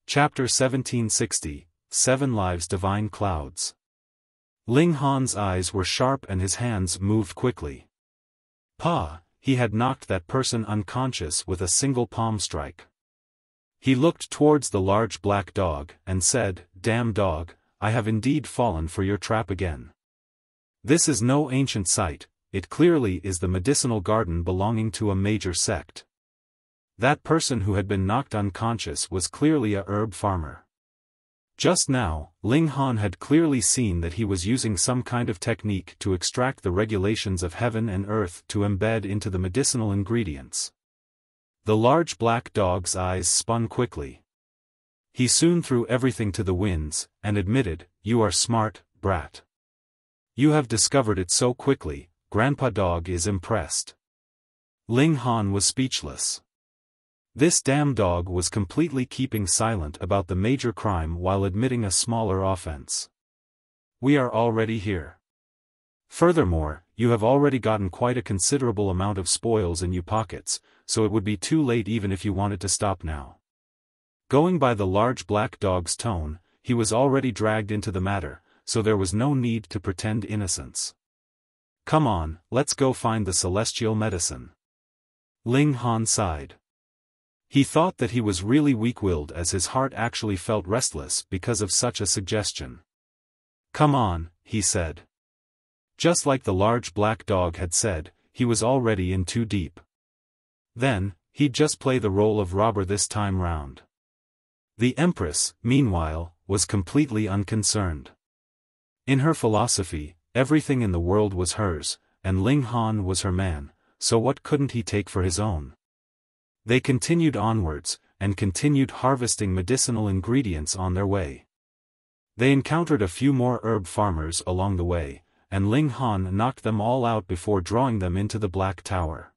Chapter 1760, 7 Lives Divine Clouds. Ling Han's eyes were sharp and his hands moved quickly. He had knocked that person unconscious with a single palm strike. He looked towards the large black dog and said, "Damn dog, I have indeed fallen for your trap again. This is no ancient site, it clearly is the medicinal garden belonging to a major sect. That person who had been knocked unconscious was clearly a herb farmer. Just now, Ling Han had clearly seen that he was using some kind of technique to extract the regulations of heaven and earth to embed into the medicinal ingredients. The large black dog's eyes spun quickly. He soon threw everything to the winds, and admitted, "You are smart, brat. You have discovered it so quickly, Grandpa Dog is impressed." Ling Han was speechless. This damn dog was completely keeping silent about the major crime while admitting a smaller offense. "We are already here. Furthermore, you have already gotten quite a considerable amount of spoils in your pockets, so it would be too late even if you wanted to stop now." Going by the large black dog's tone, he was already dragged into the matter, so there was no need to pretend innocence. "Come on, let's go find the celestial medicine." Ling Han sighed. He thought that he was really weak-willed as his heart actually felt restless because of such a suggestion. "Come on," he said. Just like the large black dog had said, he was already in too deep. Then, he'd just play the role of robber this time round. The Empress, meanwhile, was completely unconcerned. In her philosophy, everything in the world was hers, and Ling Han was her man, so what couldn't he take for his own? They continued onwards, and continued harvesting medicinal ingredients on their way. They encountered a few more herb farmers along the way, and Ling Han knocked them all out before drawing them into the Black Tower.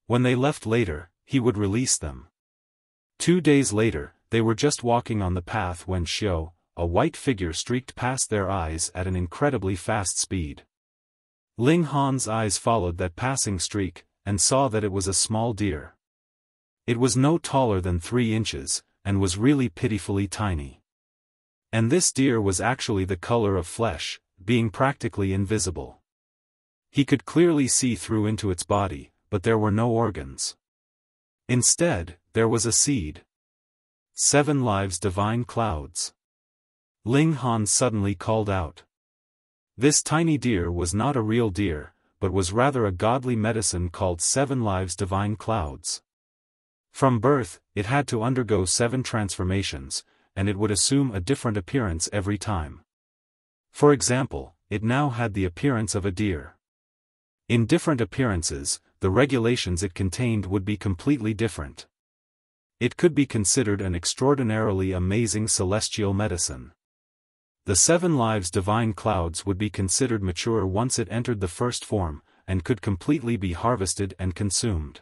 When they left later, he would release them. 2 days later, they were just walking on the path when Xiao, a white figure, streaked past their eyes at an incredibly fast speed. Ling Han's eyes followed that passing streak, and saw that it was a small deer. It was no taller than 3 inches, and was really pitifully tiny. And this deer was actually the color of flesh, being practically invisible. He could clearly see through into its body, but there were no organs. Instead, there was a seed. 7 Lives Divine Clouds. Ling Han suddenly called out. This tiny deer was not a real deer, but was rather a godly medicine called 7 Lives Divine Clouds. From birth, it had to undergo 7 transformations, and it would assume a different appearance every time. For example, it now had the appearance of a deer. In different appearances, the regulations it contained would be completely different. It could be considered an extraordinarily amazing celestial medicine. The 7 Lives Divine Clouds would be considered mature once it entered the first form, and could completely be harvested and consumed.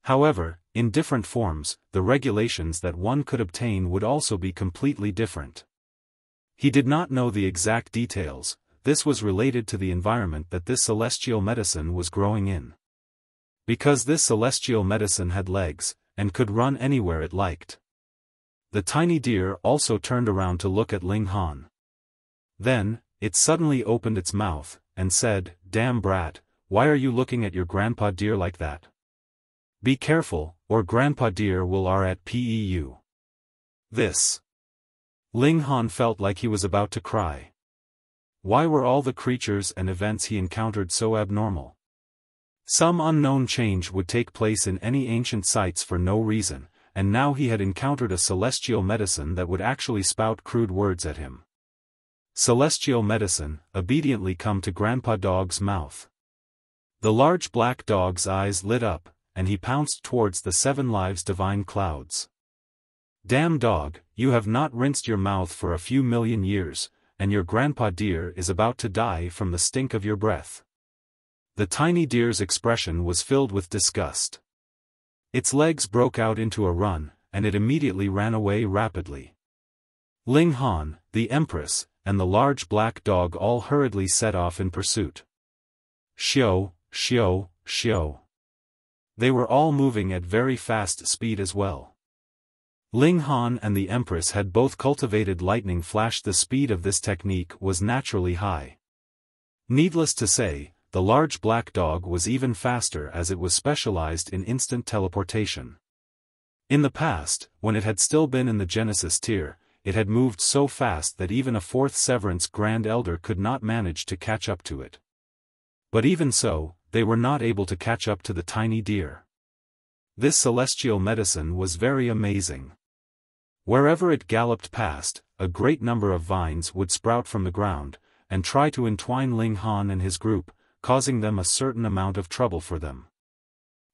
However, in different forms, the regulations that one could obtain would also be completely different. He did not know the exact details. This was related to the environment that this celestial medicine was growing in. Because this celestial medicine had legs, and could run anywhere it liked. The tiny deer also turned around to look at Ling Han. Then, it suddenly opened its mouth, and said, "Damn brat, why are you looking at your grandpa deer like that? Be careful, or Grandpa Deer will RATPEU. This." Ling Han felt like he was about to cry. Why were all the creatures and events he encountered so abnormal? Some unknown change would take place in any ancient sites for no reason, and now he had encountered a celestial medicine that would actually spout crude words at him. Celestial medicine, obediently come to Grandpa Dog's mouth. The large black dog's eyes lit up, and he pounced towards the 7 Lives Divine Clouds. "Damn dog, you have not rinsed your mouth for a few million years, and your grandpa deer is about to die from the stink of your breath." The tiny deer's expression was filled with disgust. Its legs broke out into a run, and it immediately ran away rapidly. Ling Han, the Empress, and the large black dog all hurriedly set off in pursuit. Xiao, Xiao, Xiao. They were all moving at very fast speed as well. Ling Han and the Empress had both cultivated lightning flash. The speed of this technique was naturally high. Needless to say, the large black dog was even faster as it was specialized in instant teleportation. In the past, when it had still been in the Genesis tier, it had moved so fast that even a fourth Severance Grand Elder could not manage to catch up to it. But even so, they were not able to catch up to the tiny deer. This celestial medicine was very amazing. Wherever it galloped past, a great number of vines would sprout from the ground, and try to entwine Ling Han and his group, causing them a certain amount of trouble for them.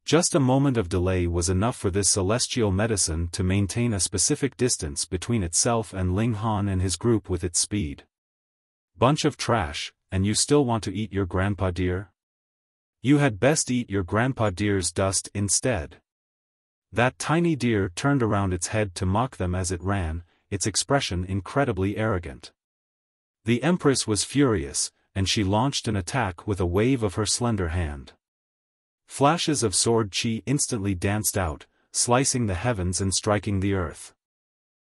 Just a moment of delay was enough for this celestial medicine to maintain a specific distance between itself and Ling Han and his group with its speed. Bunch of trash, and you still want to eat your grandpa deer? You had best eat your grandpa deer's dust instead. That tiny deer turned around its head to mock them as it ran, its expression incredibly arrogant. The Empress was furious, and she launched an attack with a wave of her slender hand. Flashes of sword chi instantly danced out, slicing the heavens and striking the earth.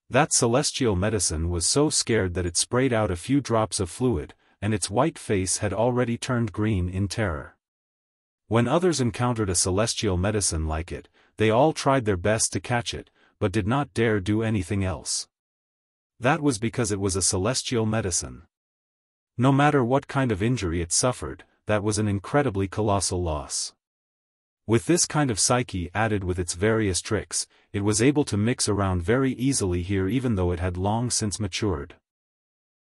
That celestial medicine was so scared that it sprayed out a few drops of fluid, and its white face had already turned green in terror. When others encountered a celestial medicine like it, they all tried their best to catch it, but did not dare do anything else. That was because it was a celestial medicine. No matter what kind of injury it suffered, that was an incredibly colossal loss. With this kind of psyche added with its various tricks, it was able to mix around very easily here even though it had long since matured.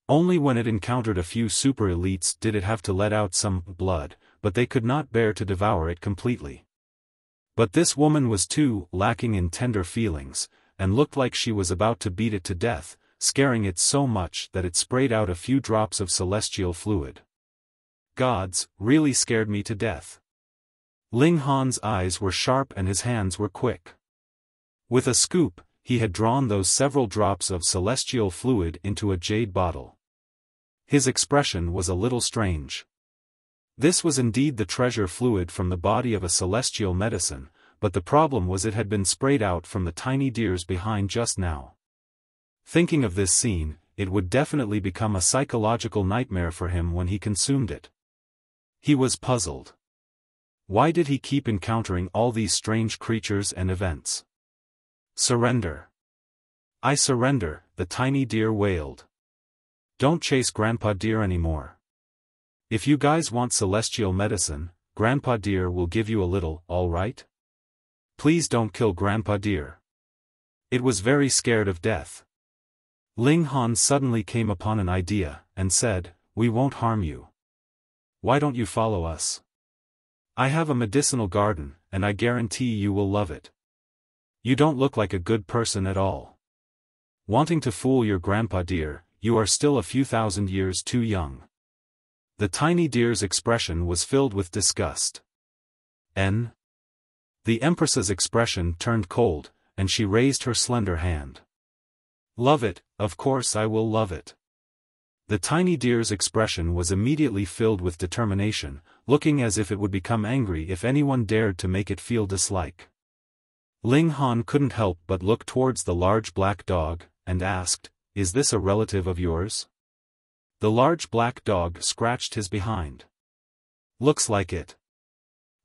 Only when it encountered a few super elites did it have to let out some blood, but they could not bear to devour it completely. But this woman was too lacking in tender feelings, and looked like she was about to beat it to death, scaring it so much that it sprayed out a few drops of celestial fluid. Gods, really scared me to death. Ling Han's eyes were sharp and his hands were quick. With a scoop, he had drawn those several drops of celestial fluid into a jade bottle. His expression was a little strange. This was indeed the treasure fluid from the body of a celestial medicine, but the problem was it had been sprayed out from the tiny deers behind just now. Thinking of this scene, it would definitely become a psychological nightmare for him when he consumed it. He was puzzled. Why did he keep encountering all these strange creatures and events? Surrender. I surrender, the tiny deer wailed. Don't chase Grandpa Deer anymore. If you guys want celestial medicine, Grandpa Deer will give you a little, all right? Please don't kill Grandpa Deer. It was very scared of death. Ling Han suddenly came upon an idea, and said, "We won't harm you. Why don't you follow us? I have a medicinal garden, and I guarantee you will love it. You don't look like a good person at all. Wanting to fool your Grandpa Deer, you are still a few thousand years too young." The tiny deer's expression was filled with disgust. The Empress's expression turned cold, and she raised her slender hand. Love it, of course I will love it. The tiny deer's expression was immediately filled with determination, looking as if it would become angry if anyone dared to make it feel dislike. Ling Han couldn't help but look towards the large black dog, and asked, "Is this a relative of yours?" The large black dog scratched his behind. "Looks like it.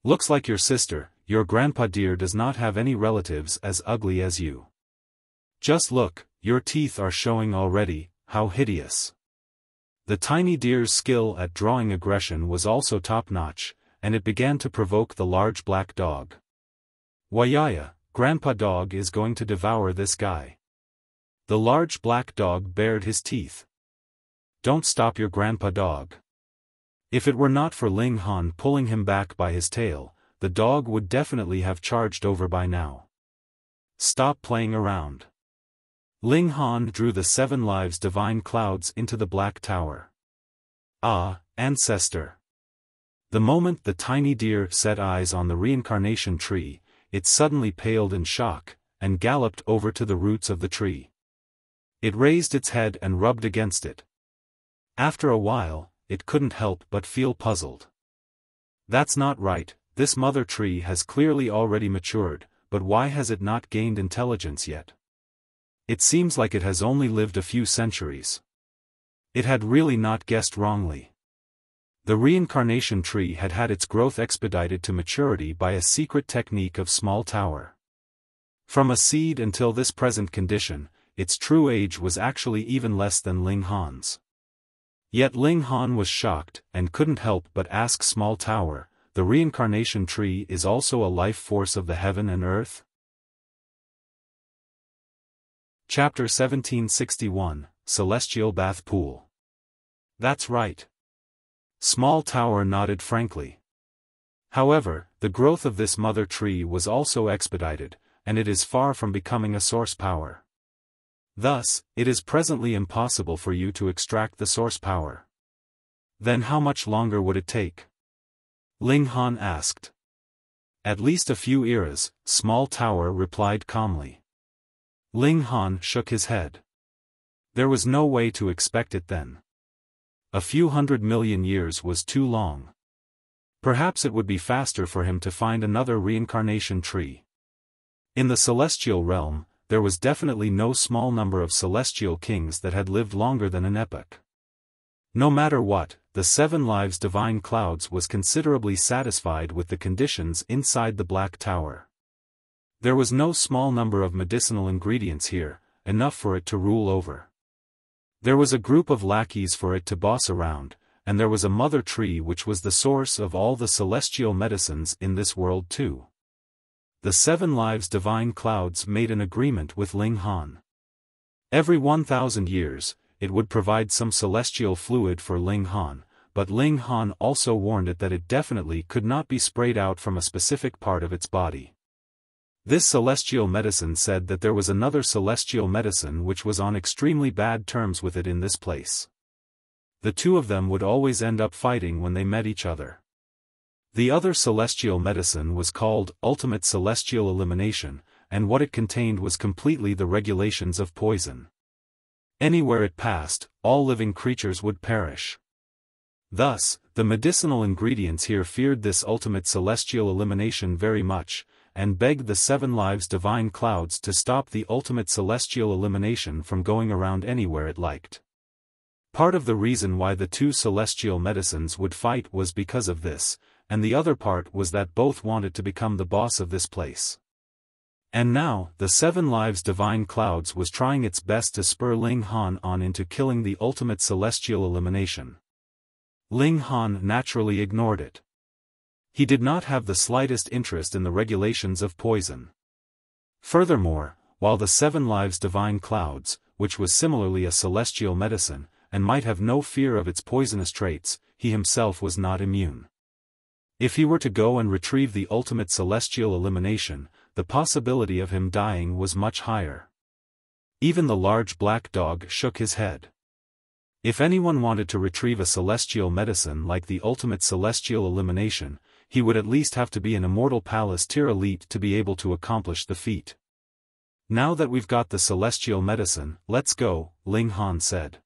Looks like your sister. Your Grandpa Deer does not have any relatives as ugly as you. Just look, your teeth are showing already, how hideous." The tiny deer's skill at drawing aggression was also top-notch, and it began to provoke the large black dog. "Wayaya, Grandpa Dog is going to devour this guy." The large black dog bared his teeth. "Don't stop your Grandpa Dog." If it were not for Ling Han pulling him back by his tail, the dog would definitely have charged over by now. "Stop playing around." Ling Han drew the 7 lives divine clouds into the black tower. "Ah, ancestor." The moment the tiny deer set eyes on the reincarnation tree, it suddenly paled in shock, and galloped over to the roots of the tree. It raised its head and rubbed against it. After a while, it couldn't help but feel puzzled. That's not right, this mother tree has clearly already matured, but why has it not gained intelligence yet? It seems like it has only lived a few centuries. It had really not guessed wrongly. The reincarnation tree had had its growth expedited to maturity by a secret technique of small tower. From a seed until this present condition, its true age was actually even less than Ling Han's. Yet Ling Han was shocked, and couldn't help but ask Small Tower, the reincarnation tree is also a life force of the heaven and earth? Chapter 1761, Celestial Bath Pool. That's right. Small Tower nodded frankly. However, the growth of this mother tree was also expedited, and it is far from becoming a source power. Thus, it is presently impossible for you to extract the source power. Then how much longer would it take? Ling Han asked. At least a few eras, Small Tower replied calmly. Ling Han shook his head. There was no way to expect it then. A few 100 million years was too long. Perhaps it would be faster for him to find another reincarnation tree. In the celestial realm, there was definitely no small number of celestial kings that had lived longer than an epoch. No matter what, the 7 Lives Divine Clouds was considerably satisfied with the conditions inside the Black Tower. There was no small number of medicinal ingredients here, enough for it to rule over. There was a group of lackeys for it to boss around, and there was a mother tree which was the source of all the celestial medicines in this world too. The 7 Lives Divine Clouds made an agreement with Ling Han. Every 1,000 years, it would provide some celestial fluid for Ling Han, but Ling Han also warned it that it definitely could not be sprayed out from a specific part of its body. This celestial medicine said that there was another celestial medicine which was on extremely bad terms with it in this place. The two of them would always end up fighting when they met each other. The other celestial medicine was called Ultimate Celestial Elimination, and what it contained was completely the regulations of poison. Anywhere it passed, all living creatures would perish. Thus, the medicinal ingredients here feared this Ultimate Celestial Elimination very much, and begged the 7 Lives Divine Clouds to stop the Ultimate Celestial Elimination from going around anywhere it liked. Part of the reason why the two celestial medicines would fight was because of this, and the other part was that both wanted to become the boss of this place. And now, the 7 Lives Divine Clouds was trying its best to spur Ling Han on into killing the Ultimate Celestial Elimination. Ling Han naturally ignored it. He did not have the slightest interest in the regulations of poison. Furthermore, while the 7 Lives Divine Clouds, which was similarly a celestial medicine, and might have no fear of its poisonous traits, he himself was not immune. If he were to go and retrieve the Ultimate Celestial Elimination, the possibility of him dying was much higher. Even the large black dog shook his head. If anyone wanted to retrieve a celestial medicine like the Ultimate Celestial Elimination, he would at least have to be an Immortal Palace tier elite to be able to accomplish the feat. Now that we've got the celestial medicine, let's go, Ling Han said.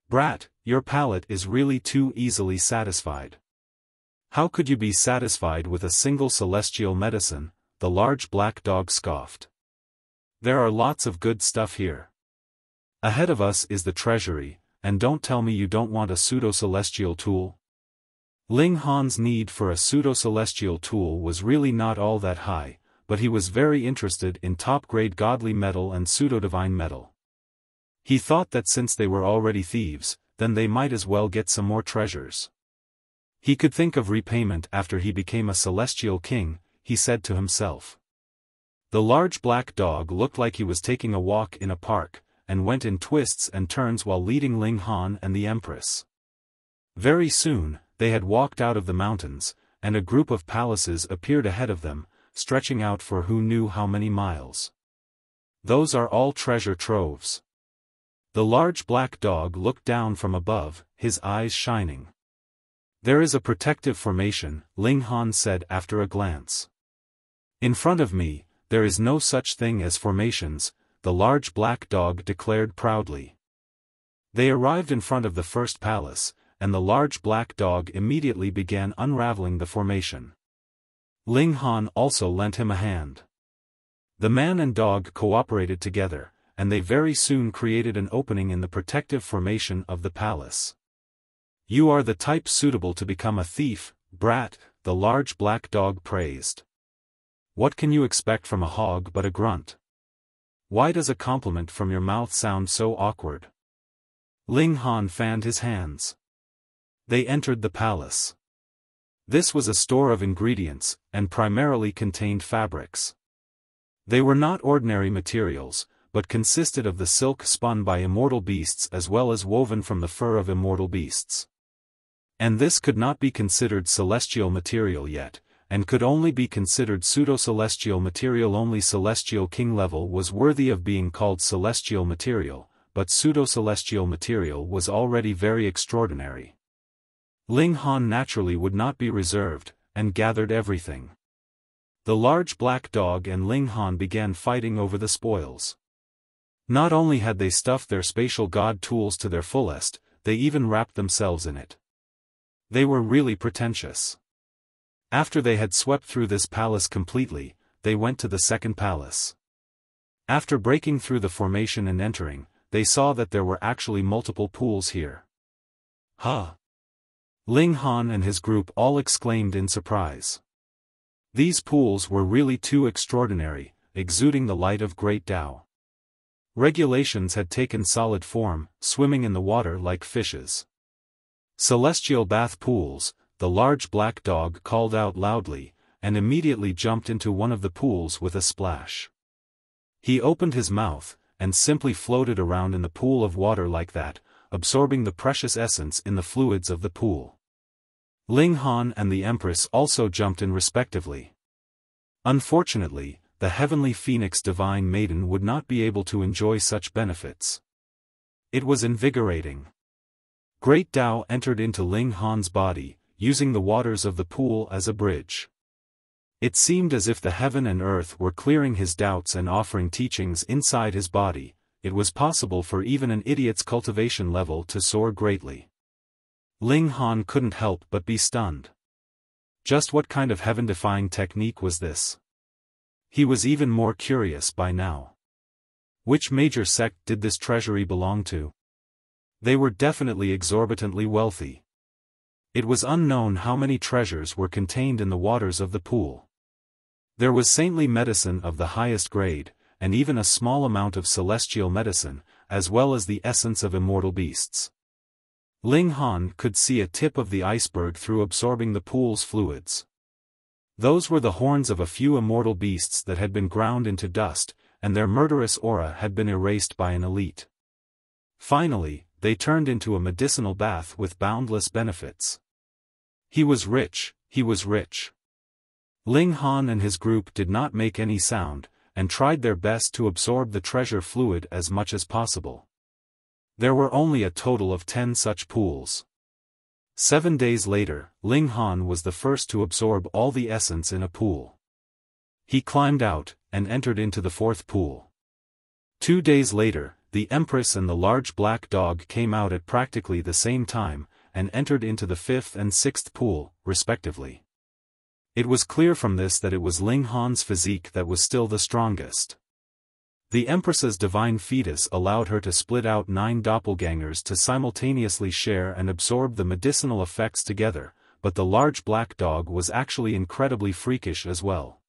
Brat, your palate is really too easily satisfied. How could you be satisfied with a single celestial medicine? The large black dog scoffed. There are lots of good stuff here. Ahead of us is the treasury, and don't tell me you don't want a pseudo-celestial tool. Ling Han's need for a pseudo-celestial tool was really not all that high, but he was very interested in top-grade godly metal and pseudo-divine metal. He thought that since they were already thieves, then they might as well get some more treasures. He could think of repayment after he became a celestial king, he said to himself. The large black dog looked like he was taking a walk in a park, and went in twists and turns while leading Ling Han and the Empress. Very soon, they had walked out of the mountains, and a group of palaces appeared ahead of them, stretching out for who knew how many miles. Those are all treasure troves. The large black dog looked down from above, his eyes shining. There is a protective formation, Ling Han said after a glance. In front of me, there is no such thing as formations, the large black dog declared proudly. They arrived in front of the first palace, and the large black dog immediately began unraveling the formation. Ling Han also lent him a hand. The man and dog cooperated together, and they very soon created an opening in the protective formation of the palace. "You are the type suitable to become a thief, brat," the large black dog praised. "What can you expect from a hog but a grunt? Why does a compliment from your mouth sound so awkward?" Ling Han fanned his hands. They entered the palace. This was a store of ingredients, and primarily contained fabrics. They were not ordinary materials, but consisted of the silk spun by immortal beasts as well as woven from the fur of immortal beasts. And this could not be considered celestial material yet, and could only be considered pseudo-celestial material. Only celestial king level was worthy of being called celestial material, but pseudo-celestial material was already very extraordinary. Ling Han naturally would not be reserved, and gathered everything. The large black dog and Ling Han began fighting over the spoils. Not only had they stuffed their spatial god tools to their fullest, they even wrapped themselves in it. They were really pretentious. After they had swept through this palace completely, they went to the second palace. After breaking through the formation and entering, they saw that there were actually multiple pools here. "Huh!" Ling Han and his group all exclaimed in surprise. These pools were really too extraordinary, exuding the light of great Tao. Regulations had taken solid form, swimming in the water like fishes. "Celestial bath pools," the large black dog called out loudly, and immediately jumped into one of the pools with a splash. He opened his mouth, and simply floated around in the pool of water like that, absorbing the precious essence in the fluids of the pool. Ling Han and the Empress also jumped in respectively. Unfortunately, the heavenly phoenix divine maiden would not be able to enjoy such benefits. It was invigorating. Great Tao entered into Ling Han's body, using the waters of the pool as a bridge. It seemed as if the heaven and earth were clearing his doubts and offering teachings inside his body. It was possible for even an idiot's cultivation level to soar greatly. Ling Han couldn't help but be stunned. Just what kind of heaven-defying technique was this? He was even more curious by now. Which major sect did this treasury belong to? They were definitely exorbitantly wealthy. It was unknown how many treasures were contained in the waters of the pool. There was saintly medicine of the highest grade, and even a small amount of celestial medicine, as well as the essence of immortal beasts. Ling Han could see a tip of the iceberg through absorbing the pool's fluids. Those were the horns of a few immortal beasts that had been ground into dust, and their murderous aura had been erased by an elite. Finally, they turned into a medicinal bath with boundless benefits. He was rich, he was rich. Ling Han and his group did not make any sound, and tried their best to absorb the treasure fluid as much as possible. There were only a total of 10 such pools. 7 days later, Ling Han was the first to absorb all the essence in a pool. He climbed out, and entered into the 4th pool. 2 days later, the Empress and the large black dog came out at practically the same time, and entered into the 5th and 6th pool, respectively. It was clear from this that it was Ling Han's physique that was still the strongest. The Empress's divine fetus allowed her to split out 9 doppelgangers to simultaneously share and absorb the medicinal effects together, but the large black dog was actually incredibly freakish as well.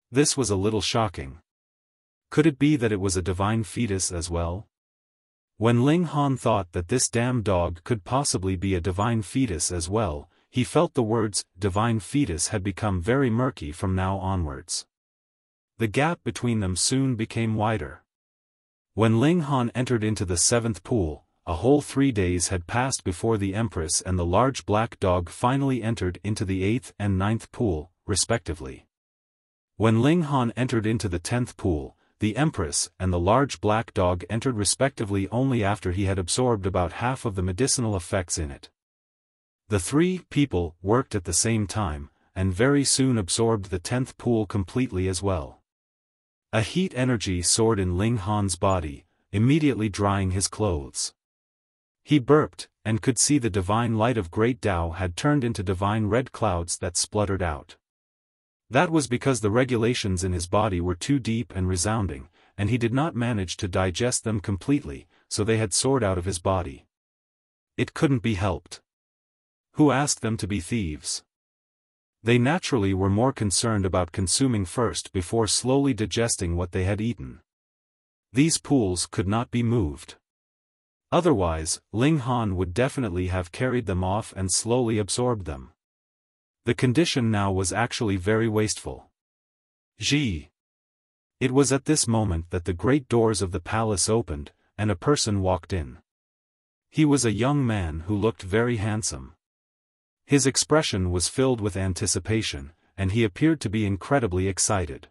This was a little shocking. Could it be that it was a divine fetus as well? When Ling Han thought that this damn dog could possibly be a divine fetus as well, he felt the words divine fetus had become very murky from now onwards. The gap between them soon became wider. When Ling Han entered into the 7th pool, a whole 3 days had passed before the Empress and the large black dog finally entered into the 8th and 9th pool, respectively. When Ling Han entered into the 10th pool, the Empress and the large black dog entered respectively only after he had absorbed about half of the medicinal effects in it. The 3 people worked at the same time, and very soon absorbed the 10th pool completely as well. A heat energy soared in Ling Han's body, immediately drying his clothes. He burped, and could see the divine light of great Tao had turned into divine red clouds that spluttered out. That was because the regulations in his body were too deep and resounding, and he did not manage to digest them completely, so they had soared out of his body. It couldn't be helped. Who asked them to be thieves? They naturally were more concerned about consuming first before slowly digesting what they had eaten. These pools could not be moved. Otherwise, Ling Han would definitely have carried them off and slowly absorbed them. The condition now was actually very wasteful. Ji. It was at this moment that the great doors of the palace opened, and a person walked in. He was a young man who looked very handsome. His expression was filled with anticipation, and he appeared to be incredibly excited.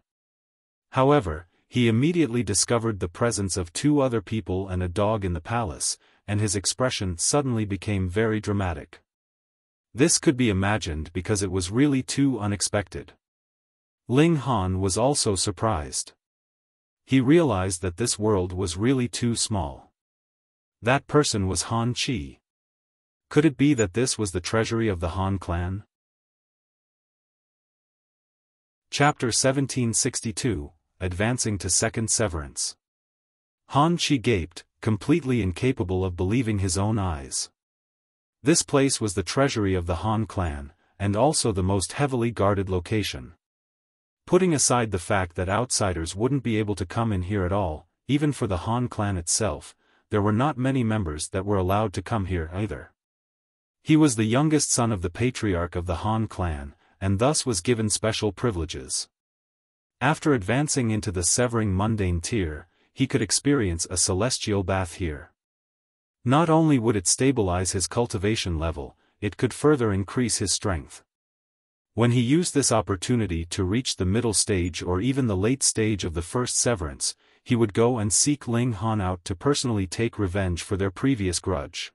However, he immediately discovered the presence of two other people and a dog in the palace, and his expression suddenly became very dramatic. This could be imagined because it was really too unexpected. Ling Han was also surprised. He realized that this world was really too small. That person was Han Chi. Could it be that this was the treasury of the Han clan? Chapter 1762, Advancing to Second Severance. Han Chi gaped, completely incapable of believing his own eyes. This place was the treasury of the Han clan, and also the most heavily guarded location. Putting aside the fact that outsiders wouldn't be able to come in here at all, even for the Han clan itself, there were not many members that were allowed to come here either. He was the youngest son of the patriarch of the Han clan, and thus was given special privileges. After advancing into the severing mundane tier, he could experience a celestial bath here. Not only would it stabilize his cultivation level, it could further increase his strength. When he used this opportunity to reach the middle stage or even the late stage of the first severance, he would go and seek Ling Han out to personally take revenge for their previous grudge.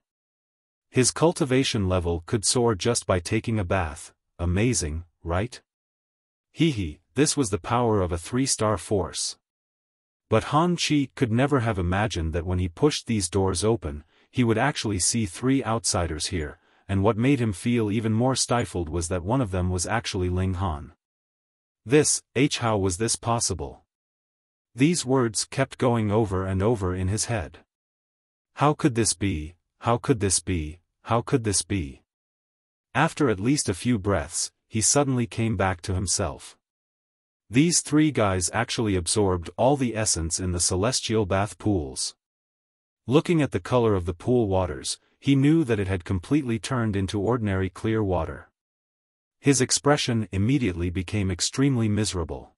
His cultivation level could soar just by taking a bath. Amazing, right? This was the power of a 3-star force. But Han Chi could never have imagined that when he pushed these doors open, he would actually see 3 outsiders here, and what made him feel even more stifled was that one of them was actually Ling Han. How was this possible? These words kept going over and over in his head. How could this be? How could this be? How could this be? After at least a few breaths, he suddenly came back to himself. These 3 guys actually absorbed all the essence in the celestial bath pools. Looking at the color of the pool waters, he knew that it had completely turned into ordinary clear water. His expression immediately became extremely miserable.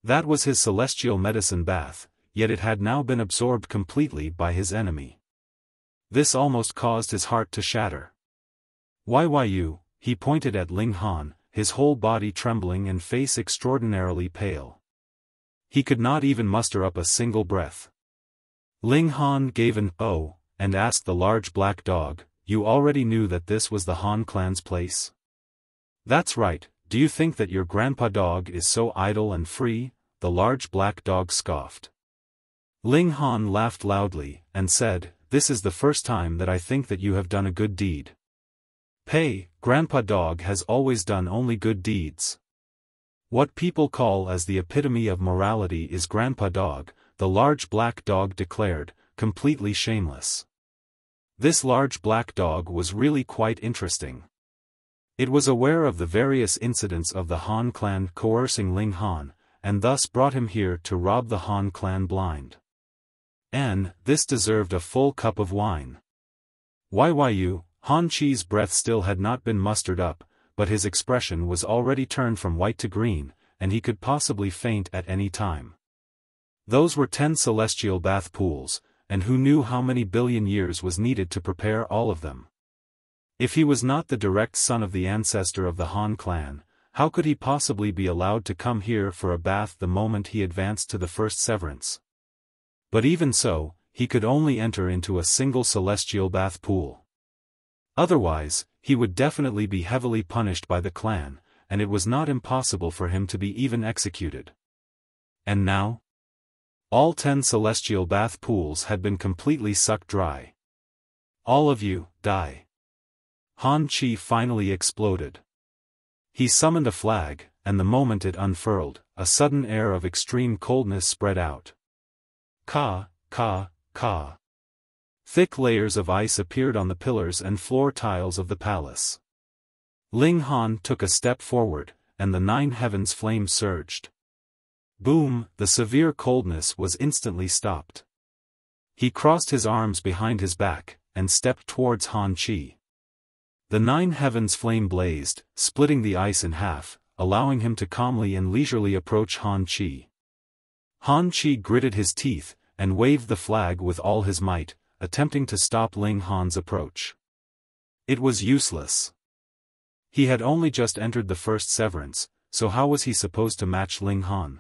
That was his celestial medicine bath, yet it had now been absorbed completely by his enemy. This almost caused his heart to shatter. Why you? He pointed at Ling Han, his whole body trembling and face extraordinarily pale. He could not even muster up a single breath. Ling Han gave an "oh," and asked the large black dog, "You already knew that this was the Han clan's place?" "That's right, do you think that your grandpa dog is so idle and free?" the large black dog scoffed. Ling Han laughed loudly, and said, "This is the first time that I think that you have done a good deed." Grandpa Dog has always done only good deeds. What people call as the epitome of morality is Grandpa Dog, the large black dog declared, completely shameless. This large black dog was really quite interesting. It was aware of the various incidents of the Han clan coercing Ling Han, and thus brought him here to rob the Han clan blind. And this deserved a full cup of wine. Why you? Han Chi's breath still had not been mustered up, but his expression was already turned from white to green, and he could possibly faint at any time. Those were 10 celestial bath pools, and who knew how many billion years was needed to prepare all of them? If he was not the direct son of the ancestor of the Han clan, how could he possibly be allowed to come here for a bath the moment he advanced to the first severance? But even so, he could only enter into a single celestial bath pool. Otherwise, he would definitely be heavily punished by the clan, and it was not impossible for him to be even executed. And now? All 10 celestial bath pools had been completely sucked dry. All of you, die. Han Chi finally exploded. He summoned a flag, and the moment it unfurled, a sudden air of extreme coldness spread out. Ka, ka, ka. Thick layers of ice appeared on the pillars and floor tiles of the palace. Ling Han took a step forward, and the 9 heavens flames surged. Boom, the severe coldness was instantly stopped. He crossed his arms behind his back, and stepped towards Han Chi. The 9 heavens flame blazed, splitting the ice in half, allowing him to calmly and leisurely approach Han Chi. Han Chi gritted his teeth, and waved the flag with all his might, attempting to stop Ling Han's approach. It was useless. He had only just entered the first severance, so how was he supposed to match Ling Han?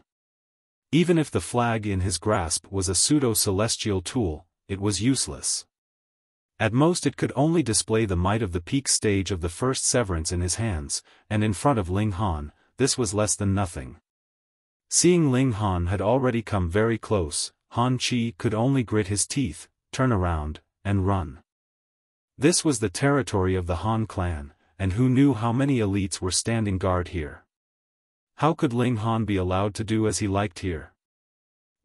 Even if the flag in his grasp was a pseudo-celestial tool, it was useless. At most it could only display the might of the peak stage of the first severance in his hands, and in front of Ling Han, this was less than nothing. Seeing Ling Han had already come very close, Han Chi could only grit his teeth, turn around, and run. This was the territory of the Han clan, and who knew how many elites were standing guard here? How could Ling Han be allowed to do as he liked here?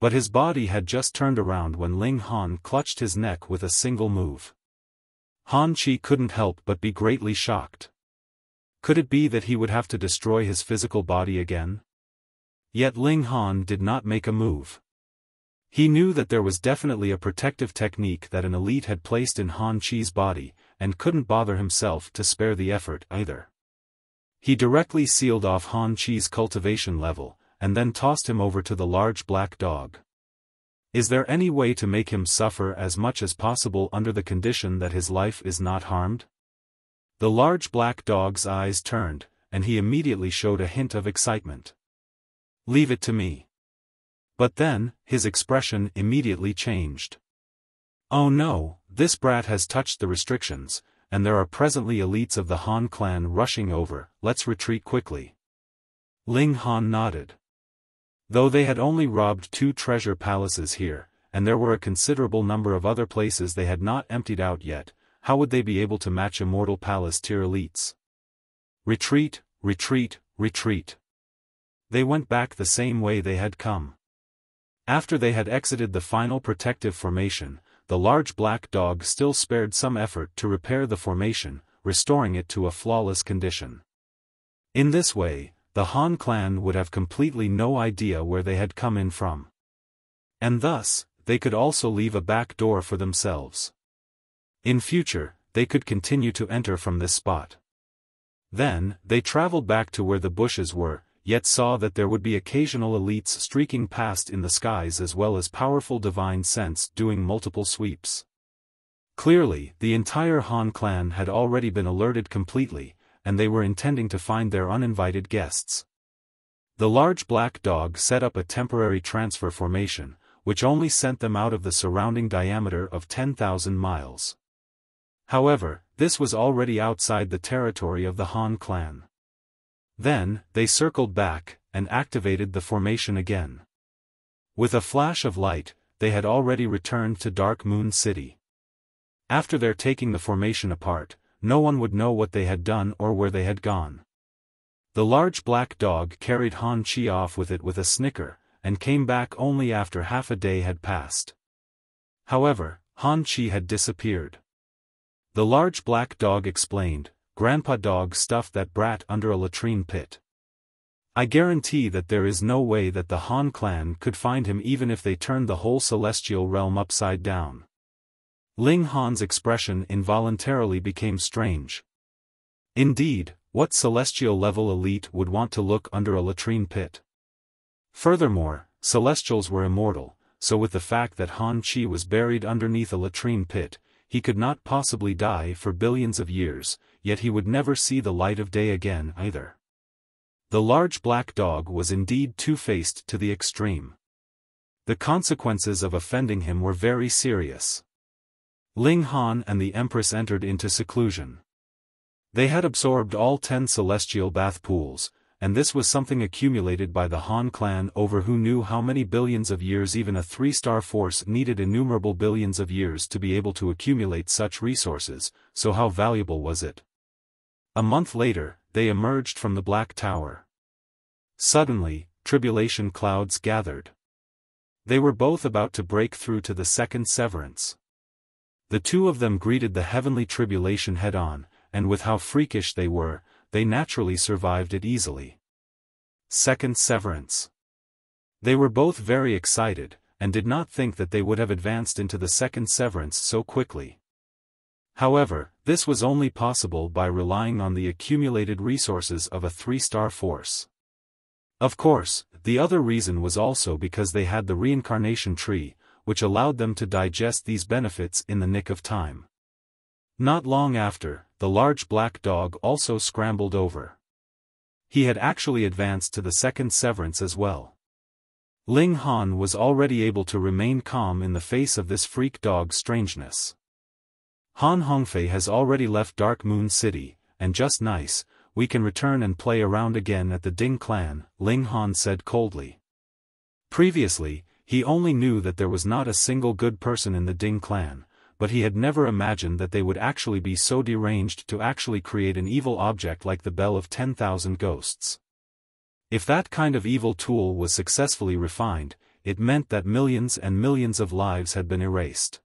But his body had just turned around when Ling Han clutched his neck with a single move. Han Chi couldn't help but be greatly shocked. Could it be that he would have to destroy his physical body again? Yet Ling Han did not make a move. He knew that there was definitely a protective technique that an elite had placed in Han Chi's body, and couldn't bother himself to spare the effort either. He directly sealed off Han Chi's cultivation level, and then tossed him over to the large black dog. Is there any way to make him suffer as much as possible under the condition that his life is not harmed? The large black dog's eyes turned, and he immediately showed a hint of excitement. Leave it to me. But then, his expression immediately changed. Oh no, this brat has touched the restrictions, and there are presently elites of the Han clan rushing over, let's retreat quickly. Ling Han nodded. Though they had only robbed 2 treasure palaces here, and there were a considerable number of other places they had not emptied out yet, how would they be able to match Immortal Palace tier elites? Retreat, retreat, retreat. They went back the same way they had come. After they had exited the final protective formation, the large black dog still spared some effort to repair the formation, restoring it to a flawless condition. In this way, the Han clan would have completely no idea where they had come in from. And thus, they could also leave a back door for themselves. In future, they could continue to enter from this spot. Then, they traveled back to where the bushes were, yet saw that there would be occasional elites streaking past in the skies as well as powerful divine sense doing multiple sweeps. Clearly, the entire Han clan had already been alerted completely, and they were intending to find their uninvited guests. The large black dog set up a temporary transfer formation, which only sent them out of the surrounding diameter of 10,000 miles. However, this was already outside the territory of the Han clan. Then, they circled back, and activated the formation again. With a flash of light, they had already returned to Dark Moon City. After their taking the formation apart, no one would know what they had done or where they had gone. The large black dog carried Han Chi off with it with a snicker, and came back only after half a day had passed. However, Han Chi had disappeared. The large black dog explained, "Grandpa dog stuffed that brat under a latrine pit. I guarantee that there is no way that the Han clan could find him even if they turned the whole celestial realm upside down." Ling Han's expression involuntarily became strange. Indeed, what celestial level elite would want to look under a latrine pit? Furthermore, celestials were immortal, so with the fact that Han Chi was buried underneath a latrine pit, he could not possibly die for billions of years, yet he would never see the light of day again either. The large black dog was indeed two-faced to the extreme. The consequences of offending him were very serious. Ling Han and the Empress entered into seclusion. They had absorbed all 10 celestial bath pools, and this was something accumulated by the Han clan over who knew how many billions of years even a 3-star force needed innumerable billions of years to be able to accumulate such resources, so how valuable was it? A month later, they emerged from the Black Tower. Suddenly, tribulation clouds gathered. They were both about to break through to the second severance. The two of them greeted the heavenly tribulation head-on, and with how freakish they were, they naturally survived it easily. Second severance. They were both very excited, and did not think that they would have advanced into the second severance so quickly. However, this was only possible by relying on the accumulated resources of a 3-star force. Of course, the other reason was also because they had the reincarnation tree, which allowed them to digest these benefits in the nick of time. Not long after, the large black dog also scrambled over. He had actually advanced to the second severance as well. Ling Han was already able to remain calm in the face of this freak dog's strangeness. Han Hongfei has already left Dark Moon City, and just nice, we can return and play around again at the Ding clan, Ling Han said coldly. Previously, he only knew that there was not a single good person in the Ding clan, but he had never imagined that they would actually be so deranged to actually create an evil object like the Bell of 10,000 Ghosts. If that kind of evil tool was successfully refined, it meant that millions and millions of lives had been erased.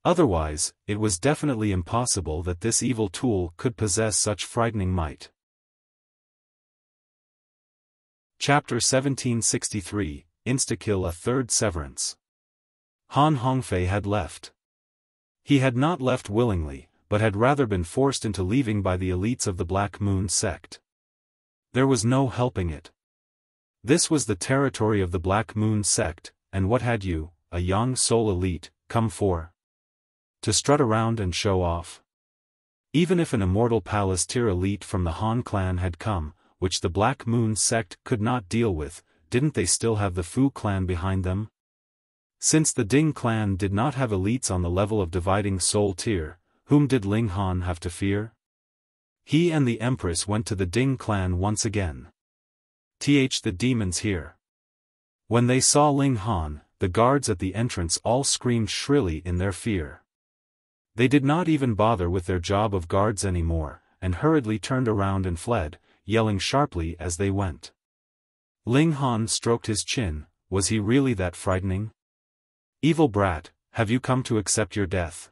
Otherwise, it was definitely impossible that this evil tool could possess such frightening might. Chapter 1763, Insta-kill, a third severance. Han Hongfei had left. He had not left willingly, but had rather been forced into leaving by the elites of the Black Moon Sect. There was no helping it. This was the territory of the Black Moon Sect, and what had you, a young soul elite, come for? To strut around and show off? Even if an immortal Palace-tier elite from the Han clan had come, which the Black Moon Sect could not deal with, didn't they still have the Fu clan behind them? Since the Ding clan did not have elites on the level of dividing soul tier, whom did Ling Han have to fear? He and the Empress went to the Ding clan once again. The demons here. When they saw Ling Han, the guards at the entrance all screamed shrilly in their fear. They did not even bother with their job of guards anymore, and hurriedly turned around and fled, yelling sharply as they went. Ling Han stroked his chin. Was he really that frightening? Evil brat, have you come to accept your death?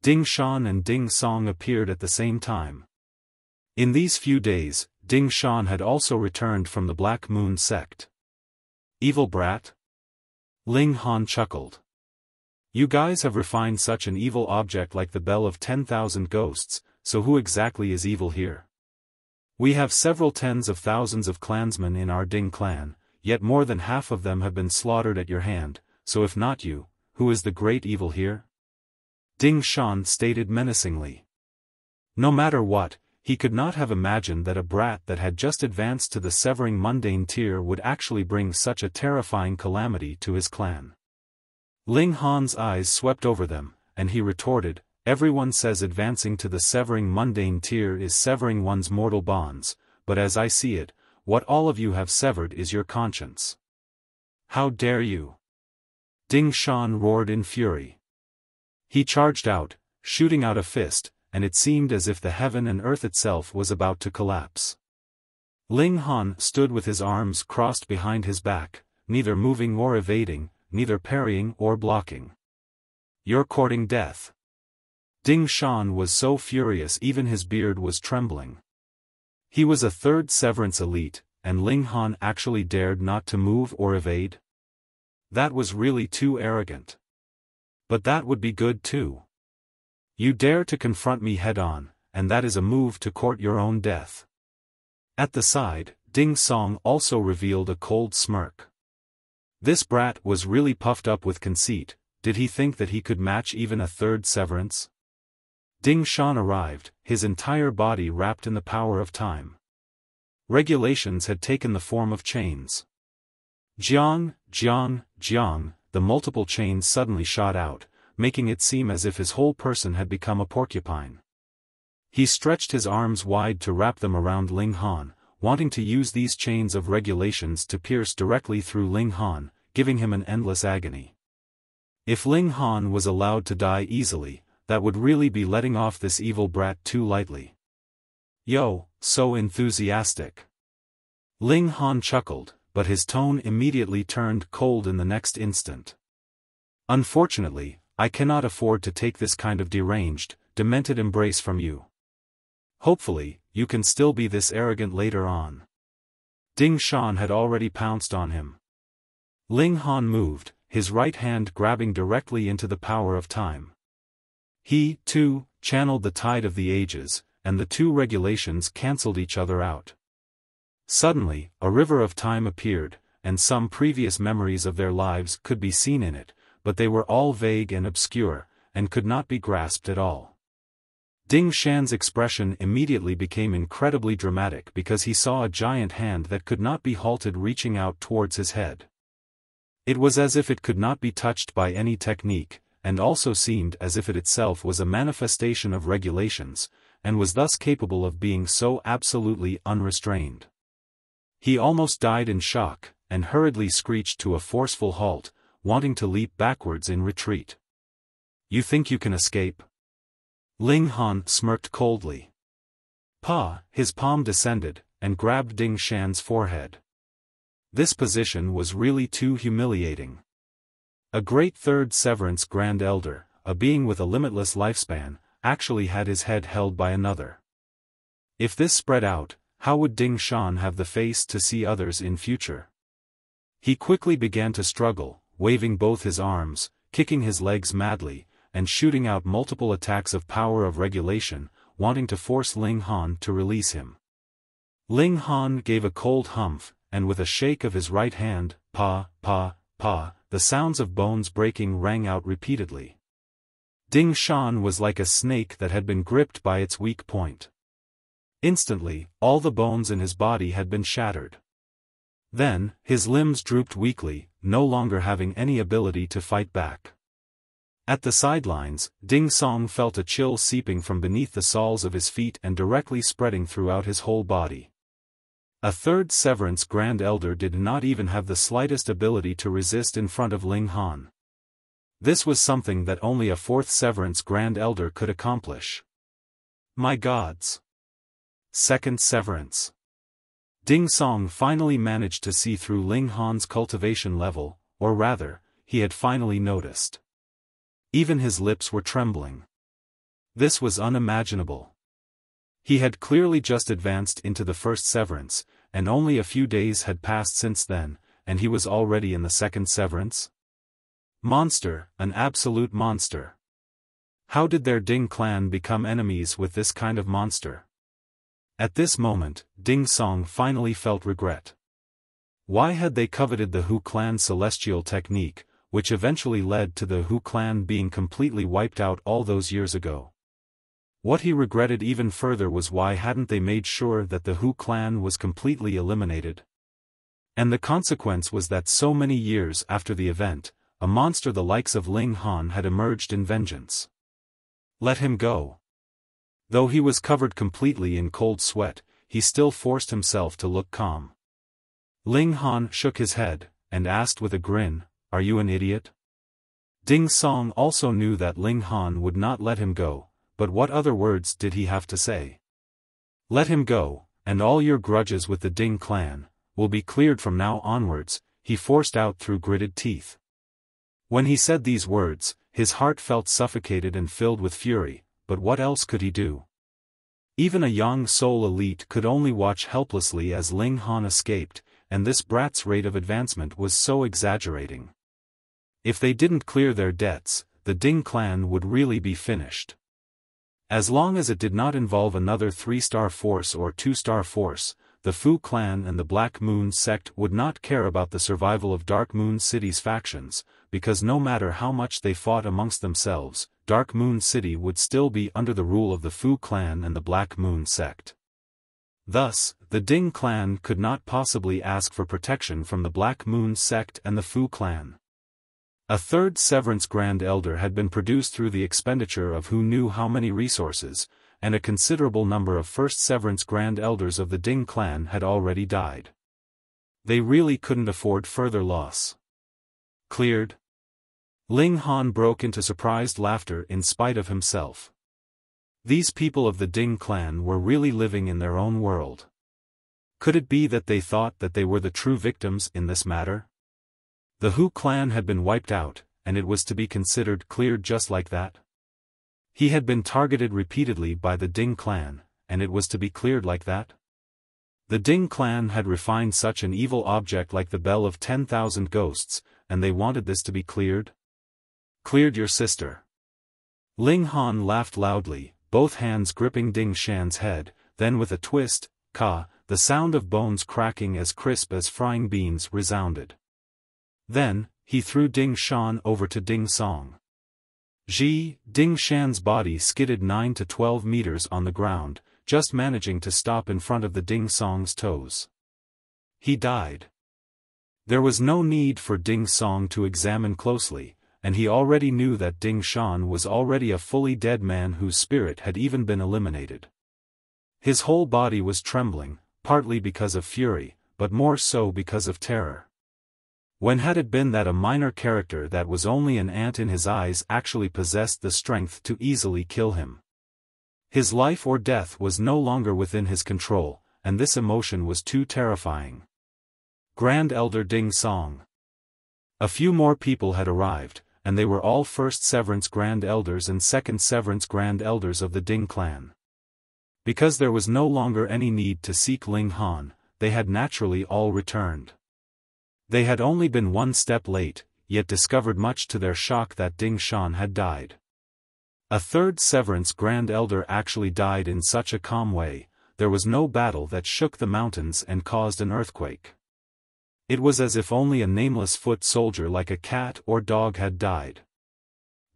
Ding Shan and Ding Song appeared at the same time. In these few days, Ding Shan had also returned from the Black Moon Sect. Evil brat? Ling Han chuckled. You guys have refined such an evil object like the Bell of 10,000 Ghosts, so who exactly is evil here? We have several tens of thousands of clansmen in our Ding clan, yet more than half of them have been slaughtered at your hand, so if not you, who is the great evil here? Ding Shan stated menacingly. No matter what, he could not have imagined that a brat that had just advanced to the severing mundane tier would actually bring such a terrifying calamity to his clan. Ling Han's eyes swept over them, and he retorted, everyone says advancing to the severing mundane tier is severing one's mortal bonds, but as I see it, what all of you have severed is your conscience. How dare you? Ding Shan roared in fury. He charged out, shooting out a fist, and it seemed as if the heaven and earth itself was about to collapse. Ling Han stood with his arms crossed behind his back, neither moving or evading, neither parrying or blocking. You're courting death. Ding Shan was so furious even his beard was trembling. He was a third severance elite, and Ling Han actually dared not to move or evade? That was really too arrogant. But that would be good too. You dare to confront me head-on, and that is a move to court your own death. At the side, Ding Song also revealed a cold smirk. This brat was really puffed up with conceit. Did he think that he could match even a third severance? Ding Shan arrived, his entire body wrapped in the power of time. Regulations had taken the form of chains. Jiang, Jiang, Jiang, the multiple chains suddenly shot out, making it seem as if his whole person had become a porcupine. He stretched his arms wide to wrap them around Ling Han, wanting to use these chains of regulations to pierce directly through Ling Han, giving him an endless agony. If Ling Han was allowed to die easily, that would really be letting off this evil brat too lightly. Yo, so enthusiastic. Ling Han chuckled, but his tone immediately turned cold in the next instant. Unfortunately, I cannot afford to take this kind of deranged, demented embrace from you. Hopefully, you can still be this arrogant later on. Ding Shan had already pounced on him. Ling Han moved, his right hand grabbing directly into the power of time. He, too, channeled the tide of the ages, and the two regulations cancelled each other out. Suddenly, a river of time appeared, and some previous memories of their lives could be seen in it, but they were all vague and obscure, and could not be grasped at all. Ding Shan's expression immediately became incredibly dramatic because he saw a giant hand that could not be halted reaching out towards his head. It was as if it could not be touched by any technique, and also seemed as if it itself was a manifestation of regulations, and was thus capable of being so absolutely unrestrained. He almost died in shock, and hurriedly screeched to a forceful halt, wanting to leap backwards in retreat. You think you can escape? Ling Han smirked coldly. His palm descended, and grabbed Ding Shan's forehead. This position was really too humiliating. A great third severance Grand Elder, a being with a limitless lifespan, actually had his head held by another. If this spread out, how would Ding Shan have the face to see others in future? He quickly began to struggle, waving both his arms, kicking his legs madly, and shooting out multiple attacks of power of regulation, wanting to force Ling Han to release him. Ling Han gave a cold humph, and with a shake of his right hand, the sounds of bones breaking rang out repeatedly. Ding Shan was like a snake that had been gripped by its weak point. Instantly, all the bones in his body had been shattered. Then, his limbs drooped weakly, no longer having any ability to fight back. At the sidelines, Ding Song felt a chill seeping from beneath the soles of his feet and directly spreading throughout his whole body. A third Severance Grand Elder did not even have the slightest ability to resist in front of Ling Han. This was something that only a fourth Severance Grand Elder could accomplish. My gods! Second Severance. Ding Song finally managed to see through Ling Han's cultivation level, or rather, he had finally noticed. Even his lips were trembling. This was unimaginable. He had clearly just advanced into the first severance, and only a few days had passed since then, and he was already in the second severance? Monster, an absolute monster. How did their Ding clan become enemies with this kind of monster? At this moment, Ding Song finally felt regret. Why had they coveted the Hu clan's celestial technique, which eventually led to the Hu clan being completely wiped out all those years ago? What he regretted even further was why hadn't they made sure that the Hu clan was completely eliminated? And the consequence was that so many years after the event, a monster the likes of Ling Han had emerged in vengeance. Let him go. Though he was covered completely in cold sweat, he still forced himself to look calm. Ling Han shook his head, and asked with a grin, "Are you an idiot?" Ding Song also knew that Ling Han would not let him go, but what other words did he have to say? Let him go, and all your grudges with the Ding clan will be cleared from now onwards, he forced out through gritted teeth. When he said these words, his heart felt suffocated and filled with fury, but what else could he do? Even a young soul elite could only watch helplessly as Ling Han escaped, and this brat's rate of advancement was so exaggerating. If they didn't clear their debts, the Ding clan would really be finished. As long as it did not involve another 3-star force or 2-star force, the Fu clan and the Black Moon sect would not care about the survival of Dark Moon City's factions, because no matter how much they fought amongst themselves, Dark Moon City would still be under the rule of the Fu clan and the Black Moon sect. Thus, the Ding clan could not possibly ask for protection from the Black Moon sect and the Fu clan. A third Severance Grand Elder had been produced through the expenditure of who knew how many resources, and a considerable number of first Severance Grand Elders of the Ding clan had already died. They really couldn't afford further loss. Cleared? Ling Han broke into surprised laughter in spite of himself. These people of the Ding clan were really living in their own world. Could it be that they thought that they were the true victims in this matter? The Hu clan had been wiped out, and it was to be considered cleared just like that? He had been targeted repeatedly by the Ding clan, and it was to be cleared like that? The Ding clan had refined such an evil object like the Bell of 10,000 Ghosts, and they wanted this to be cleared? Cleared your sister. Ling Han laughed loudly, both hands gripping Ding Shan's head, then with a twist, the sound of bones cracking as crisp as frying beans resounded. Then, he threw Ding Shan over to Ding Song. Ding Shan's body skidded 9 to 12 meters on the ground, just managing to stop in front of the Ding Song's toes. He died. There was no need for Ding Song to examine closely, and he already knew that Ding Shan was already a fully dead man whose spirit had even been eliminated. His whole body was trembling, partly because of fury, but more so because of terror. When had it been that a minor character that was only an ant in his eyes actually possessed the strength to easily kill him? His life or death was no longer within his control, and this emotion was too terrifying. Grand Elder Ding Song. A few more people had arrived, and they were all First Severance Grand Elders and Second Severance Grand Elders of the Ding clan. Because there was no longer any need to seek Ling Han, they had naturally all returned. They had only been one step late, yet discovered much to their shock that Ding Shan had died. A third Severance Grand Elder actually died in such a calm way, there was no battle that shook the mountains and caused an earthquake. It was as if only a nameless foot soldier like a cat or dog had died.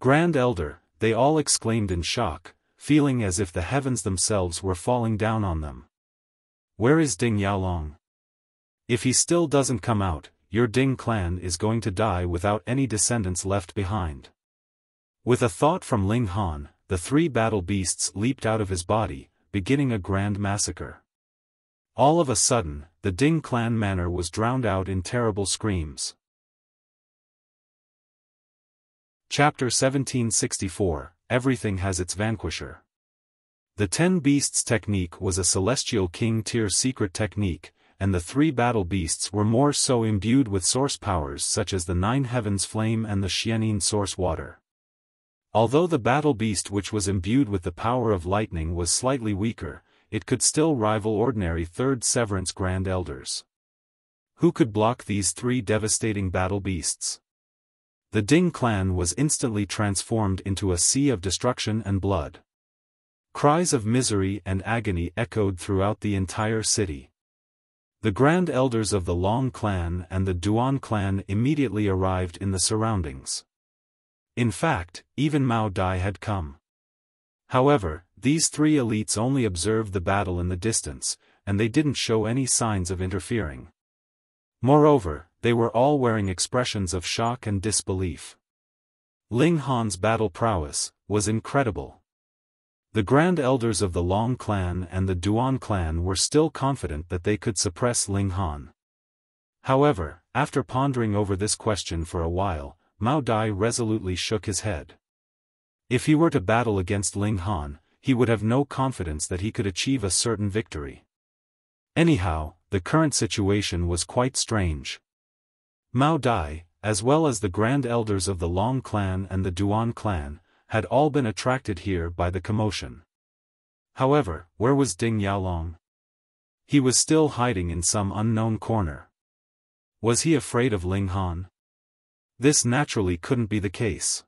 Grand Elder, they all exclaimed in shock, feeling as if the heavens themselves were falling down on them. Where is Ding Yaolong? If he still doesn't come out, your Ding clan is going to die without any descendants left behind. With a thought from Ling Han, the three battle beasts leaped out of his body, beginning a grand massacre. All of a sudden, the Ding clan manor was drowned out in terrible screams. Chapter 1764, Everything has its Vanquisher. The 10 Beasts technique was a Celestial King tier secret technique, and the three battle beasts were more so imbued with source powers such as the 9 Heavens Flame and the Xianin Source Water. Although the battle beast which was imbued with the power of lightning was slightly weaker, it could still rival ordinary Third Severance Grand Elders. Who could block these three devastating battle beasts? The Ding clan was instantly transformed into a sea of destruction and blood. Cries of misery and agony echoed throughout the entire city. The Grand Elders of the Long clan and the Duan clan immediately arrived in the surroundings. In fact, even Mao Dai had come. However, these three elites only observed the battle in the distance, and they didn't show any signs of interfering. Moreover, they were all wearing expressions of shock and disbelief. Ling Han's battle prowess was incredible. The Grand Elders of the Long clan and the Duan clan were still confident that they could suppress Ling Han. However, after pondering over this question for a while, Mao Dai resolutely shook his head. If he were to battle against Ling Han, he would have no confidence that he could achieve a certain victory. Anyhow, the current situation was quite strange. Mao Dai, as well as the Grand Elders of the Long clan and the Duan clan, had all been attracted here by the commotion. However, where was Ding Yaolong? He was still hiding in some unknown corner. Was he afraid of Ling Han? This naturally couldn't be the case.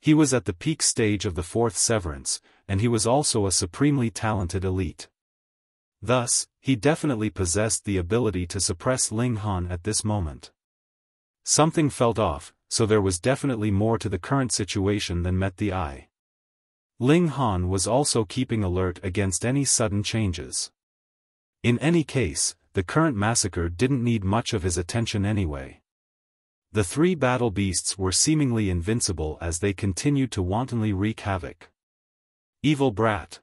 He was at the peak stage of the fourth severance, and he was also a supremely talented elite. Thus, he definitely possessed the ability to suppress Ling Han at this moment. Something felt off, so there was definitely more to the current situation than met the eye. Ling Han was also keeping alert against any sudden changes. In any case, the current massacre didn't need much of his attention anyway. The three battle beasts were seemingly invincible as they continued to wantonly wreak havoc. Evil brat!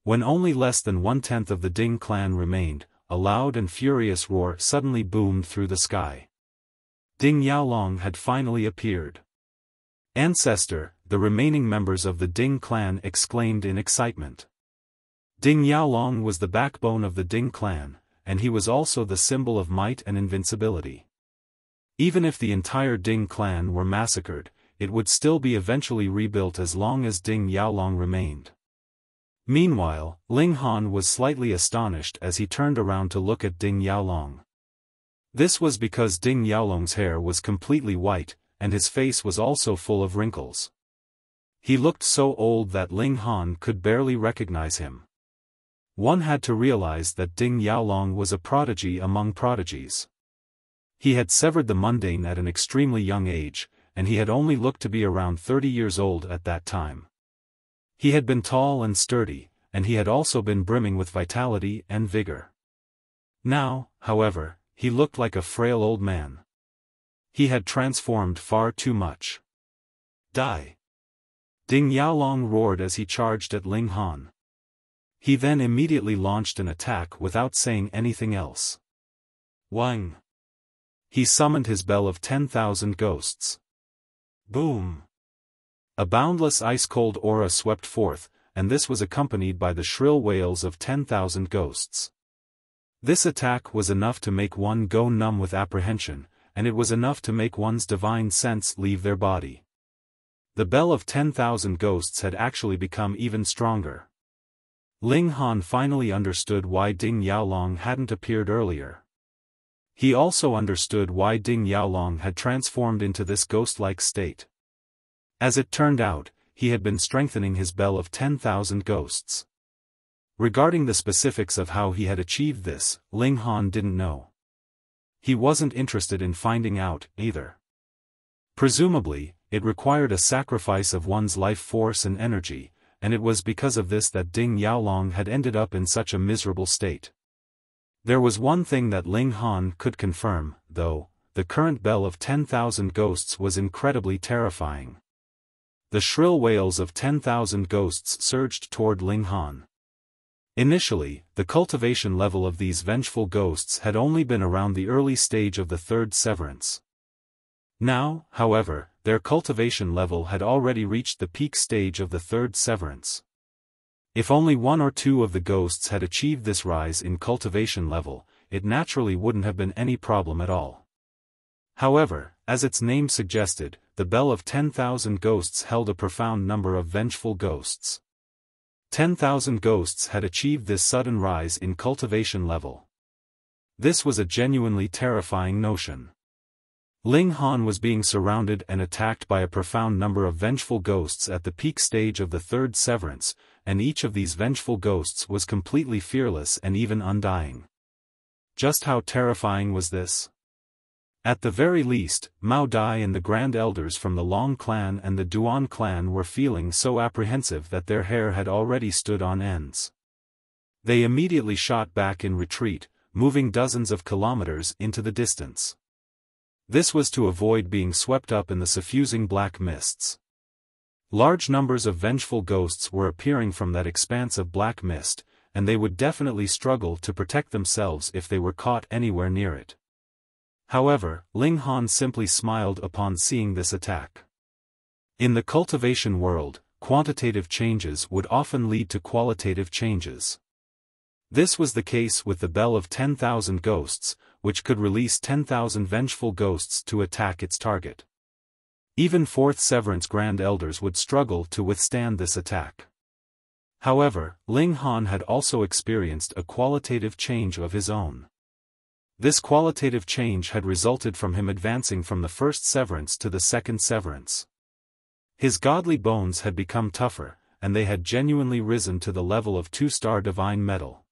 When only less than 1/10 of the Ding clan remained, a loud and furious roar suddenly boomed through the sky. Ding Yaolong had finally appeared. Ancestor, the remaining members of the Ding clan exclaimed in excitement. Ding Yaolong was the backbone of the Ding clan, and he was also the symbol of might and invincibility. Even if the entire Ding clan were massacred, it would still be eventually rebuilt as long as Ding Yaolong remained. Meanwhile, Ling Han was slightly astonished as he turned around to look at Ding Yaolong. This was because Ding Yaolong's hair was completely white, and his face was also full of wrinkles. He looked so old that Ling Han could barely recognize him. One had to realize that Ding Yaolong was a prodigy among prodigies. He had severed the mundane at an extremely young age, and he had only looked to be around 30 years old at that time. He had been tall and sturdy, and he had also been brimming with vitality and vigor. Now, however, he looked like a frail old man. He had transformed far too much. Die! Ding Yaolong roared as he charged at Ling Han. He then immediately launched an attack without saying anything else. Wang! He summoned his bell of 10,000 ghosts. Boom! A boundless ice-cold aura swept forth, and this was accompanied by the shrill wails of 10,000 ghosts. This attack was enough to make one go numb with apprehension, and it was enough to make one's divine sense leave their body. The bell of 10,000 ghosts had actually become even stronger. Ling Han finally understood why Ding Yaolong hadn't appeared earlier. He also understood why Ding Yaolong had transformed into this ghost-like state. As it turned out, he had been strengthening his bell of 10,000 ghosts. Regarding the specifics of how he had achieved this, Ling Han didn't know. He wasn't interested in finding out, either. Presumably, it required a sacrifice of one's life force and energy, and it was because of this that Ding Yaolong had ended up in such a miserable state. There was one thing that Ling Han could confirm, though: the current bell of 10,000 ghosts was incredibly terrifying. The shrill wails of 10,000 ghosts surged toward Ling Han. Initially, the cultivation level of these vengeful ghosts had only been around the early stage of the third severance. Now, however, their cultivation level had already reached the peak stage of the third severance. If only one or two of the ghosts had achieved this rise in cultivation level, it naturally wouldn't have been any problem at all. However, as its name suggested, the bell of 10,000 ghosts held a profound number of vengeful ghosts. 10,000 ghosts had achieved this sudden rise in cultivation level. This was a genuinely terrifying notion. Ling Han was being surrounded and attacked by a profound number of vengeful ghosts at the peak stage of the third severance, and each of these vengeful ghosts was completely fearless and even undying. Just how terrifying was this? At the very least, Mao Dai and the Grand Elders from the Long clan and the Duan clan were feeling so apprehensive that their hair had already stood on ends. They immediately shot back in retreat, moving dozens of kilometers into the distance. This was to avoid being swept up in the suffusing black mists. Large numbers of vengeful ghosts were appearing from that expanse of black mist, and they would definitely struggle to protect themselves if they were caught anywhere near it. However, Ling Han simply smiled upon seeing this attack. In the cultivation world, quantitative changes would often lead to qualitative changes. This was the case with the bell of 10,000 ghosts, which could release 10,000 vengeful ghosts to attack its target. Even Fourth Severance Grand Elders would struggle to withstand this attack. However, Ling Han had also experienced a qualitative change of his own. This qualitative change had resulted from him advancing from the first severance to the second severance. His godly bones had become tougher, and they had genuinely risen to the level of 2-star divine metal.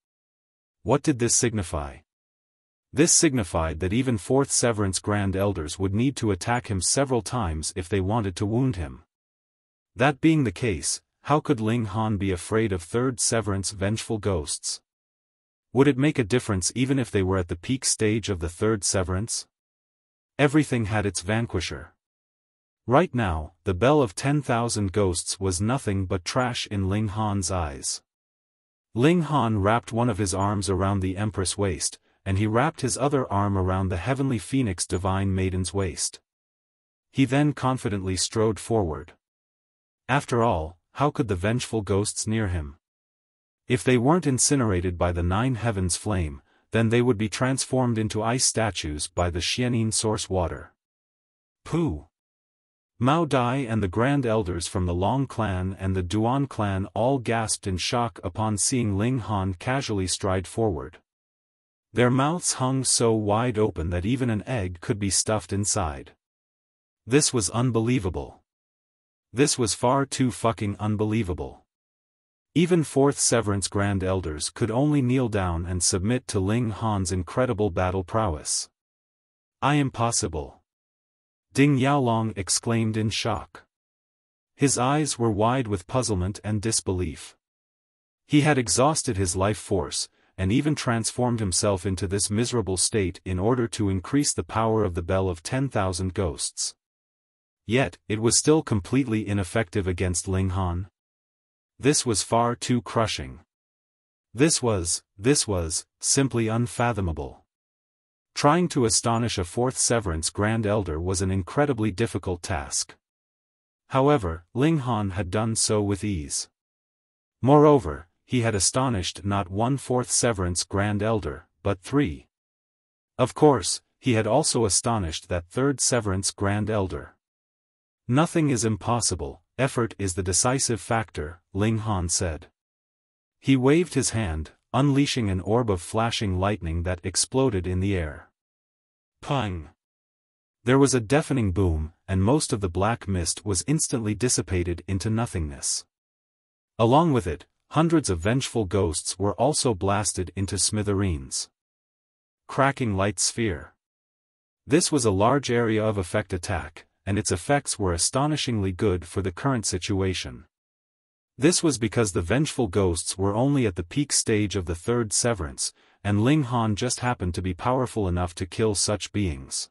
What did this signify? This signified that even Fourth Severance Grand Elders would need to attack him several times if they wanted to wound him. That being the case, how could Ling Han be afraid of Third Severance vengeful ghosts? Would it make a difference even if they were at the peak stage of the third severance? Everything had its Vanquisher. Right now, the bell of 10,000 ghosts was nothing but trash in Ling Han's eyes. Ling Han wrapped one of his arms around the Empress' waist, and he wrapped his other arm around the Heavenly Phoenix Divine Maiden's waist. He then confidently strode forward. After all, how could the vengeful ghosts near him? If they weren't incinerated by the 9 heavens flame, then they would be transformed into ice statues by the Xianin source water. Pooh! Mao Dai and the Grand Elders from the Long clan and the Duan clan all gasped in shock upon seeing Ling Han casually stride forward. Their mouths hung so wide open that even an egg could be stuffed inside. This was unbelievable. This was far too fucking unbelievable. Even 4th Severance Grand Elders could only kneel down and submit to Ling Han's incredible battle prowess. Impossible! Ding Yaolong exclaimed in shock. His eyes were wide with puzzlement and disbelief. He had exhausted his life force, and even transformed himself into this miserable state in order to increase the power of the Bell of 10,000 Ghosts. Yet, it was still completely ineffective against Ling Han. This was far too crushing. This was simply unfathomable. Trying to astonish a 4th Severance Grand Elder was an incredibly difficult task. However, Ling Han had done so with ease. Moreover, he had astonished not one 4th Severance Grand Elder, but 3. Of course, he had also astonished that 3rd Severance Grand Elder. Nothing is impossible, effort is the decisive factor, Ling Han said. He waved his hand, unleashing an orb of flashing lightning that exploded in the air. Pang! There was a deafening boom, and most of the black mist was instantly dissipated into nothingness. Along with it, hundreds of vengeful ghosts were also blasted into smithereens. Cracking light sphere. This was a large area of effect attack, and its effects were astonishingly good for the current situation. This was because the vengeful ghosts were only at the peak stage of the 3rd Severance, and Ling Han just happened to be powerful enough to kill such beings.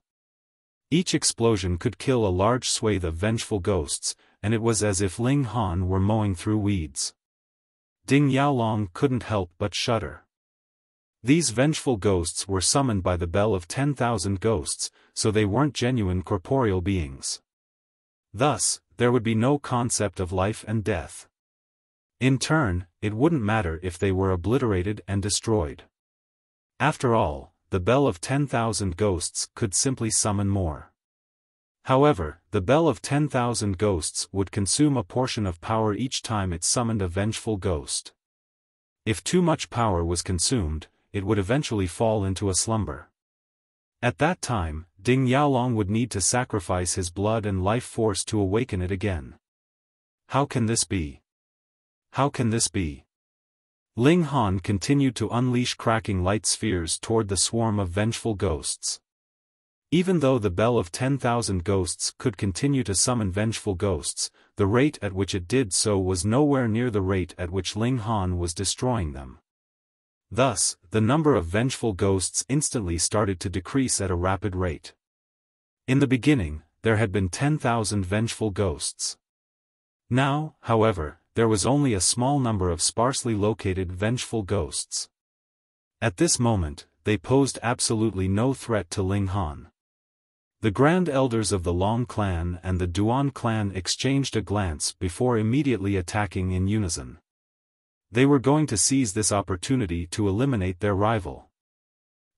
Each explosion could kill a large swathe of vengeful ghosts, and it was as if Ling Han were mowing through weeds. Ding Yaolong couldn't help but shudder. These vengeful ghosts were summoned by the Bell of 10,000 Ghosts, so they weren't genuine corporeal beings. Thus, there would be no concept of life and death. In turn, it wouldn't matter if they were obliterated and destroyed. After all, the Bell of 10,000 Ghosts could simply summon more. However, the Bell of 10,000 Ghosts would consume a portion of power each time it summoned a vengeful ghost. If too much power was consumed, it would eventually fall into a slumber. At that time, Ding Yaolong would need to sacrifice his blood and life force to awaken it again. How can this be? How can this be? Ling Han continued to unleash cracking light spheres toward the swarm of vengeful ghosts. Even though the Bell of 10,000 Ghosts could continue to summon vengeful ghosts, the rate at which it did so was nowhere near the rate at which Ling Han was destroying them. Thus, the number of vengeful ghosts instantly started to decrease at a rapid rate. In the beginning, there had been 10,000 vengeful ghosts. Now, however, there was only a small number of sparsely located vengeful ghosts. At this moment, they posed absolutely no threat to Ling Han. The Grand Elders of the Long clan and the Duan clan exchanged a glance before immediately attacking in unison. They were going to seize this opportunity to eliminate their rival.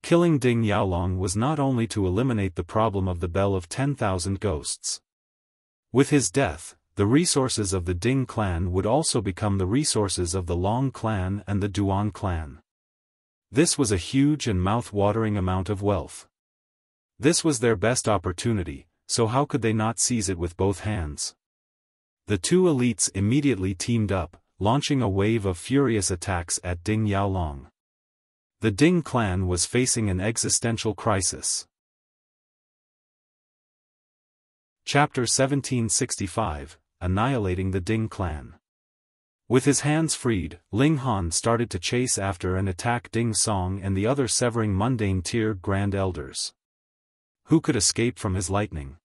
Killing Ding Yaolong was not only to eliminate the problem of the Bell of 10,000 Ghosts. With his death, the resources of the Ding clan would also become the resources of the Long clan and the Duan clan. This was a huge and mouth-watering amount of wealth. This was their best opportunity, so how could they not seize it with both hands? The two elites immediately teamed up, launching a wave of furious attacks at Ding Yaolong. The Ding clan was facing an existential crisis. Chapter 1765, Annihilating the Ding clan. With his hands freed, Ling Han started to chase after and attack Ding Song and the other severing mundane tier Grand Elders. Who could escape from his lightning?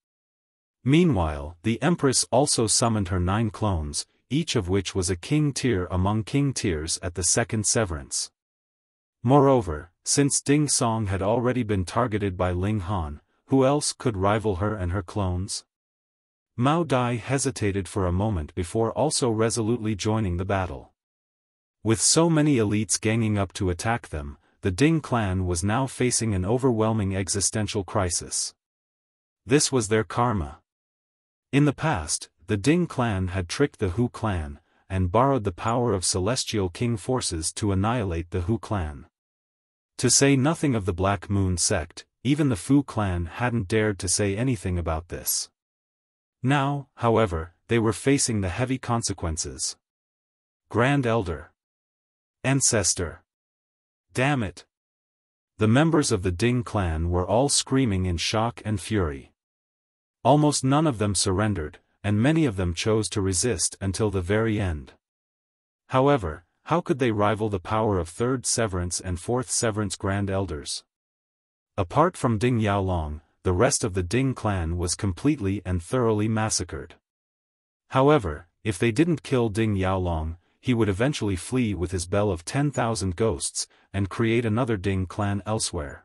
Meanwhile, the Empress also summoned her 9 clones, each of which was a king tier among king tiers at the 2nd Severance. Moreover, since Ding Song had already been targeted by Ling Han, who else could rival her and her clones? Mao Dai hesitated for a moment before also resolutely joining the battle. With so many elites ganging up to attack them, the Ding clan was now facing an overwhelming existential crisis. This was their karma. In the past, the Ding clan had tricked the Hu clan, and borrowed the power of Celestial King forces to annihilate the Hu clan. To say nothing of the Black Moon sect, even the Fu clan hadn't dared to say anything about this. Now, however, they were facing the heavy consequences. Grand Elder. Ancestor. Damn it. The members of the Ding clan were all screaming in shock and fury. Almost none of them surrendered, and many of them chose to resist until the very end. However, how could they rival the power of 3rd Severance and 4th Severance Grand Elders? Apart from Ding Yaolong, the rest of the Ding clan was completely and thoroughly massacred. However, if they didn't kill Ding Yaolong, he would eventually flee with his bell of 10,000 ghosts, and create another Ding clan elsewhere.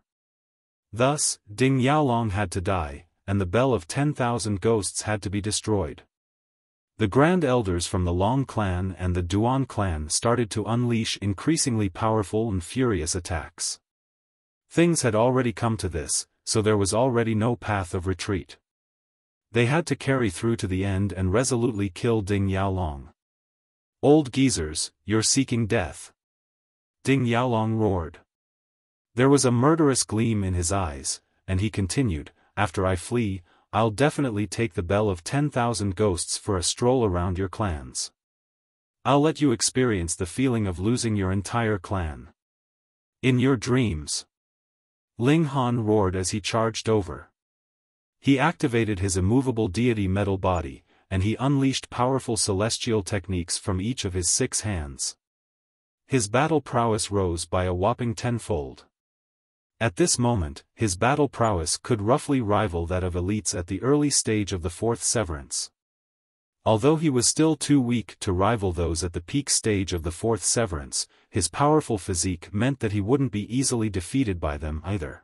Thus, Ding Yaolong had to die, and the bell of 10,000 ghosts had to be destroyed. The Grand Elders from the Long clan and the Duan clan started to unleash increasingly powerful and furious attacks. Things had already come to this, so there was already no path of retreat. They had to carry through to the end and resolutely kill Ding Yaolong. Old geezers, you're seeking death. Ding Yaolong roared. There was a murderous gleam in his eyes, and he continued, after I flee, I'll definitely take the bell of 10,000 ghosts for a stroll around your clans. I'll let you experience the feeling of losing your entire clan. In your dreams. Ling Han roared as he charged over. He activated his immovable deity metal body, and he unleashed powerful celestial techniques from each of his 6 hands. His battle prowess rose by a whopping 10-fold. At this moment, his battle prowess could roughly rival that of elites at the early stage of the 4th Severance. Although he was still too weak to rival those at the peak stage of the 4th Severance, his powerful physique meant that he wouldn't be easily defeated by them either.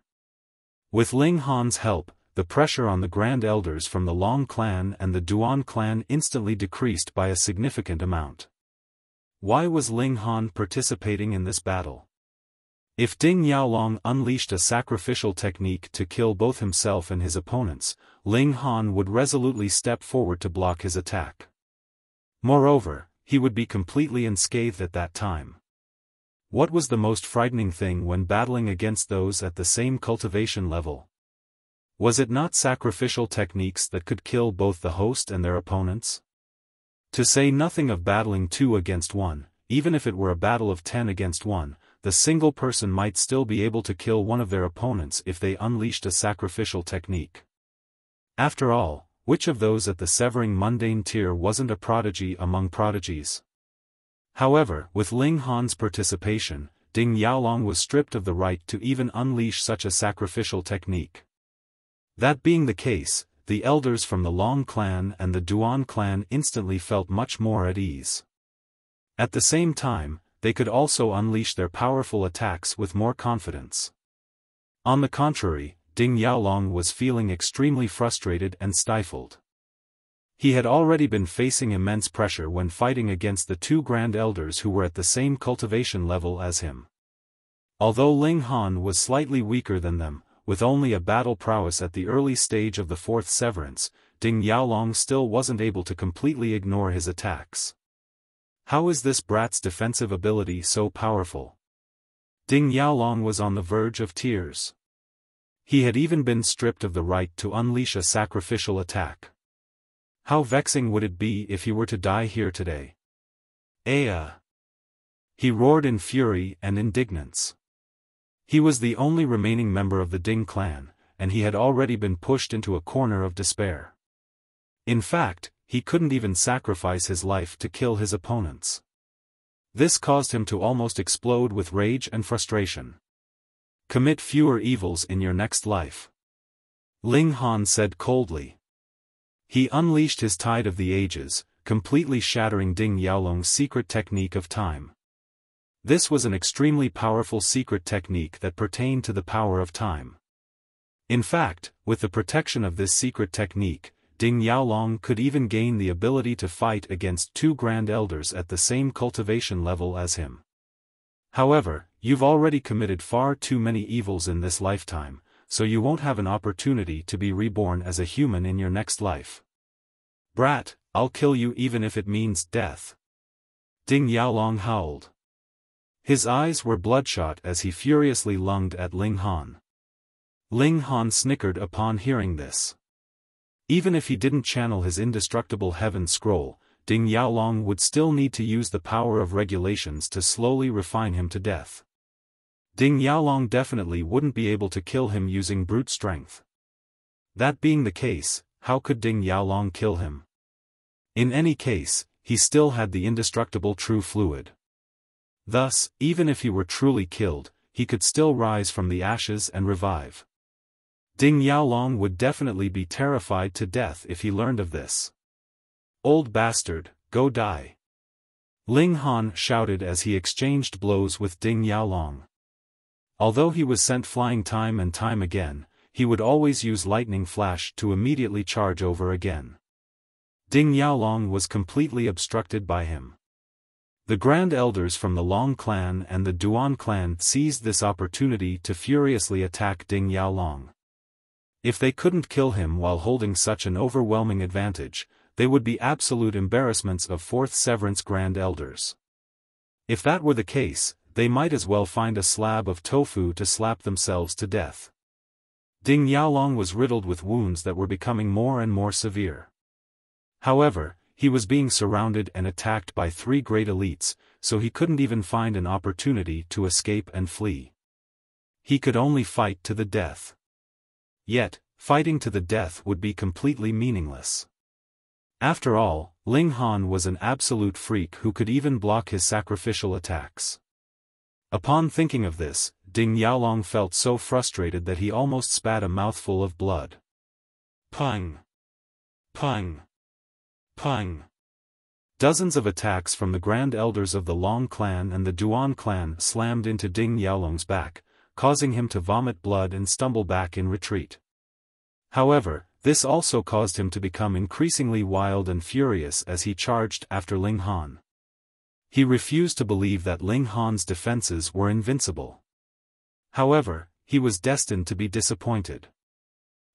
With Ling Han's help, the pressure on the Grand Elders from the Long clan and the Duan clan instantly decreased by a significant amount. Why was Ling Han participating in this battle? If Ding Yaolong unleashed a sacrificial technique to kill both himself and his opponents, Ling Han would resolutely step forward to block his attack. Moreover, he would be completely unscathed at that time. What was the most frightening thing when battling against those at the same cultivation level? Was it not sacrificial techniques that could kill both the host and their opponents? To say nothing of battling 2 against 1, even if it were a battle of 10 against 1, the single person might still be able to kill one of their opponents if they unleashed a sacrificial technique. After all, which of those at the severing mundane tier wasn't a prodigy among prodigies? However, with Ling Han's participation, Ding Yaolong was stripped of the right to even unleash such a sacrificial technique. That being the case, the elders from the Long clan and the Duan clan instantly felt much more at ease. At the same time, they could also unleash their powerful attacks with more confidence. On the contrary, Ding Yaolong was feeling extremely frustrated and stifled. He had already been facing immense pressure when fighting against the 2 Grand Elders who were at the same cultivation level as him. Although Ling Han was slightly weaker than them, with only a battle prowess at the early stage of the 4th Severance, Ding Yaolong still wasn't able to completely ignore his attacks. How is this brat's defensive ability so powerful? Ding Yaolong was on the verge of tears. He had even been stripped of the right to unleash a sacrificial attack. How vexing would it be if he were to die here today? Aya! He roared in fury and indignance. He was the only remaining member of the Ding clan, and he had already been pushed into a corner of despair. In fact, he couldn't even sacrifice his life to kill his opponents. This caused him to almost explode with rage and frustration. Commit fewer evils in your next life. Ling Han said coldly. He unleashed his Tide of the Ages, completely shattering Ding Yaolong's secret technique of time. This was an extremely powerful secret technique that pertained to the power of time. In fact, with the protection of this secret technique, Ding Yaolong could even gain the ability to fight against 2 Grand Elders at the same cultivation level as him. However, you've already committed far too many evils in this lifetime, so you won't have an opportunity to be reborn as a human in your next life. Brat, I'll kill you even if it means death. Ding Yaolong howled. His eyes were bloodshot as he furiously lunged at Ling Han. Ling Han snickered upon hearing this. Even if he didn't channel his indestructible heaven scroll, Ding Yaolong would still need to use the power of regulations to slowly refine him to death. Ding Yaolong definitely wouldn't be able to kill him using brute strength. That being the case, how could Ding Yaolong kill him? In any case, he still had the indestructible true fluid. Thus, even if he were truly killed, he could still rise from the ashes and revive. Ding Yaolong would definitely be terrified to death if he learned of this. Old bastard, go die. Ling Han shouted as he exchanged blows with Ding Yaolong. Although he was sent flying time and time again, he would always use lightning flash to immediately charge over again. Ding Yaolong was completely obstructed by him. The Grand Elders from the Long clan and the Duan clan seized this opportunity to furiously attack Ding Yaolong. If they couldn't kill him while holding such an overwhelming advantage, they would be absolute embarrassments of 4th Severance Grand Elders. If that were the case, they might as well find a slab of tofu to slap themselves to death. Ding Yaolong was riddled with wounds that were becoming more and more severe. However, he was being surrounded and attacked by 3 great elites, so he couldn't even find an opportunity to escape and flee. He could only fight to the death. Yet, fighting to the death would be completely meaningless. After all, Ling Han was an absolute freak who could even block his sacrificial attacks. Upon thinking of this, Ding Yaolong felt so frustrated that he almost spat a mouthful of blood. Pung! Pung! Pung! Dozens of attacks from the Grand Elders of the Long clan and the Duan clan slammed into Ding Yaolong's back, causing him to vomit blood and stumble back in retreat. However, this also caused him to become increasingly wild and furious as he charged after Ling Han. He refused to believe that Ling Han's defenses were invincible. However, he was destined to be disappointed.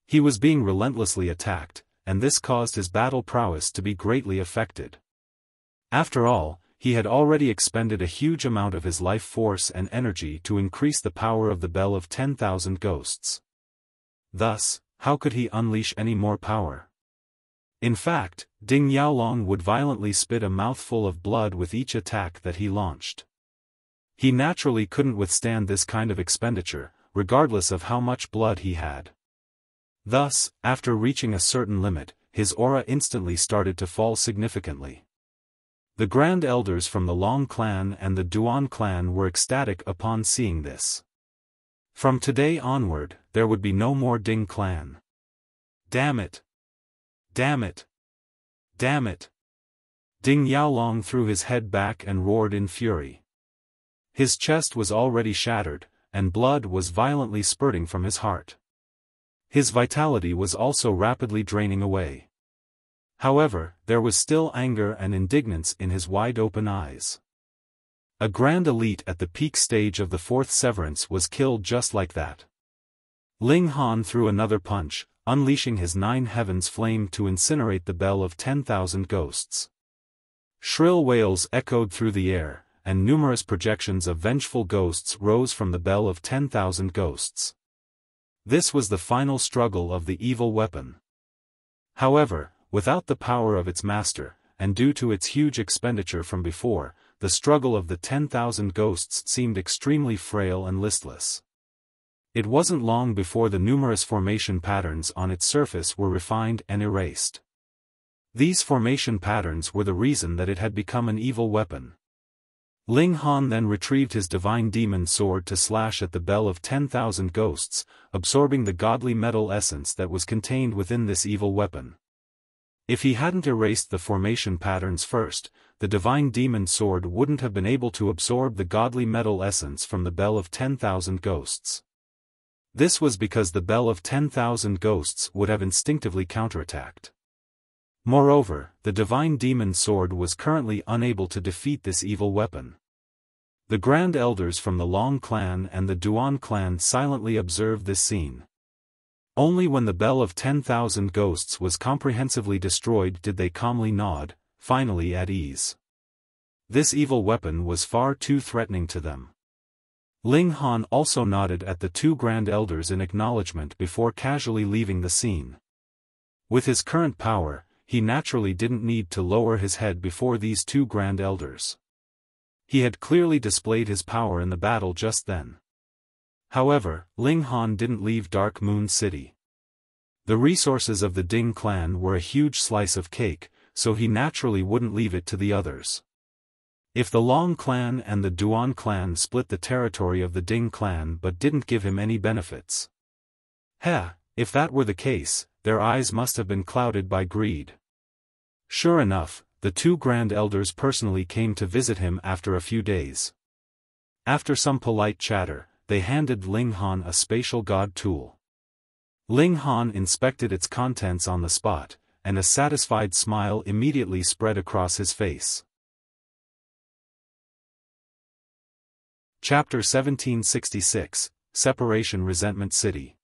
He was being relentlessly attacked, and this caused his battle prowess to be greatly affected. After all, he had already expended a huge amount of his life force and energy to increase the power of the Bell of 10,000 Ghosts. Thus, how could he unleash any more power? In fact, Ding Yaolong would violently spit a mouthful of blood with each attack that he launched. He naturally couldn't withstand this kind of expenditure, regardless of how much blood he had. Thus, after reaching a certain limit, his aura instantly started to fall significantly. The Grand Elders from the Long clan and the Duan clan were ecstatic upon seeing this. From today onward, there would be no more Ding clan. Damn it! Damn it! Damn it! Ding Yaolong threw his head back and roared in fury. His chest was already shattered, and blood was violently spurting from his heart. His vitality was also rapidly draining away. However, there was still anger and indignance in his wide-open eyes. A Grand Elite at the peak stage of the 4th Severance was killed just like that. Ling Han threw another punch, unleashing his 9 heavens flame to incinerate the Bell of 10,000 Ghosts. Shrill wails echoed through the air, and numerous projections of vengeful ghosts rose from the Bell of 10,000 Ghosts. This was the final struggle of the evil weapon. However, without the power of its master, and due to its huge expenditure from before, the struggle of the 10,000 ghosts seemed extremely frail and listless. It wasn't long before the numerous formation patterns on its surface were refined and erased. These formation patterns were the reason that it had become an evil weapon. Ling Han then retrieved his divine demon sword to slash at the Bell of 10,000 Ghosts, absorbing the godly metal essence that was contained within this evil weapon. If he hadn't erased the formation patterns first, the divine demon sword wouldn't have been able to absorb the godly metal essence from the Bell of 10,000 Ghosts. This was because the Bell of 10,000 Ghosts would have instinctively counterattacked. Moreover, the divine demon sword was currently unable to defeat this evil weapon. The Grand Elders from the Long clan and the Duan clan silently observed this scene. Only when the Bell of 10,000 Ghosts was comprehensively destroyed did they calmly nod, finally at ease. This evil weapon was far too threatening to them. Ling Han also nodded at the two Grand Elders in acknowledgement before casually leaving the scene. With his current power, he naturally didn't need to lower his head before these two Grand Elders. He had clearly displayed his power in the battle just then. However, Ling Han didn't leave Dark Moon City. The resources of the Ding clan were a huge slice of cake, so he naturally wouldn't leave it to the others. If the Long clan and the Duan clan split the territory of the Ding clan but didn't give him any benefits. If that were the case, their eyes must have been clouded by greed. Sure enough, the two Grand Elders personally came to visit him after a few days. After some polite chatter, they handed Ling Han a spatial god tool. Ling Han inspected its contents on the spot, and a satisfied smile immediately spread across his face. Chapter 1766, Separation Resentment City.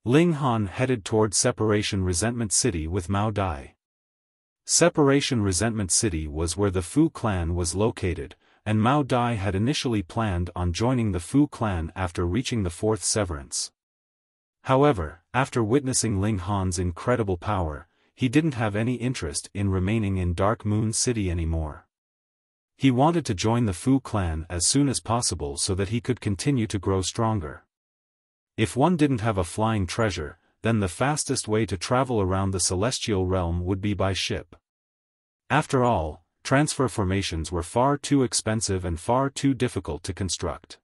Ling Han headed toward Separation Resentment City with Mao Dai. Separation Resentment City was where the Fu clan was located, and Mao Dai had initially planned on joining the Fu clan after reaching the fourth severance. However, after witnessing Ling Han's incredible power, he didn't have any interest in remaining in Dark Moon City anymore. He wanted to join the Fu clan as soon as possible so that he could continue to grow stronger. If one didn't have a flying treasure, then the fastest way to travel around the celestial realm would be by ship. After all, transfer formations were far too expensive and far too difficult to construct.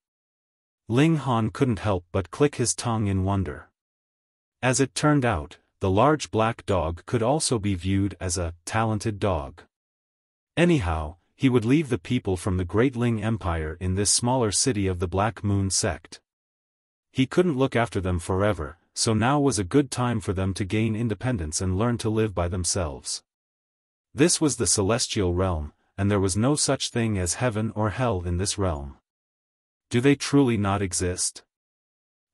Ling Han couldn't help but click his tongue in wonder. As it turned out, the large black dog could also be viewed as a talented dog. Anyhow, he would leave the people from the Great Ling Empire in this smaller city of the Black Moon Sect. He couldn't look after them forever, so now was a good time for them to gain independence and learn to live by themselves. This was the celestial realm, and there was no such thing as heaven or hell in this realm. Do they truly not exist?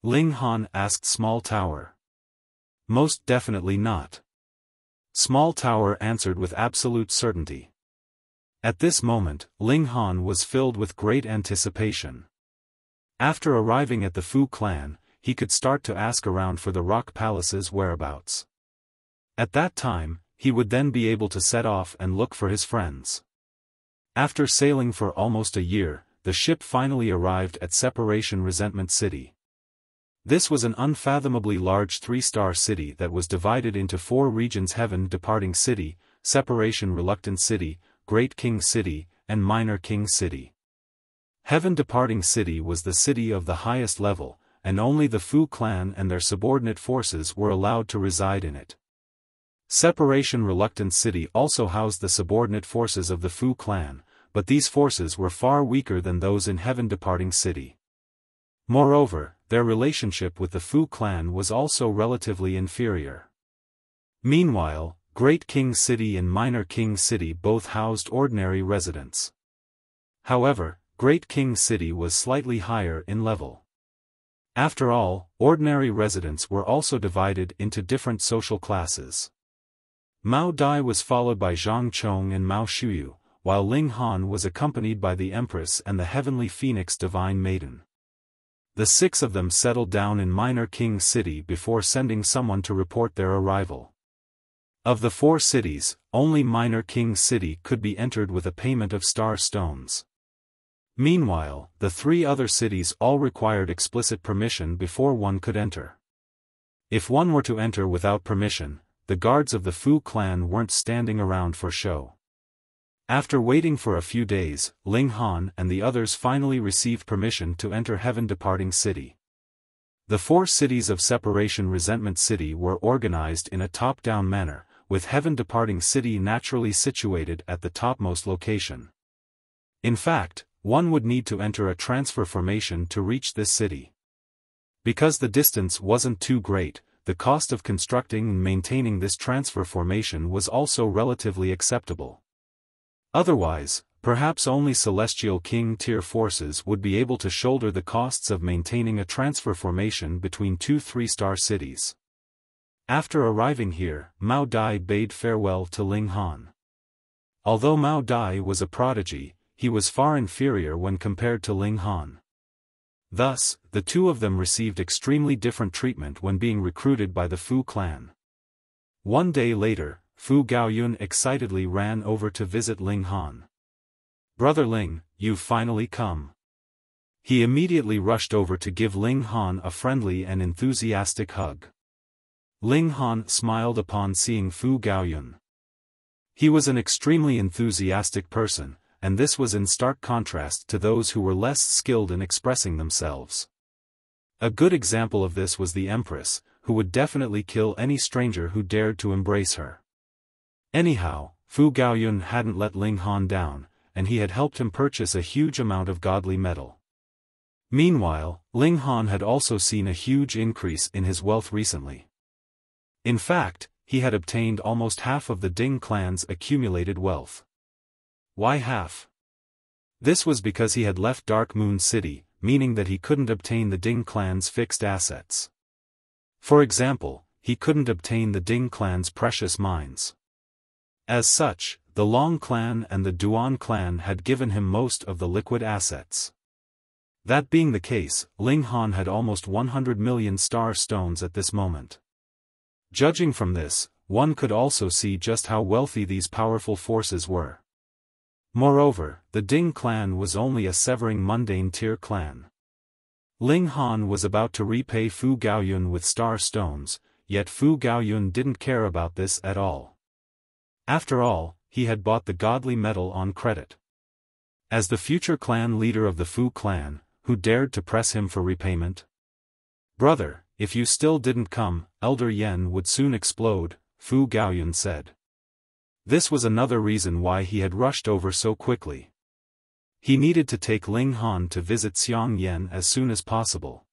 Ling Han asked Small Tower. Most definitely not. Small Tower answered with absolute certainty. At this moment, Ling Han was filled with great anticipation. After arriving at the Fu clan, he could start to ask around for the Rock Palace's whereabouts. At that time, he would then be able to set off and look for his friends. After sailing for almost a year, the ship finally arrived at Separation Resentment City. This was an unfathomably large 3-star city that was divided into 4 regions: Heaven Departing City, Separation Reluctant City, Great King City, and Minor King City. Heaven Departing City was the city of the highest level, and only the Fu clan and their subordinate forces were allowed to reside in it. Separation Reluctant City also housed the subordinate forces of the Fu clan, but these forces were far weaker than those in Heaven Departing City. Moreover, their relationship with the Fu clan was also relatively inferior. Meanwhile, Great King City and Minor King City both housed ordinary residents. However, Great King City was slightly higher in level. After all, ordinary residents were also divided into different social classes. Mao Dai was followed by Zhang Chong and Mao Shuyu, while Ling Han was accompanied by the Empress and the Heavenly Phoenix Divine Maiden. The 6 of them settled down in Minor King City before sending someone to report their arrival. Of the 4 cities, only Minor King City could be entered with a payment of star stones. Meanwhile, the 3 other cities all required explicit permission before one could enter. If one were to enter without permission, the guards of the Fu clan weren't standing around for show. After waiting for a few days, Ling Han and the others finally received permission to enter Heaven Departing City. The 4 cities of Separation Resentment City were organized in a top-down manner, with Heaven Departing City naturally situated at the topmost location. In fact, one would need to enter a transfer formation to reach this city. Because the distance wasn't too great, the cost of constructing and maintaining this transfer formation was also relatively acceptable. Otherwise, Perhaps only Celestial King tier forces would be able to shoulder the costs of maintaining a transfer formation between two 3-star cities. After arriving here, Mao Dai bade farewell to Ling Han. Although Mao Dai was a prodigy, he was far inferior when compared to Ling Han. Thus, the two of them received extremely different treatment when being recruited by the Fu clan. One day later, Fu Gaoyun excitedly ran over to visit Ling Han. "Brother Ling, you've finally come." He immediately rushed over to give Ling Han a friendly and enthusiastic hug. Ling Han smiled upon seeing Fu Gaoyun. He was an extremely enthusiastic person, and this was in stark contrast to those who were less skilled in expressing themselves. A good example of this was the Empress, who would definitely kill any stranger who dared to embrace her. Anyhow, Fu Gaoyun hadn't let Ling Han down, and he had helped him purchase a huge amount of godly metal. Meanwhile, Ling Han had also seen a huge increase in his wealth recently. In fact, he had obtained almost half of the Ding clan's accumulated wealth. Why half? This was because he had left Dark Moon City, meaning that he couldn't obtain the Ding clan's fixed assets. For example, he couldn't obtain the Ding clan's precious mines. As such, the Long clan and the Duan clan had given him most of the liquid assets. That being the case, Ling Han had almost 100 million star stones at this moment. Judging from this, one could also see just how wealthy these powerful forces were. Moreover, the Ding clan was only a severing mundane tier clan. Ling Han was about to repay Fu Gaoyun with star stones, yet Fu Gaoyun didn't care about this at all. After all, he had bought the godly metal on credit. As the future clan leader of the Fu clan, who dared to press him for repayment? "Brother, if you still didn't come, Elder Yen would soon explode," Fu Gaoyun said. This was another reason why he had rushed over so quickly. He needed to take Ling Han to visit Xiang Yen as soon as possible.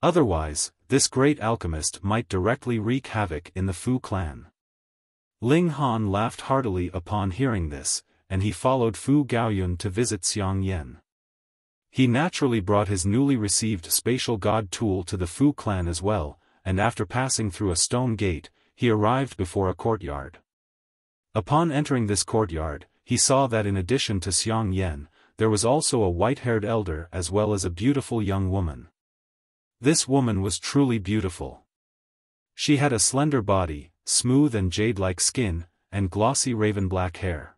Otherwise, this great alchemist might directly wreak havoc in the Fu clan. Ling Han laughed heartily upon hearing this, and he followed Fu Gaoyun to visit Xiang Yen. He naturally brought his newly received spatial god tool to the Fu clan as well, and after passing through a stone gate, he arrived before a courtyard. Upon entering this courtyard, he saw that in addition to Xiang Yen, there was also a white-haired elder as well as a beautiful young woman. This woman was truly beautiful. She had a slender body, smooth and jade-like skin, and glossy raven-black hair.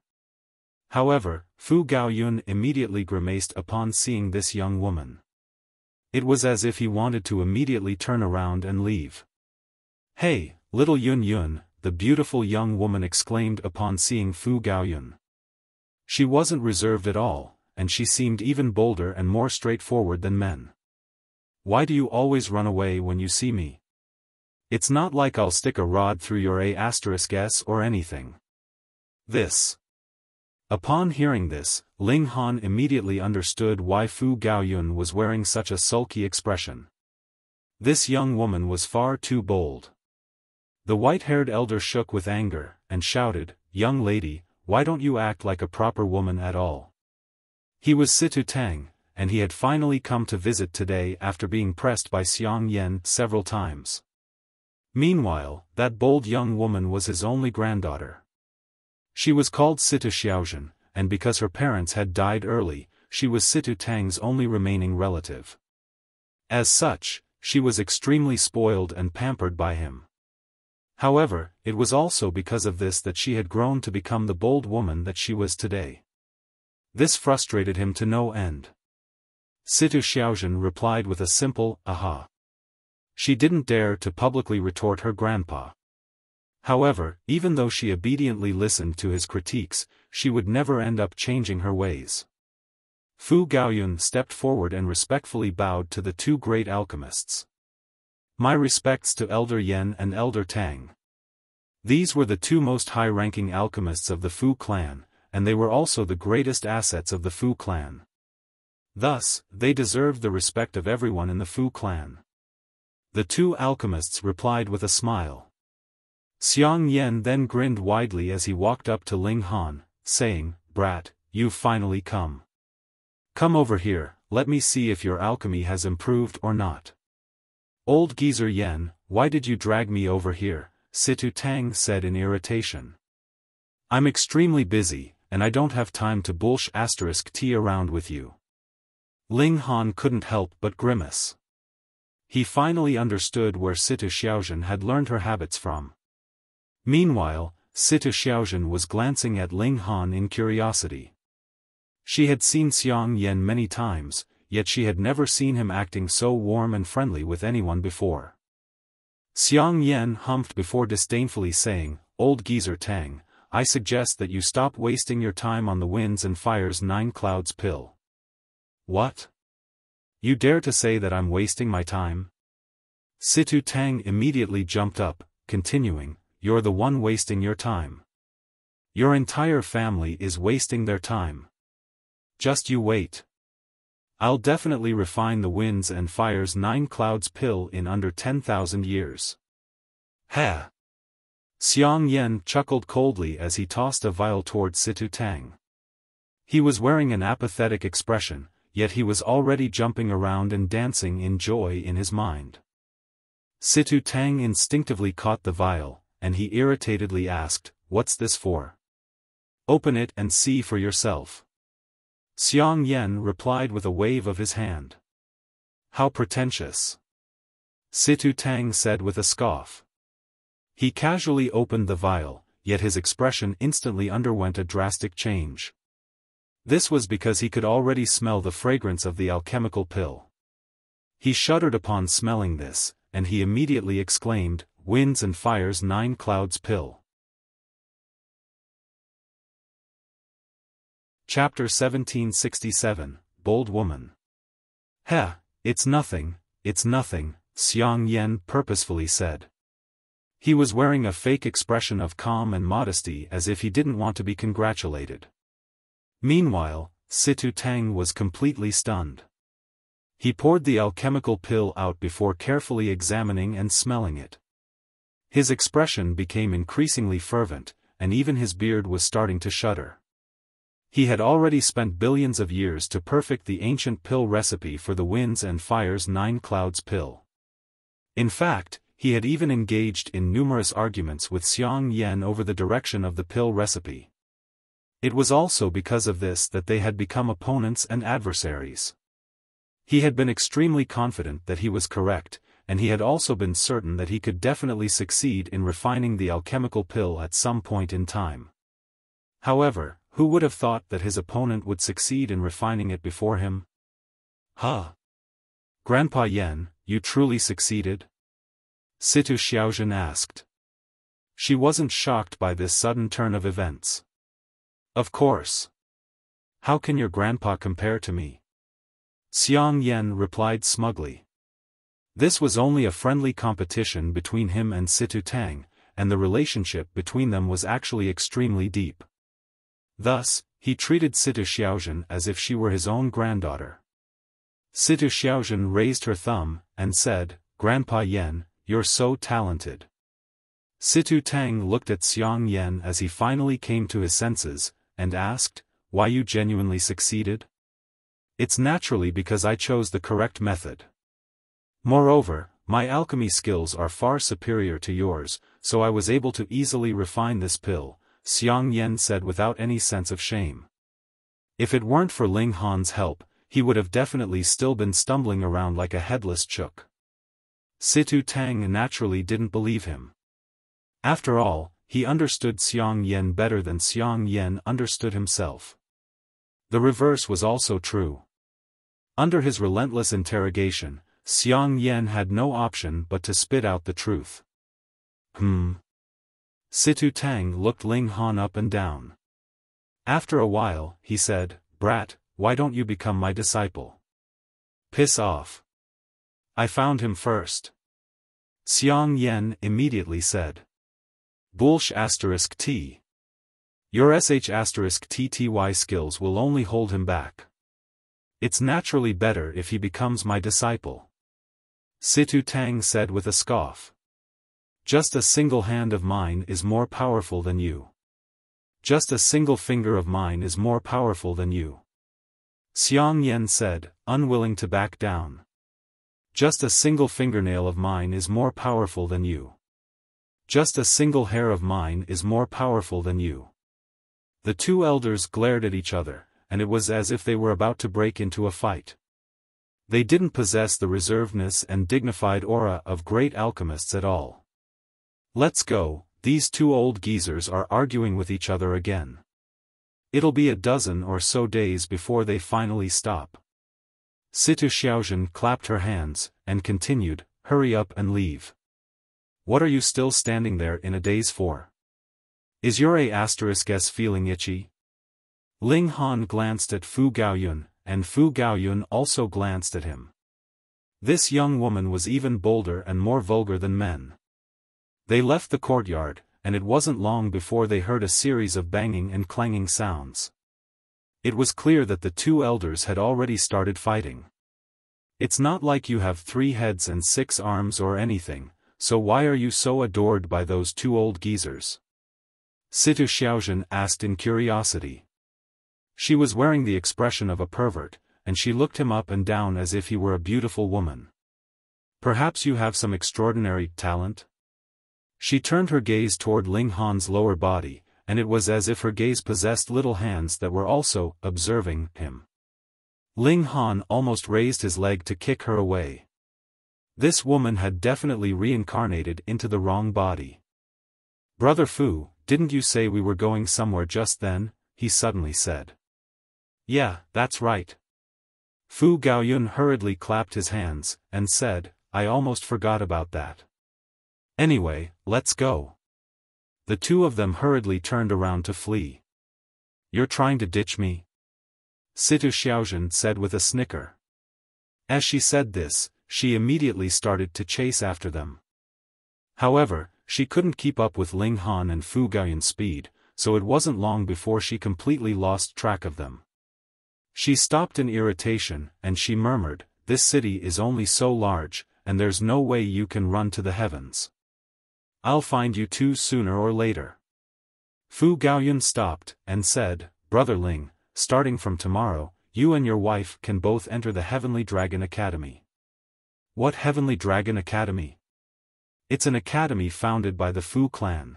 However, Fu Gaoyun immediately grimaced upon seeing this young woman. It was as if he wanted to immediately turn around and leave. "Hey, little Yun Yun," the beautiful young woman exclaimed upon seeing Fu Gaoyun. She wasn't reserved at all, and she seemed even bolder and more straightforward than men. "Why do you always run away when you see me? It's not like I'll stick a rod through your A*S or anything." This. Upon hearing this, Ling Han immediately understood why Fu Gaoyun was wearing such a sulky expression. This young woman was far too bold. The white-haired elder shook with anger, and shouted, "Young lady, why don't you act like a proper woman at all?" He was Situ Tang, and he had finally come to visit today after being pressed by Xiang Yen several times. Meanwhile, that bold young woman was his only granddaughter. She was called Situ Xiaozhen, and because her parents had died early, she was Situ Tang's only remaining relative. As such, she was extremely spoiled and pampered by him. However, it was also because of this that she had grown to become the bold woman that she was today. This frustrated him to no end. Situ Xiaozhen replied with a simple, "Aha." She didn't dare to publicly retort her grandpa. However, even though she obediently listened to his critiques, she would never end up changing her ways. Fu Gaoyun stepped forward and respectfully bowed to the two great alchemists. "My respects to Elder Yen and Elder Tang." These were the two most high-ranking alchemists of the Fu clan, and they were also the greatest assets of the Fu clan. Thus, they deserved the respect of everyone in the Fu clan. The two alchemists replied with a smile. Xiang Yen then grinned widely as he walked up to Ling Han, saying, "Brat, you've finally come. Come over here, let me see if your alchemy has improved or not. Old geezer Yen, why did you drag me over here? Situ Tang said in irritation. I'm extremely busy, and I don't have time to *T around with you. Ling Han couldn't help but grimace. He finally understood where Situ Xiaozhen had learned her habits from. Meanwhile, Situ Xiaozhen was glancing at Ling Han in curiosity. She had seen Xiang Yan many times, yet she had never seen him acting so warm and friendly with anyone before. Xiang Yan humphed before disdainfully saying, Old geezer Tang, I suggest that you stop wasting your time on the Winds and Fire's 9 Clouds pill. What? You dare to say that I'm wasting my time? Situ Tang immediately jumped up, continuing, You're the one wasting your time. Your entire family is wasting their time. Just you wait. I'll definitely refine the Winds and Fire's 9 Clouds pill in under 10,000 years. Ha! Xiang Yan chuckled coldly as he tossed a vial toward Situ Tang. He was wearing an apathetic expression, yet he was already jumping around and dancing in joy in his mind. Situ Tang instinctively caught the vial, and he irritatedly asked, What's this for? Open it and see for yourself. Xiang Yan replied with a wave of his hand. How pretentious! Situ Tang said with a scoff. He casually opened the vial, yet his expression instantly underwent a drastic change. This was because he could already smell the fragrance of the alchemical pill. He shuddered upon smelling this, and he immediately exclaimed, Winds and Fire's 9 Clouds pill. Chapter 1767, Bold Woman. Heh, it's nothing, Xiang Yan purposefully said. He was wearing a fake expression of calm and modesty as if he didn't want to be congratulated. Meanwhile, Situ Tang was completely stunned. He poured the alchemical pill out before carefully examining and smelling it. His expression became increasingly fervent, and even his beard was starting to shudder. He had already spent billions of years to perfect the ancient pill recipe for the Winds and Fire's 9 Clouds pill. In fact, he had even engaged in numerous arguments with Xiang Yan over the direction of the pill recipe. It was also because of this that they had become opponents and adversaries. He had been extremely confident that he was correct, and he had also been certain that he could definitely succeed in refining the alchemical pill at some point in time. However, who would have thought that his opponent would succeed in refining it before him? Huh? Grandpa Yan, you truly succeeded? Situ Xiaozhen asked. She wasn't shocked by this sudden turn of events. Of course. How can your grandpa compare to me? Xiang Yan replied smugly. This was only a friendly competition between him and Situ Tang, and the relationship between them was actually extremely deep. Thus, he treated Situ Xiaozhen as if she were his own granddaughter. Situ Xiaozhen raised her thumb, and said, Grandpa Yan, you're so talented. Situ Tang looked at Xiang Yan as he finally came to his senses, and asked, Why you genuinely succeeded? It's naturally because I chose the correct method. Moreover, my alchemy skills are far superior to yours, so I was able to easily refine this pill, Xiang Yan said without any sense of shame. If it weren't for Ling Han's help, he would have definitely still been stumbling around like a headless chook. Situ Tang naturally didn't believe him. After all, he understood Xiang Yan better than Xiang Yan understood himself. The reverse was also true. Under his relentless interrogation, Xiang Yan had no option but to spit out the truth. Situ Tang looked Ling Han up and down. After a while, he said, Brat, why don't you become my disciple? Piss off. I found him first. Xiang Yan immediately said. *T. Your *TTY skills will only hold him back. It's naturally better if he becomes my disciple. Situ Tang said with a scoff. Just a single hand of mine is more powerful than you. Just a single finger of mine is more powerful than you. Xiang Yan said, unwilling to back down. Just a single fingernail of mine is more powerful than you. Just a single hair of mine is more powerful than you. The two elders glared at each other, and it was as if they were about to break into a fight. They didn't possess the reservedness and dignified aura of great alchemists at all. Let's go, these two old geezers are arguing with each other again. It'll be a dozen or so days before they finally stop. Situ Xiaozhen clapped her hands, and continued, hurry up and leave. What are you still standing there in a daze for? Is your A*S feeling itchy? Ling Han glanced at Fu Gaoyun, and Fu Gaoyun also glanced at him. This young woman was even bolder and more vulgar than men. They left the courtyard, and it wasn't long before they heard a series of banging and clanging sounds. It was clear that the two elders had already started fighting. It's not like you have 3 heads and 6 arms or anything, so why are you so adored by those two old geezers? Situ Xiaozhen asked in curiosity. She was wearing the expression of a pervert, and she looked him up and down as if he were a beautiful woman. Perhaps you have some extraordinary talent? She turned her gaze toward Ling Han's lower body, and it was as if her gaze possessed little hands that were also observing him. Ling Han almost raised his leg to kick her away. This woman had definitely reincarnated into the wrong body. Brother Fu, didn't you say we were going somewhere just then? He suddenly said. Yeah, that's right. Fu Gaoyun hurriedly clapped his hands, and said, I almost forgot about that. Anyway, let's go. The two of them hurriedly turned around to flee. You're trying to ditch me? Situ Xiaozhen said with a snicker. As she said this, she immediately started to chase after them. However, she couldn't keep up with Ling Han and Fu Gaoyun's speed, so it wasn't long before she completely lost track of them. She stopped in irritation, and she murmured, this city is only so large, and there's no way you can run to the heavens. I'll find you two sooner or later. Fu Gaoyun stopped, and said, Brother Ling, starting from tomorrow, you and your wife can both enter the Heavenly Dragon Academy. What Heavenly Dragon Academy? It's an academy founded by the Fu clan.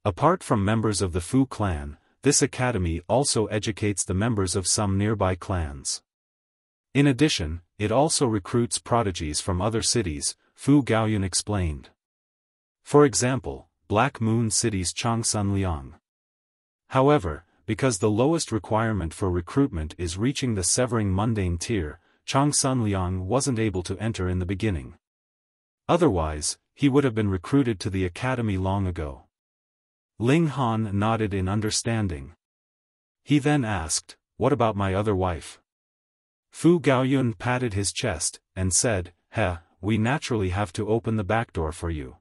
Apart from members of the Fu clan, this academy also educates the members of some nearby clans. In addition, it also recruits prodigies from other cities, Fu Gaoyun explained. For example, Black Moon City's Changsun Liang. However, because the lowest requirement for recruitment is reaching the severing mundane tier, Changsun Liang wasn't able to enter in the beginning. Otherwise, he would have been recruited to the academy long ago. Ling Han nodded in understanding. He then asked, what about my other wife? Fu Gaoyun patted his chest, and said, we naturally have to open the back door for you.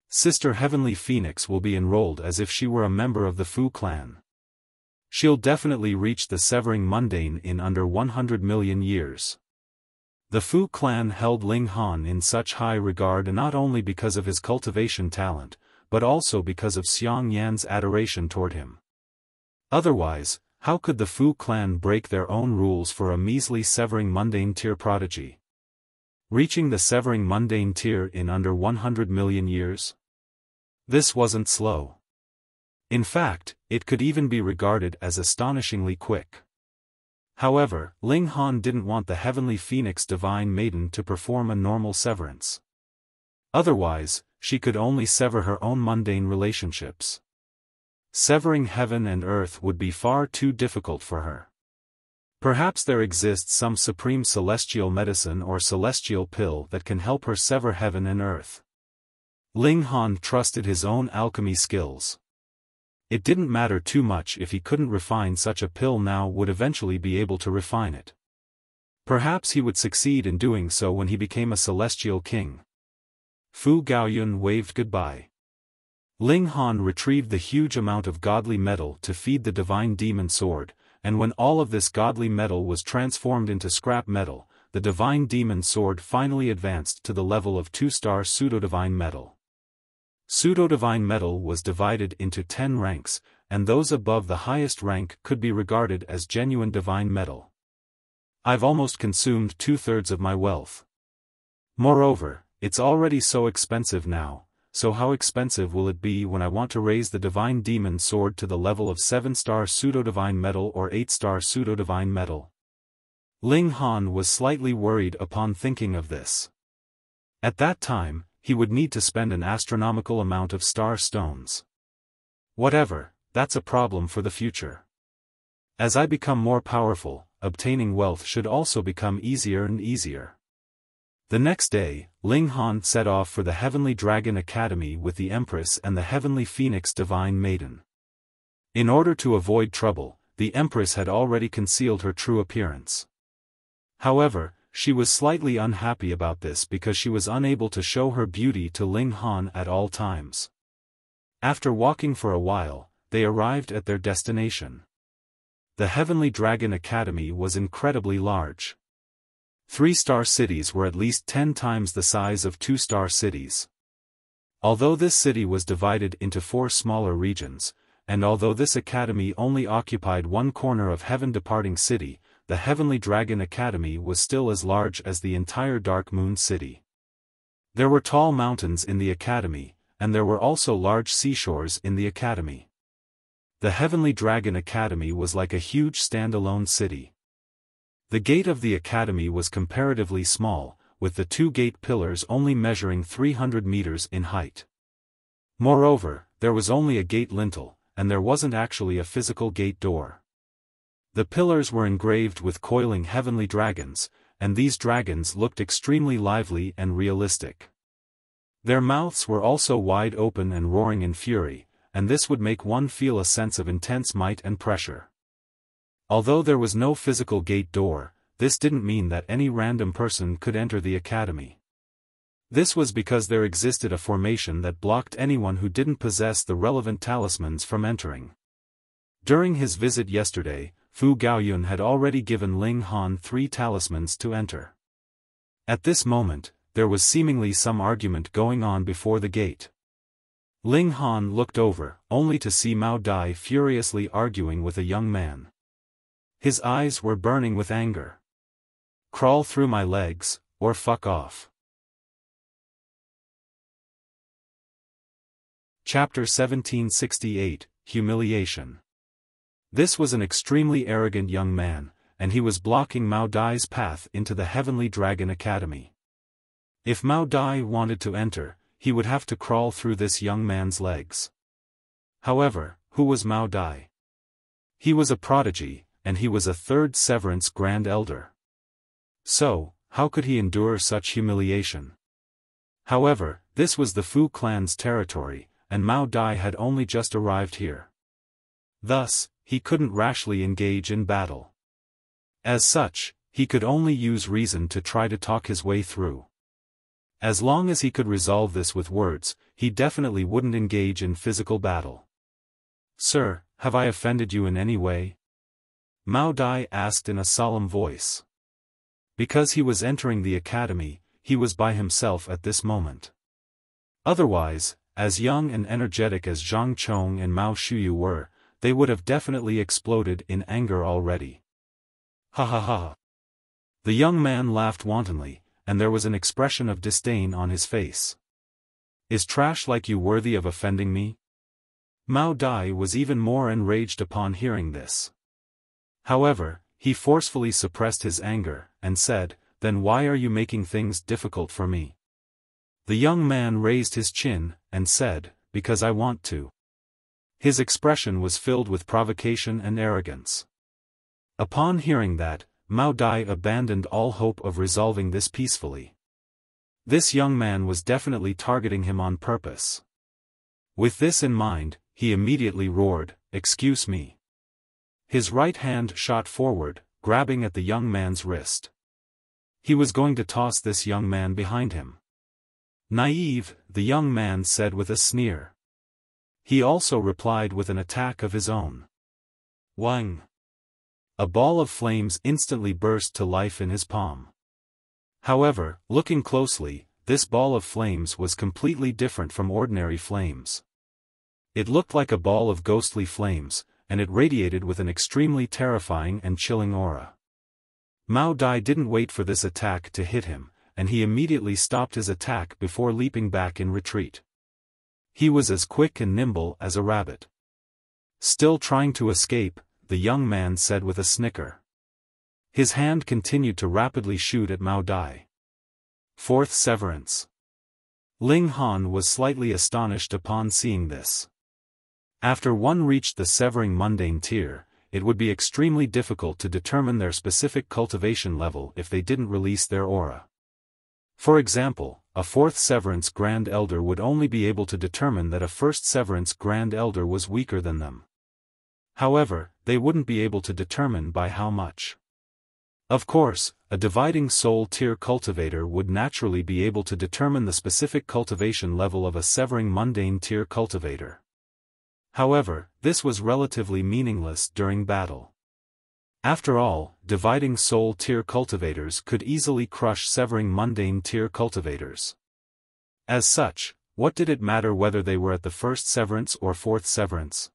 Sister Heavenly Phoenix will be enrolled as if she were a member of the Fu clan. She'll definitely reach the severing mundane in under 100 million years. The Fu clan held Ling Han in such high regard not only because of his cultivation talent, but also because of Xiang Yan's adoration toward him. Otherwise, how could the Fu clan break their own rules for a measly severing mundane tier prodigy? Reaching the severing mundane tier in under 100 million years? This wasn't slow. In fact, it could even be regarded as astonishingly quick. However, Ling Han didn't want the Heavenly Phoenix Divine Maiden to perform a normal severance. Otherwise, she could only sever her own mundane relationships. Severing heaven and earth would be far too difficult for her. Perhaps there exists some supreme celestial medicine or celestial pill that can help her sever heaven and earth. Ling Han trusted his own alchemy skills. It didn't matter too much if he couldn't refine such a pill, now would eventually be able to refine it. Perhaps he would succeed in doing so when he became a celestial king. Fu Gaoyun waved goodbye. Ling Han retrieved the huge amount of godly metal to feed the divine demon sword, and when all of this godly metal was transformed into scrap metal, the divine demon sword finally advanced to the level of 2-star pseudo-divine metal. Pseudo-divine metal was divided into 10 ranks, and those above the highest rank could be regarded as genuine divine metal. I've almost consumed 2/3 of my wealth. Moreover, it's already so expensive now, so how expensive will it be when I want to raise the divine demon sword to the level of 7-star pseudo-divine metal or 8-star pseudo-divine metal? Ling Han was slightly worried upon thinking of this. At that time, he would need to spend an astronomical amount of star stones. Whatever, that's a problem for the future. As I become more powerful, obtaining wealth should also become easier and easier. The next day, Ling Han set off for the Heavenly Dragon Academy with the Empress and the Heavenly Phoenix Divine Maiden. In order to avoid trouble, the Empress had already concealed her true appearance. However, she was slightly unhappy about this because she was unable to show her beauty to Ling Han at all times. After walking for a while, they arrived at their destination. The Heavenly Dragon Academy was incredibly large. 3-star cities were at least 10 times the size of 2-star cities. Although this city was divided into 4 smaller regions, and although this academy only occupied one corner of Heaven Departing City, the Heavenly Dragon Academy was still as large as the entire Dark Moon City. There were tall mountains in the academy, and there were also large seashores in the academy. The Heavenly Dragon Academy was like a huge standalone city. The gate of the academy was comparatively small, with the 2 gate pillars only measuring 300 meters in height. Moreover, there was only a gate lintel, and there wasn't actually a physical gate door. The pillars were engraved with coiling heavenly dragons, and these dragons looked extremely lively and realistic. Their mouths were also wide open and roaring in fury, and this would make one feel a sense of intense might and pressure. Although there was no physical gate door, this didn't mean that any random person could enter the academy. This was because there existed a formation that blocked anyone who didn't possess the relevant talismans from entering. During his visit yesterday, Fu Gaoyun had already given Ling Han 3 talismans to enter. At this moment, there was seemingly some argument going on before the gate. Ling Han looked over, only to see Mao Dai furiously arguing with a young man. His eyes were burning with anger. Crawl through my legs, or fuck off. Chapter 1768, Humiliation. This was an extremely arrogant young man, and he was blocking Mao Dai's path into the Heavenly Dragon Academy. If Mao Dai wanted to enter, he would have to crawl through this young man's legs. However, who was Mao Dai? He was a prodigy, and he was a 3rd Severance Grand Elder. So, how could he endure such humiliation? However, this was the Fu clan's territory, and Mao Dai had only just arrived here. Thus, he couldn't rashly engage in battle. As such, he could only use reason to try to talk his way through. As long as he could resolve this with words, he definitely wouldn't engage in physical battle. "Sir, have I offended you in any way?" Mao Dai asked in a solemn voice. Because he was entering the academy, he was by himself at this moment. Otherwise, as young and energetic as Zhang Chong and Mao Shuyu were, they would have definitely exploded in anger already. Ha ha ha. The young man laughed wantonly, and there was an expression of disdain on his face. "Is trash like you worthy of offending me?" Mao Dai was even more enraged upon hearing this. However, he forcefully suppressed his anger, and said, "Then why are you making things difficult for me?" The young man raised his chin, and said, "Because I want to." His expression was filled with provocation and arrogance. Upon hearing that, Mao Dai abandoned all hope of resolving this peacefully. This young man was definitely targeting him on purpose. With this in mind, he immediately roared, "Excuse me." His right hand shot forward, grabbing at the young man's wrist. He was going to toss this young man behind him. "Naive," the young man said with a sneer. He also replied with an attack of his own. Wang! A ball of flames instantly burst to life in his palm. However, looking closely, this ball of flames was completely different from ordinary flames. It looked like a ball of ghostly flames, and it radiated with an extremely terrifying and chilling aura. Mao Dai didn't wait for this attack to hit him, and he immediately stopped his attack before leaping back in retreat. He was as quick and nimble as a rabbit. Still trying to escape, the young man said with a snicker. His hand continued to rapidly shoot at Mao Dai. Fourth Severance. Ling Han was slightly astonished upon seeing this. After one reached the severing mundane tier, it would be extremely difficult to determine their specific cultivation level if they didn't release their aura. For example, a fourth Severance Grand Elder would only be able to determine that a first Severance Grand Elder was weaker than them. However, they wouldn't be able to determine by how much. Of course, a Dividing Soul tier cultivator would naturally be able to determine the specific cultivation level of a Severing Mundane tier cultivator. However, this was relatively meaningless during battle. After all, Dividing Soul tier cultivators could easily crush Severing Mundane tier cultivators. As such, what did it matter whether they were at the first Severance or fourth Severance?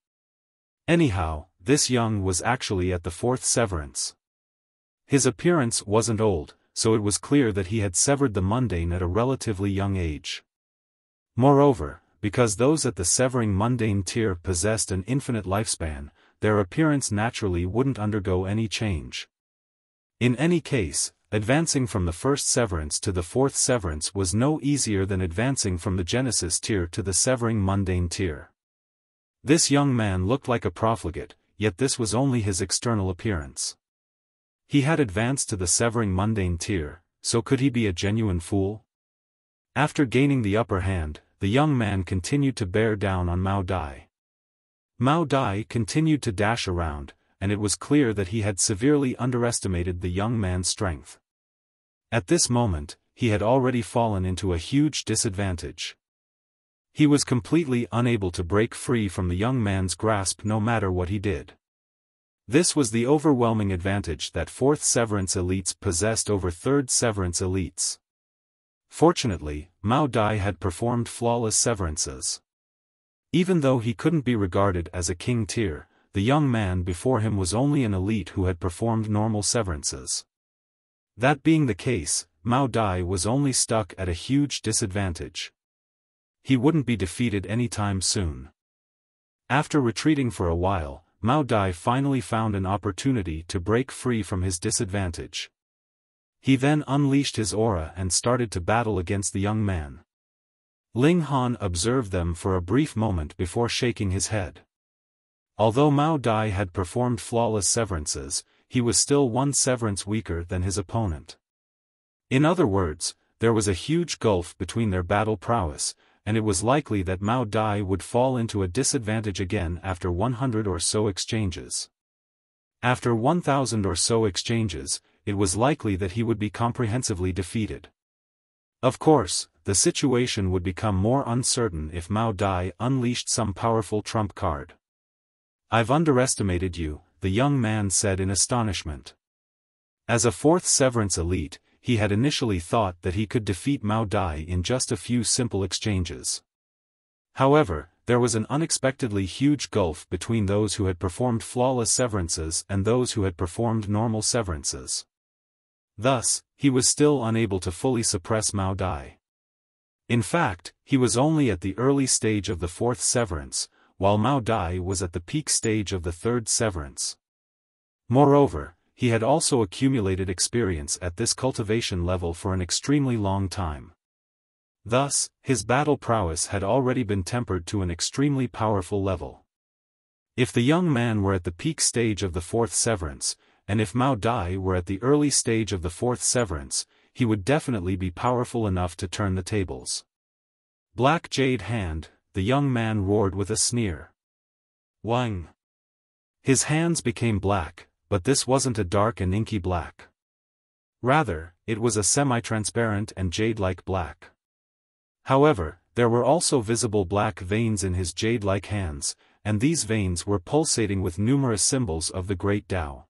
Anyhow, this young was actually at the fourth Severance. His appearance wasn't old, so it was clear that he had severed the mundane at a relatively young age. Moreover, because those at the Severing Mundane tier possessed an infinite lifespan, their appearance naturally wouldn't undergo any change. In any case, advancing from the first Severance to the fourth Severance was no easier than advancing from the Genesis tier to the Severing Mundane tier. This young man looked like a profligate, yet this was only his external appearance. He had advanced to the Severing Mundane tier, so could he be a genuine fool? After gaining the upper hand, the young man continued to bear down on Mao Dai. Mao Dai continued to dash around, and it was clear that he had severely underestimated the young man's strength. At this moment, he had already fallen into a huge disadvantage. He was completely unable to break free from the young man's grasp no matter what he did. This was the overwhelming advantage that fourth Severance elites possessed over third Severance elites. Fortunately, Mao Dai had performed flawless severances. Even though he couldn't be regarded as a king tier, the young man before him was only an elite who had performed normal severances. That being the case, Mao Dai was only stuck at a huge disadvantage. He wouldn't be defeated anytime soon. After retreating for a while, Mao Dai finally found an opportunity to break free from his disadvantage. He then unleashed his aura and started to battle against the young man. Ling Han observed them for a brief moment before shaking his head. Although Mao Dai had performed flawless severances, he was still one severance weaker than his opponent. In other words, there was a huge gulf between their battle prowess, and it was likely that Mao Dai would fall into a disadvantage again after 100 or so exchanges. After 1,000 or so exchanges, it was likely that he would be comprehensively defeated. Of course, the situation would become more uncertain if Mao Dai unleashed some powerful trump card. "I've underestimated you," the young man said in astonishment. As a fourth Severance elite, he had initially thought that he could defeat Mao Dai in just a few simple exchanges. However, there was an unexpectedly huge gulf between those who had performed flawless severances and those who had performed normal severances. Thus, he was still unable to fully suppress Mao Dai. In fact, he was only at the early stage of the fourth Severance, while Mao Dai was at the peak stage of the third Severance. Moreover, he had also accumulated experience at this cultivation level for an extremely long time. Thus, his battle prowess had already been tempered to an extremely powerful level. If the young man were at the peak stage of the fourth Severance, and if Mao Dai were at the early stage of the fourth Severance, he would definitely be powerful enough to turn the tables. "Black Jade Hand," the young man roared with a sneer. Wang. His hands became black, but this wasn't a dark and inky black. Rather, it was a semi-transparent and jade-like black. However, there were also visible black veins in his jade-like hands, and these veins were pulsating with numerous symbols of the Great Tao.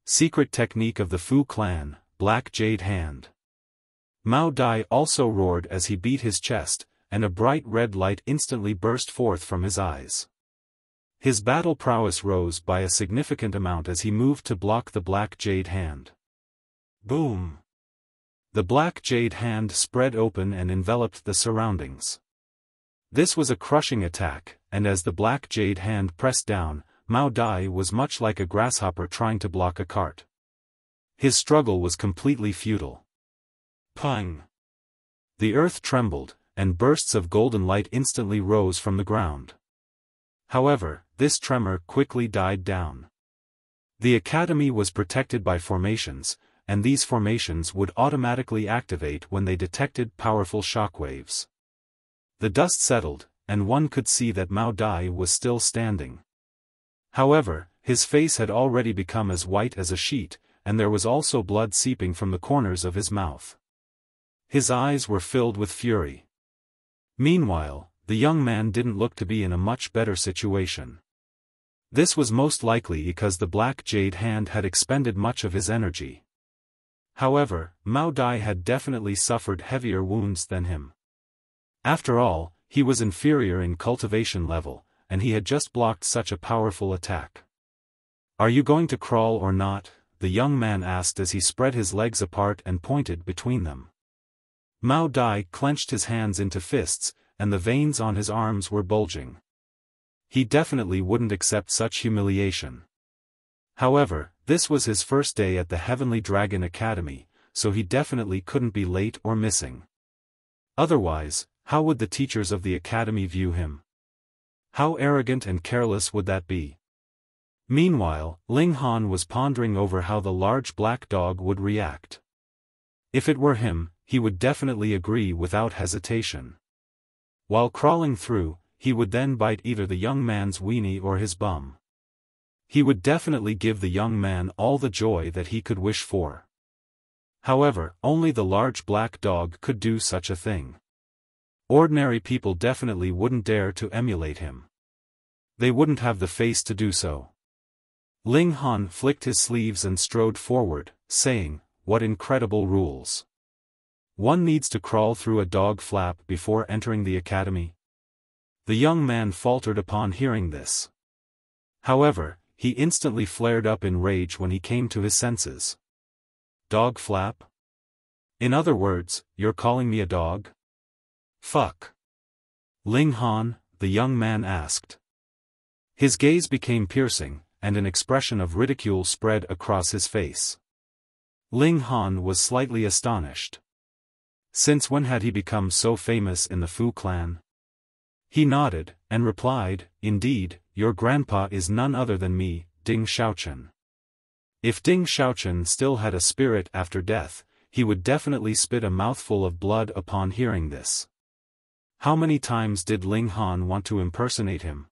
Secret technique of the Fu clan, Black Jade Hand. Mao Dai also roared as he beat his chest, and a bright red light instantly burst forth from his eyes. His battle prowess rose by a significant amount as he moved to block the black jade hand. Boom! The black jade hand spread open and enveloped the surroundings. This was a crushing attack, and as the black jade hand pressed down, Mao Dai was much like a grasshopper trying to block a cart. His struggle was completely futile. Pang! The earth trembled, and bursts of golden light instantly rose from the ground. However, this tremor quickly died down. The academy was protected by formations, and these formations would automatically activate when they detected powerful shockwaves. The dust settled, and one could see that Mao Dai was still standing. However, his face had already become as white as a sheet, and there was also blood seeping from the corners of his mouth. His eyes were filled with fury. Meanwhile, the young man didn't look to be in a much better situation. This was most likely because the black jade hand had expended much of his energy. However, Mao Dai had definitely suffered heavier wounds than him. After all, he was inferior in cultivation level, and he had just blocked such a powerful attack. "Are you going to crawl or not?" the young man asked as he spread his legs apart and pointed between them. Mao Dai clenched his hands into fists, and the veins on his arms were bulging. He definitely wouldn't accept such humiliation. However, this was his first day at the Heavenly Dragon Academy, so he definitely couldn't be late or missing. Otherwise, how would the teachers of the academy view him? How arrogant and careless would that be? Meanwhile, Ling Han was pondering over how the large black dog would react. If it were him, he would definitely agree without hesitation. While crawling through, he would then bite either the young man's weenie or his bum. He would definitely give the young man all the joy that he could wish for. However, only the large black dog could do such a thing. Ordinary people definitely wouldn't dare to emulate him. They wouldn't have the face to do so. Ling Han flicked his sleeves and strode forward, saying, "What incredible rules. One needs to crawl through a dog flap before entering the academy?" The young man faltered upon hearing this. However, he instantly flared up in rage when he came to his senses. "Dog flap? In other words, you're calling me a dog? Fuck. Ling Han?" the young man asked. His gaze became piercing, and an expression of ridicule spread across his face. Ling Han was slightly astonished. Since when had he become so famous in the Fu clan? He nodded, and replied, "Indeed, your grandpa is none other than me, Ding Xiaochen." If Ding Xiaochen still had a spirit after death, he would definitely spit a mouthful of blood upon hearing this. How many times did Ling Han want to impersonate him?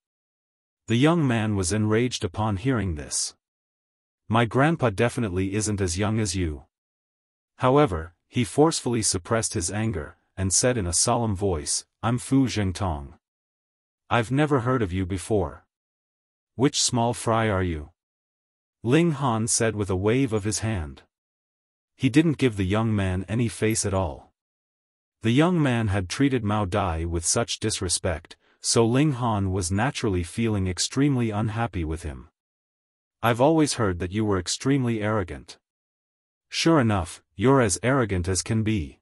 The young man was enraged upon hearing this. "My grandpa definitely isn't as young as you." However, he forcefully suppressed his anger, and said in a solemn voice, "I'm Fu Zhengtong. I've never heard of you before. Which small fry are you?" Ling Han said with a wave of his hand. He didn't give the young man any face at all. The young man had treated Mao Dai with such disrespect, so Ling Han was naturally feeling extremely unhappy with him. "I've always heard that you were extremely arrogant." "Sure enough, you're as arrogant as can be,"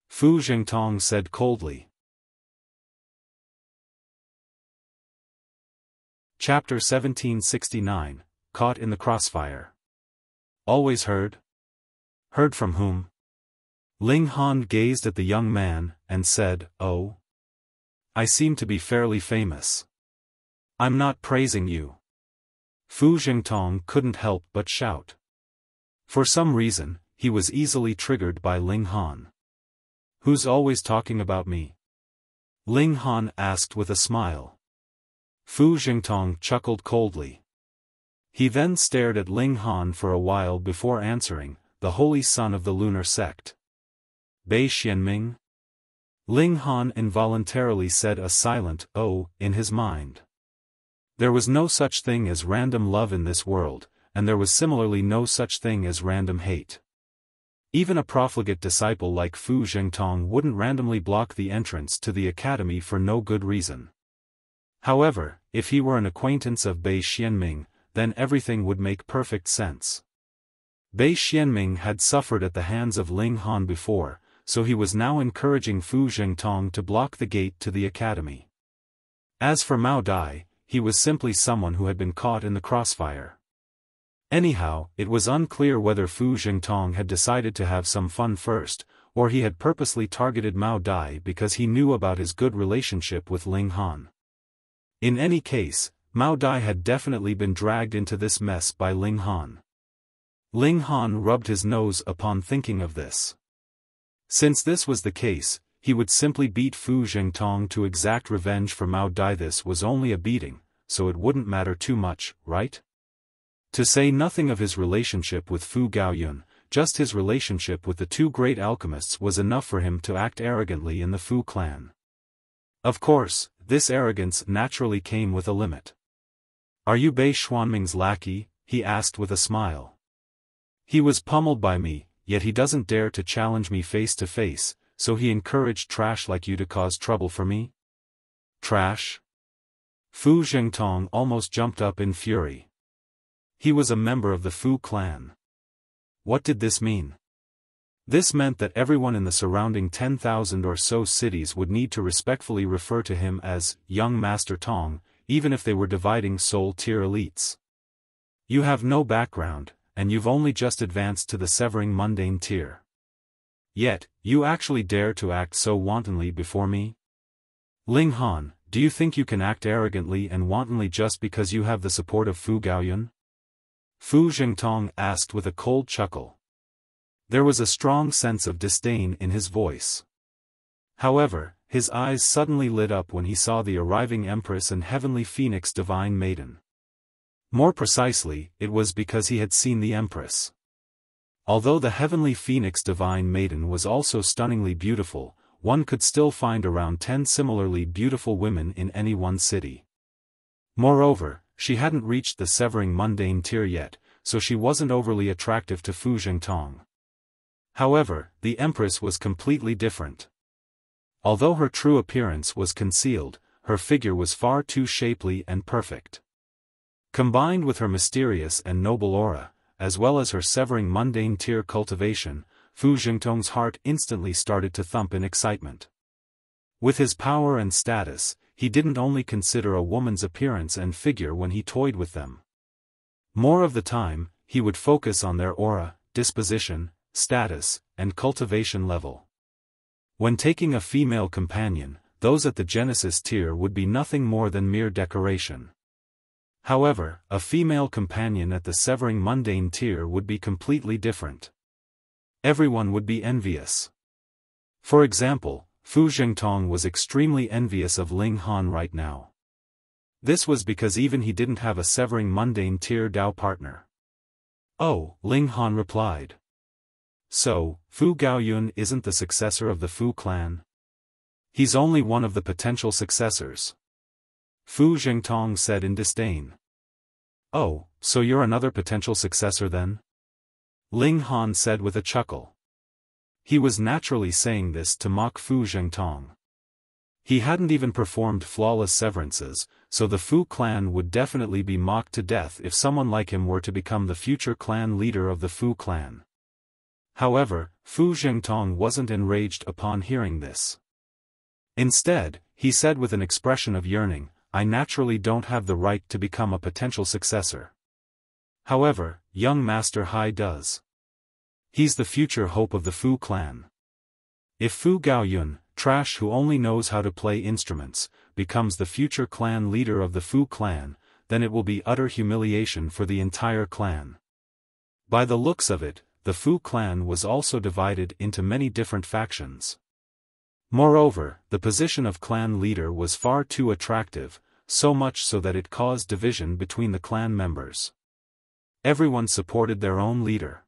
Fu Zhengtong said coldly. Chapter 1769, Caught in the Crossfire. "Always heard? Heard from whom?" Ling Han gazed at the young man, and said, "Oh. I seem to be fairly famous." "I'm not praising you." Fu Zhengtong couldn't help but shout. For some reason, he was easily triggered by Ling Han. "Who's always talking about me?" Ling Han asked with a smile. Fu Zhengtong chuckled coldly. He then stared at Ling Han for a while before answering, "The holy son of the lunar sect. Bei Xianming?" Ling Han involuntarily said a silent "oh" in his mind. There was no such thing as random love in this world, and there was similarly no such thing as random hate. Even a profligate disciple like Fu Zhengtong wouldn't randomly block the entrance to the academy for no good reason. However, if he were an acquaintance of Bei Xianming, then everything would make perfect sense. Bei Xianming had suffered at the hands of Ling Han before, so he was now encouraging Fu Zhengtong to block the gate to the academy. As for Mao Dai, he was simply someone who had been caught in the crossfire. Anyhow, it was unclear whether Fu Zhengtong had decided to have some fun first, or he had purposely targeted Mao Dai because he knew about his good relationship with Ling Han. In any case, Mao Dai had definitely been dragged into this mess by Ling Han. Ling Han rubbed his nose upon thinking of this. Since this was the case, he would simply beat Fu Zhengtong to exact revenge for Mao Dai. This was only a beating, so it wouldn't matter too much, right? To say nothing of his relationship with Fu Gaoyun, just his relationship with the two great alchemists was enough for him to act arrogantly in the Fu clan. Of course, this arrogance naturally came with a limit. "Are you Bei Xuanming's lackey?" he asked with a smile. "He was pummeled by me, yet he doesn't dare to challenge me face to face, so he encouraged trash like you to cause trouble for me?" Trash? Fu Zhengtong almost jumped up in fury. He was a member of the Fu clan. What did this mean? This meant that everyone in the surrounding 10,000 or so cities would need to respectfully refer to him as Young Master Tong, even if they were dividing soul-tier elites. You have no background, and you've only just advanced to the severing mundane tier. Yet, you actually dare to act so wantonly before me? Ling Han, do you think you can act arrogantly and wantonly just because you have the support of Fu Gaoyun? Fu Zhengtong asked with a cold chuckle. There was a strong sense of disdain in his voice. However, his eyes suddenly lit up when he saw the arriving Empress and Heavenly Phoenix Divine Maiden. More precisely, it was because he had seen the Empress. Although the Heavenly Phoenix Divine Maiden was also stunningly beautiful, one could still find around 10 similarly beautiful women in any one city. Moreover, she hadn't reached the severing mundane tier yet, so she wasn't overly attractive to Fu Zhengtong. However, the Empress was completely different. Although her true appearance was concealed, her figure was far too shapely and perfect. Combined with her mysterious and noble aura, as well as her severing mundane tier cultivation, Fu Zhengtong's heart instantly started to thump in excitement. With his power and status, he didn't only consider a woman's appearance and figure when he toyed with them. More of the time, he would focus on their aura, disposition, status, and cultivation level. When taking a female companion, those at the Genesis tier would be nothing more than mere decoration. However, a female companion at the severing mundane tier would be completely different. Everyone would be envious. For example, Fu Zhengtong was extremely envious of Ling Han right now. This was because even he didn't have a severing mundane tier Dao partner. "Oh," Ling Han replied. "So, Fu Gaoyun isn't the successor of the Fu clan? He's only one of the potential successors." Fu Zhengtong said in disdain. "Oh, so you're another potential successor then?" Ling Han said with a chuckle. He was naturally saying this to mock Fu Zhengtong. He hadn't even performed flawless severances, so the Fu clan would definitely be mocked to death if someone like him were to become the future clan leader of the Fu clan. However, Fu Zhengtong wasn't enraged upon hearing this. Instead, he said with an expression of yearning, "I naturally don't have the right to become a potential successor. However, young Master Hai does. He's the future hope of the Fu clan. If Fu Gaoyun, trash who only knows how to play instruments, becomes the future clan leader of the Fu clan, then it will be utter humiliation for the entire clan." By the looks of it, the Fu clan was also divided into many different factions. Moreover, the position of clan leader was far too attractive, so much so that it caused division between the clan members. Everyone supported their own leader.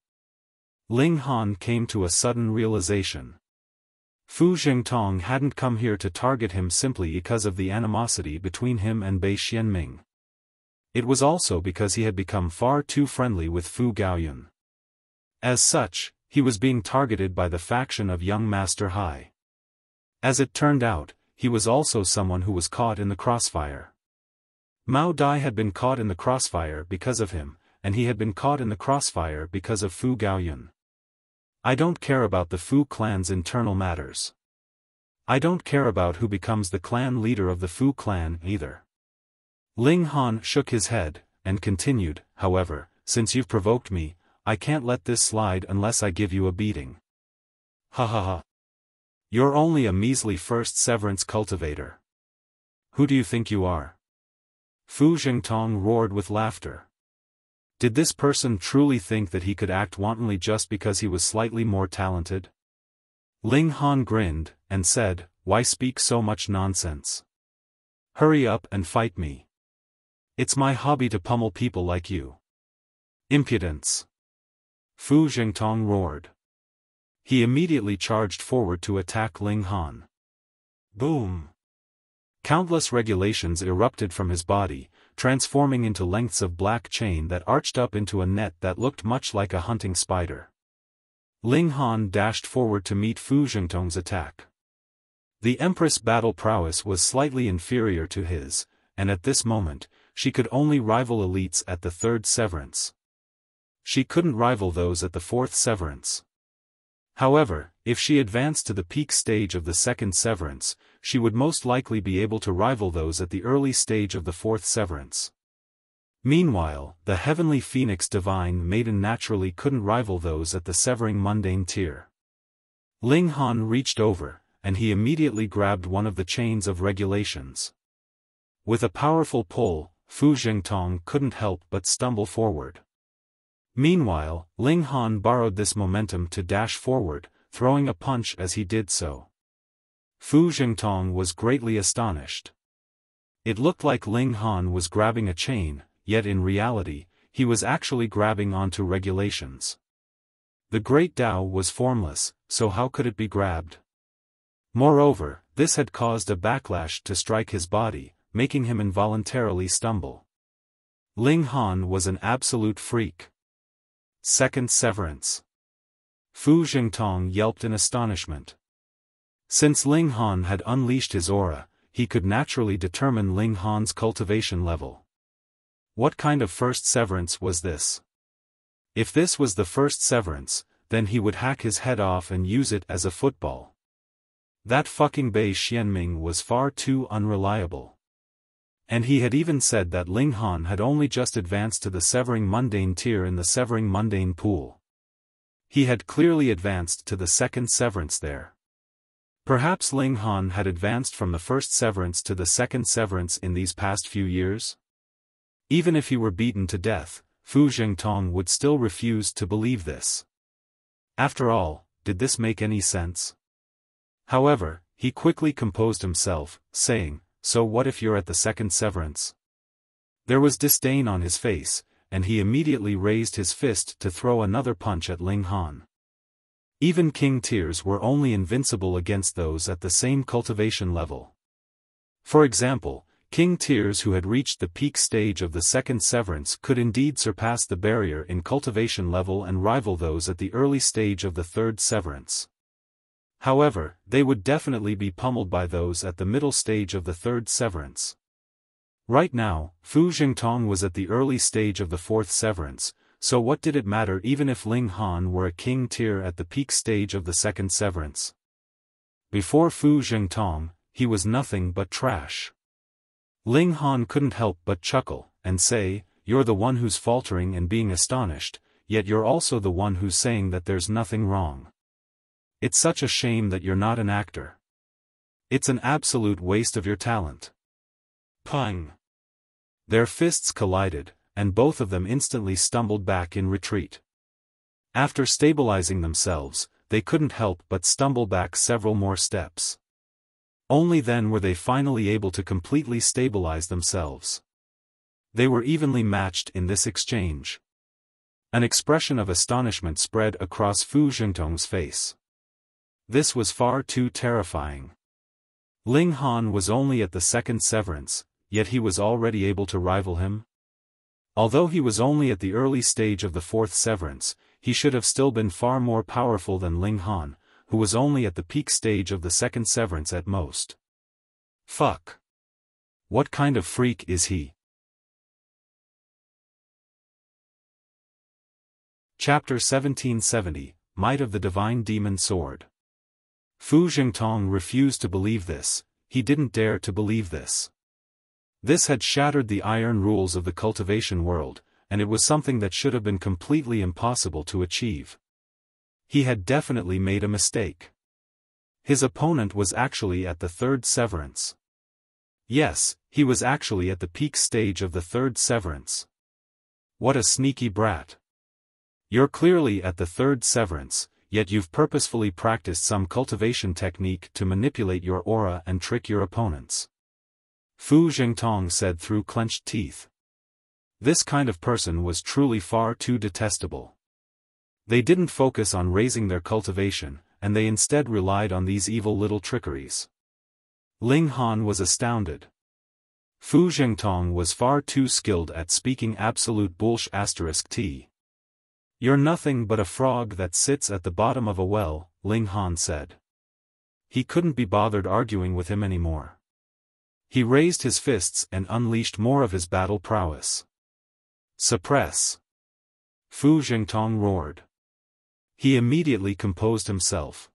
Ling Han came to a sudden realization. Fu Zhengtong hadn't come here to target him simply because of the animosity between him and Bei Xianming. It was also because he had become far too friendly with Fu Gaoyun. As such, he was being targeted by the faction of young Master Hai. As it turned out, he was also someone who was caught in the crossfire. Mao Dai had been caught in the crossfire because of him, and he had been caught in the crossfire because of Fu Gaoyun. I don't care about the Fu clan's internal matters. I don't care about who becomes the clan leader of the Fu clan either. Ling Han shook his head, and continued, however, since you've provoked me, I can't let this slide unless I give you a beating. Ha ha ha. You're only a measly first severance cultivator. Who do you think you are? Fu Zhengtong roared with laughter. Did this person truly think that he could act wantonly just because he was slightly more talented? Ling Han grinned, and said, why speak so much nonsense? Hurry up and fight me. It's my hobby to pummel people like you. Impudence. Fu Zhengtong roared. He immediately charged forward to attack Ling Han. Boom! Countless regulations erupted from his body, transforming into lengths of black chain that arched up into a net that looked much like a hunting spider. Ling Han dashed forward to meet Fu Zhengtong's attack. The Empress' battle prowess was slightly inferior to his, and at this moment, she could only rival elites at the third severance. She couldn't rival those at the fourth severance. However, if she advanced to the peak stage of the second severance, she would most likely be able to rival those at the early stage of the fourth severance. Meanwhile, the Heavenly Phoenix Divine Maiden naturally couldn't rival those at the severing mundane tier. Ling Han reached over, and he immediately grabbed one of the chains of regulations. With a powerful pull, Fu Zhengtong couldn't help but stumble forward. Meanwhile, Ling Han borrowed this momentum to dash forward, throwing a punch as he did so. Fu Zhengtong was greatly astonished. It looked like Ling Han was grabbing a chain, yet in reality, he was actually grabbing onto regulations. The Great Tao was formless, so how could it be grabbed? Moreover, this had caused a backlash to strike his body, making him involuntarily stumble. Ling Han was an absolute freak. Second severance. Fu Zhengtong yelped in astonishment. Since Ling Han had unleashed his aura, he could naturally determine Ling Han's cultivation level. What kind of first severance was this? If this was the first severance, then he would hack his head off and use it as a football. That fucking Bei Xianming was far too unreliable. And he had even said that Ling Han had only just advanced to the severing mundane tier in the severing mundane pool. He had clearly advanced to the second severance there. Perhaps Ling Han had advanced from the first severance to the second severance in these past few years? Even if he were beaten to death, Fu Zhengtong would still refuse to believe this. After all, did this make any sense? However, he quickly composed himself, saying, so what if you're at the second severance? There was disdain on his face, and he immediately raised his fist to throw another punch at Ling Han. Even king tiers were only invincible against those at the same cultivation level. For example, king tiers who had reached the peak stage of the second severance could indeed surpass the barrier in cultivation level and rival those at the early stage of the third severance. However, they would definitely be pummeled by those at the middle stage of the third severance. Right now, Fu Zhengtong was at the early stage of the fourth severance, so what did it matter even if Ling Han were a king tier at the peak stage of the second severance? Before Fu Zhengtong, he was nothing but trash. Ling Han couldn't help but chuckle, and say, you're the one who's faltering and being astonished, yet you're also the one who's saying that there's nothing wrong. It's such a shame that you're not an actor. It's an absolute waste of your talent. Pang! Their fists collided, and both of them instantly stumbled back in retreat. After stabilizing themselves, they couldn't help but stumble back several more steps. Only then were they finally able to completely stabilize themselves. They were evenly matched in this exchange. An expression of astonishment spread across Fu Zhengtong's face. This was far too terrifying. Ling Han was only at the second severance, yet he was already able to rival him? Although he was only at the early stage of the fourth severance, he should have still been far more powerful than Ling Han, who was only at the peak stage of the second severance at most. Fuck. What kind of freak is he? Chapter 1770, Might of the Divine Demon Sword. Fu Jingtong refused to believe this, he didn't dare to believe this. This had shattered the iron rules of the cultivation world, and it was something that should have been completely impossible to achieve. He had definitely made a mistake. His opponent was actually at the third severance. Yes, he was actually at the peak stage of the third severance. What a sneaky brat. You're clearly at the third severance, yet you've purposefully practiced some cultivation technique to manipulate your aura and trick your opponents. Fu Jingtong said through clenched teeth. This kind of person was truly far too detestable. They didn't focus on raising their cultivation, and they instead relied on these evil little trickeries. Ling Han was astounded. Fu Jingtong was far too skilled at speaking absolute bullshit. You're nothing but a frog that sits at the bottom of a well, Ling Han said. He couldn't be bothered arguing with him anymore. He raised his fists and unleashed more of his battle prowess. Suppress! Fu Jingtong roared. He immediately composed himself.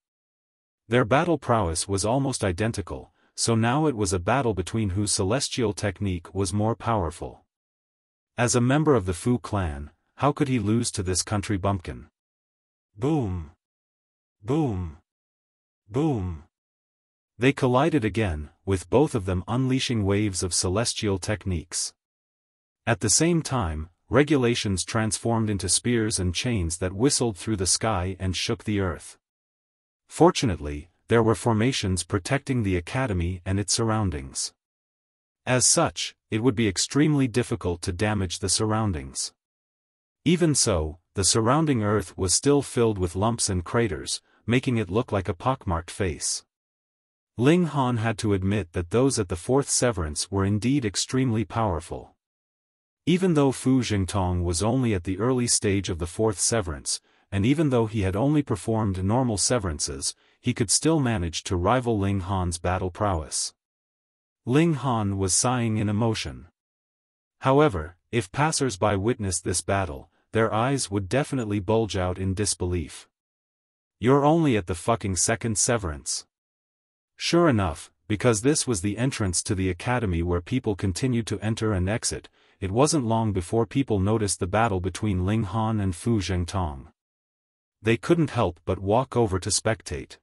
Their battle prowess was almost identical, so now it was a battle between whose celestial technique was more powerful. As a member of the Fu clan, how could he lose to this country bumpkin? Boom! Boom! Boom! They collided again, with both of them unleashing waves of celestial techniques. At the same time, regulations transformed into spears and chains that whistled through the sky and shook the earth. Fortunately, there were formations protecting the academy and its surroundings. As such, it would be extremely difficult to damage the surroundings. Even so, the surrounding earth was still filled with lumps and craters, making it look like a pockmarked face. Ling Han had to admit that those at the fourth severance were indeed extremely powerful. Even though Fu Jingtong was only at the early stage of the fourth severance, and even though he had only performed normal severances, he could still manage to rival Ling Han's battle prowess. Ling Han was sighing in emotion. However, if passers-by witnessed this battle, their eyes would definitely bulge out in disbelief. You're only at the fucking second severance. Sure enough, because this was the entrance to the academy where people continued to enter and exit, it wasn't long before people noticed the battle between Ling Han and Fu Jingtong. They couldn't help but walk over to spectate.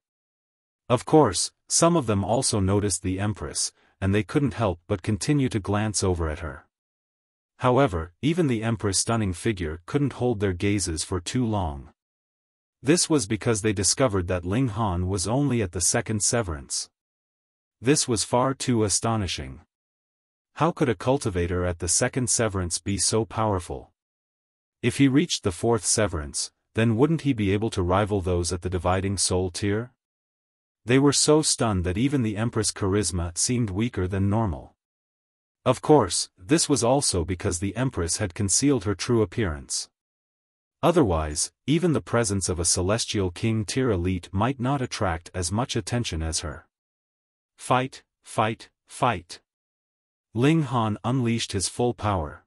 Of course, some of them also noticed the Empress, and they couldn't help but continue to glance over at her. However, even the Empress' stunning figure couldn't hold their gazes for too long. This was because they discovered that Ling Han was only at the second severance. This was far too astonishing. How could a cultivator at the second severance be so powerful? If he reached the fourth severance, then wouldn't he be able to rival those at the dividing soul tier? They were so stunned that even the Empress' charisma seemed weaker than normal. Of course, this was also because the Empress had concealed her true appearance. Otherwise, even the presence of a celestial king-tier elite might not attract as much attention as her. Fight, fight, fight. Ling Han unleashed his full power.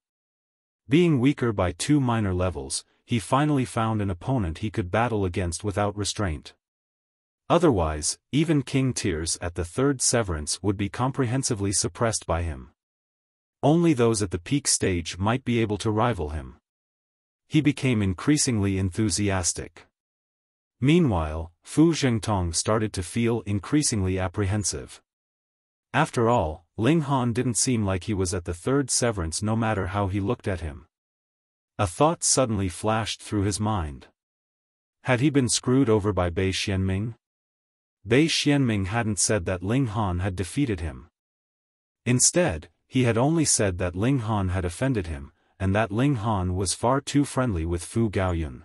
Being weaker by 2 minor levels, he finally found an opponent he could battle against without restraint. Otherwise, even king tiers at the third severance would be comprehensively suppressed by him. Only those at the peak stage might be able to rival him. He became increasingly enthusiastic. Meanwhile, Fu Jingtong started to feel increasingly apprehensive. After all, Ling Han didn't seem like he was at the third severance no matter how he looked at him. A thought suddenly flashed through his mind. Had he been screwed over by Bei Xianming? Bei Xianming hadn't said that Ling Han had defeated him. Instead, he had only said that Ling Han had offended him, and that Ling Han was far too friendly with Fu Gaoyun.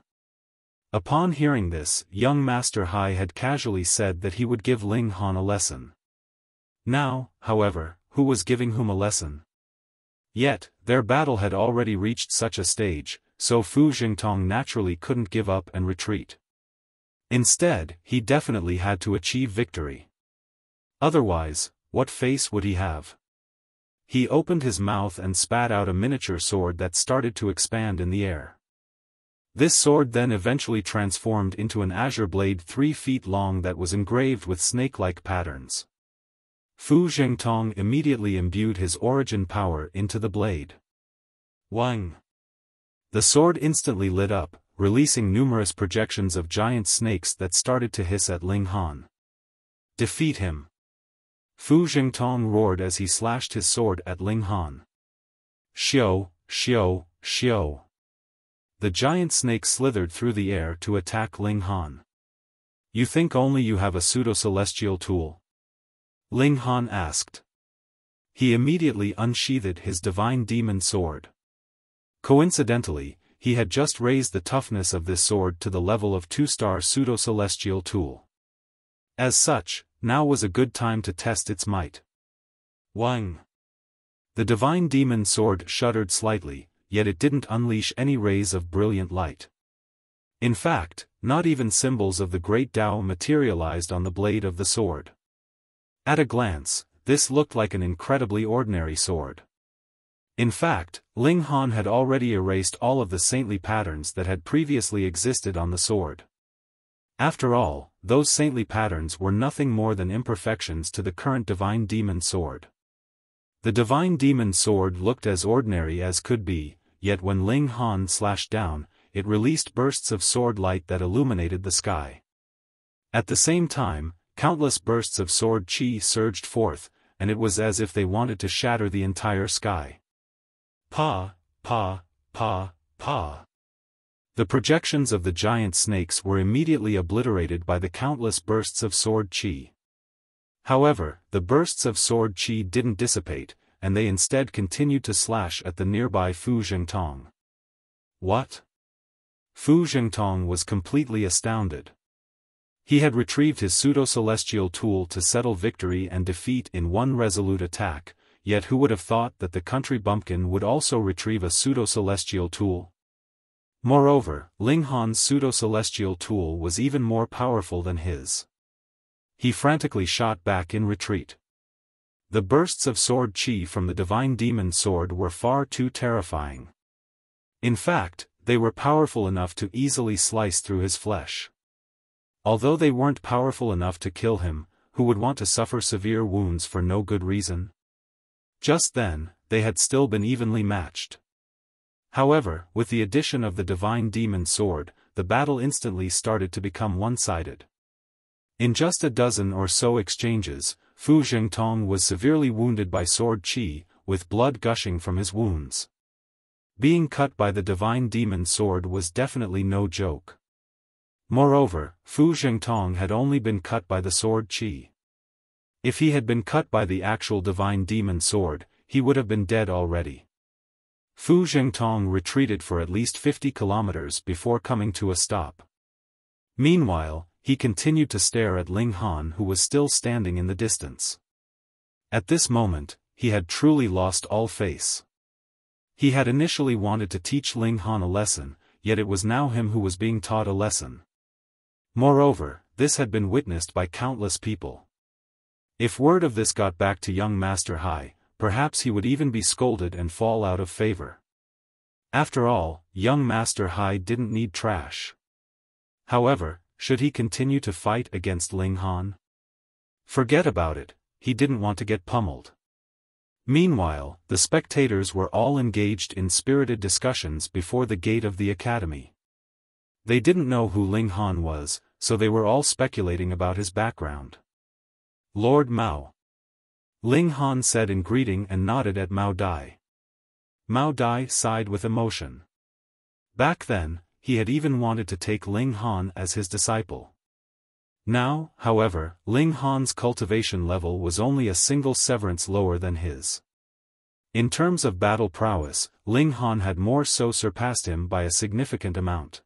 Upon hearing this, young Master Hai had casually said that he would give Ling Han a lesson. Now, however, who was giving whom a lesson? Yet, their battle had already reached such a stage, so Fu Jingtong naturally couldn't give up and retreat. Instead, he definitely had to achieve victory. Otherwise, what face would he have? He opened his mouth and spat out a miniature sword that started to expand in the air. This sword then eventually transformed into an azure blade 3 feet long that was engraved with snake-like patterns. Fu Jingtong immediately imbued his origin power into the blade. Wang! The sword instantly lit up, releasing numerous projections of giant snakes that started to hiss at Ling Han. Defeat him! Fu Jingtong roared as he slashed his sword at Ling Han. Xiao, Xiao, Xiao. The giant snake slithered through the air to attack Ling Han. You think only you have a pseudo-celestial tool? Ling Han asked. He immediately unsheathed his divine demon sword. Coincidentally, he had just raised the toughness of this sword to the level of 2-star pseudo-celestial tool. As such, now was a good time to test its might. Wang! The divine demon sword shuddered slightly, yet it didn't unleash any rays of brilliant light. In fact, not even symbols of the great Tao materialized on the blade of the sword. At a glance, this looked like an incredibly ordinary sword. In fact, Ling Han had already erased all of the saintly patterns that had previously existed on the sword. After all, those saintly patterns were nothing more than imperfections to the current divine demon sword. The divine demon sword looked as ordinary as could be, yet when Ling Han slashed down, it released bursts of sword light that illuminated the sky. At the same time, countless bursts of sword chi surged forth, and it was as if they wanted to shatter the entire sky. Pa, pa, pa, pa. The projections of the giant snakes were immediately obliterated by the countless bursts of sword chi. However, the bursts of sword chi didn't dissipate, and they instead continued to slash at the nearby Fu Jingtong. What? Fu Jingtong was completely astounded. He had retrieved his pseudo-celestial tool to settle victory and defeat in one resolute attack, yet who would have thought that the country bumpkin would also retrieve a pseudo-celestial tool? Moreover, Ling Han's pseudo-celestial tool was even more powerful than his. He frantically shot back in retreat. The bursts of sword chi from the divine demon sword were far too terrifying. In fact, they were powerful enough to easily slice through his flesh. Although they weren't powerful enough to kill him, who would want to suffer severe wounds for no good reason? Just then, they had still been evenly matched. However, with the addition of the divine demon sword, the battle instantly started to become one-sided. In just a dozen or so exchanges, Fu Jingtong was severely wounded by sword chi, with blood gushing from his wounds. Being cut by the divine demon sword was definitely no joke. Moreover, Fu Jingtong had only been cut by the sword chi. If he had been cut by the actual divine demon sword, he would have been dead already. Fu Jingtong retreated for at least 50 kilometers before coming to a stop. Meanwhile, he continued to stare at Ling Han, who was still standing in the distance. At this moment, he had truly lost all face. He had initially wanted to teach Ling Han a lesson, yet it was now him who was being taught a lesson. Moreover, this had been witnessed by countless people. If word of this got back to young Master Hai, perhaps he would even be scolded and fall out of favor. After all, young Master Hai didn't need trash. However, should he continue to fight against Ling Han? Forget about it, he didn't want to get pummeled. Meanwhile, the spectators were all engaged in spirited discussions before the gate of the academy. They didn't know who Ling Han was, so they were all speculating about his background. Lord Mao. Ling Han said in greeting and nodded at Mao Dai. Mao Dai sighed with emotion. Back then, he had even wanted to take Ling Han as his disciple. Now, however, Ling Han's cultivation level was only a single severance lower than his. In terms of battle prowess, Ling Han had more so surpassed him by a significant amount.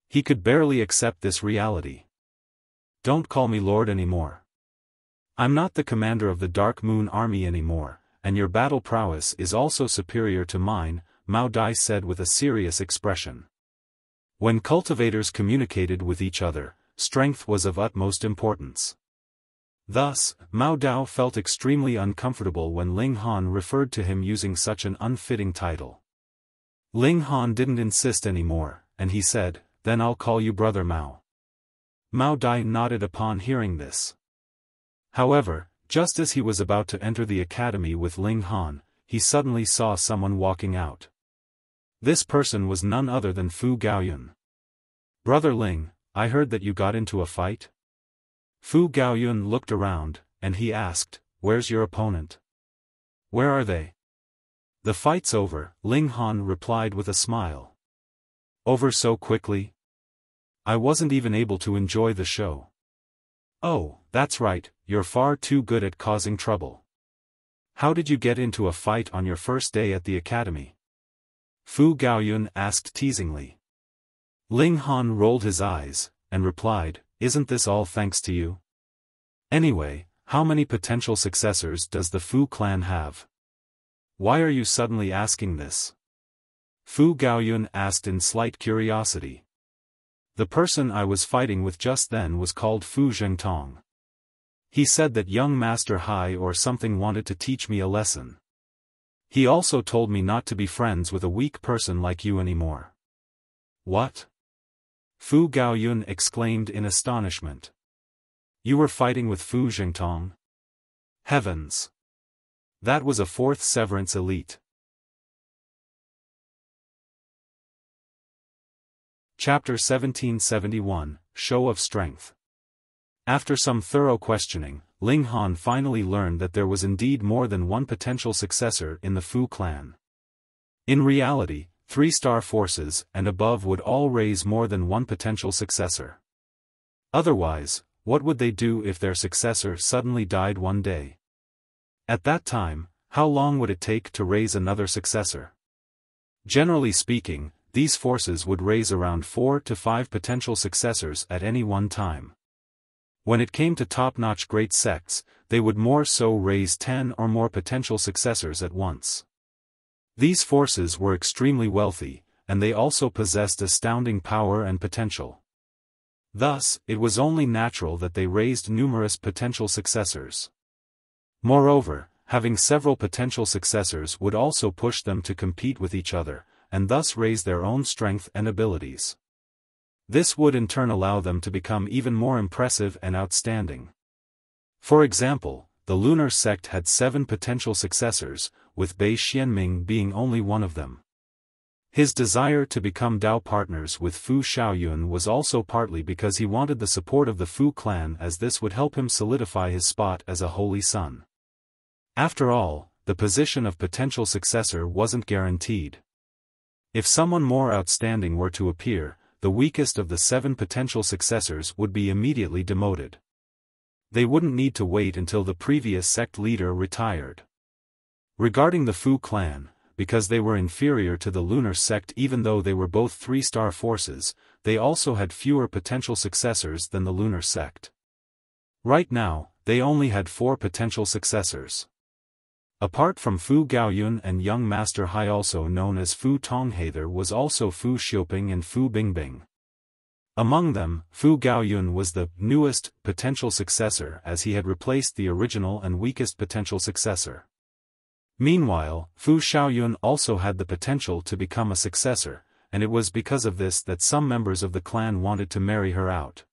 He could barely accept this reality. Don't call me Lord anymore. I'm not the commander of the Dark Moon Army anymore, and your battle prowess is also superior to mine, Mao Dai said with a serious expression. When cultivators communicated with each other, strength was of utmost importance. Thus, Mao Dao felt extremely uncomfortable when Ling Han referred to him using such an unfitting title. Ling Han didn't insist anymore, and he said, "Then I'll call you Brother Mao." Mao Dai nodded upon hearing this. However, just as he was about to enter the academy with Ling Han, he suddenly saw someone walking out. This person was none other than Fu Gaoyun. "Brother Ling, I heard that you got into a fight?" Fu Gaoyun looked around, and he asked, "Where's your opponent? Where are they?" "The fight's over," Ling Han replied with a smile. "Over so quickly? I wasn't even able to enjoy the show." "Oh, that's right, you're far too good at causing trouble. How did you get into a fight on your first day at the academy?" Fu Gaoyun asked teasingly. Ling Han rolled his eyes, and replied, "Isn't this all thanks to you? Anyway, how many potential successors does the Fu clan have? Why are you suddenly asking this?" Fu Gaoyun asked in slight curiosity. "The person I was fighting with just then was called Fu Zhengtong. He said that young Master Hai or something wanted to teach me a lesson. He also told me not to be friends with a weak person like you anymore." "What?" Fu Gaoyun exclaimed in astonishment. "You were fighting with Fu Zhengtong? Heavens! That was a fourth severance elite." Chapter 1771, Show of Strength. After some thorough questioning, Ling Han finally learned that there was indeed more than one potential successor in the Fu clan. In reality, 3-star forces and above would all raise more than one potential successor. Otherwise, what would they do if their successor suddenly died one day? At that time, how long would it take to raise another successor? Generally speaking, these forces would raise around 4 to 5 potential successors at any one time. When it came to top-notch great sects, they would more so raise 10 or more potential successors at once. These forces were extremely wealthy, and they also possessed astounding power and potential. Thus, it was only natural that they raised numerous potential successors. Moreover, having several potential successors would also push them to compete with each other, and thus raise their own strength and abilities. This would in turn allow them to become even more impressive and outstanding. For example, the Lunar Sect had 7 potential successors, with Bei Xianming being only one of them. His desire to become Dao partners with Fu Xiaoyun was also partly because he wanted the support of the Fu clan, as this would help him solidify his spot as a holy son. After all, the position of potential successor wasn't guaranteed. If someone more outstanding were to appear, the weakest of the 7 potential successors would be immediately demoted. They wouldn't need to wait until the previous sect leader retired. Regarding the Fu clan, because they were inferior to the Lunar Sect even though they were both 3-star forces, they also had fewer potential successors than the Lunar Sect. Right now, they only had 4 potential successors. Apart from Fu Gaoyun and young Master Hai, also known as Fu Tonghai, there was also Fu Xiaoping and Fu Bingbing. Among them, Fu Gaoyun was the newest potential successor, as he had replaced the original and weakest potential successor. Meanwhile, Fu Xiaoyun also had the potential to become a successor, and it was because of this that some members of the clan wanted to marry her out.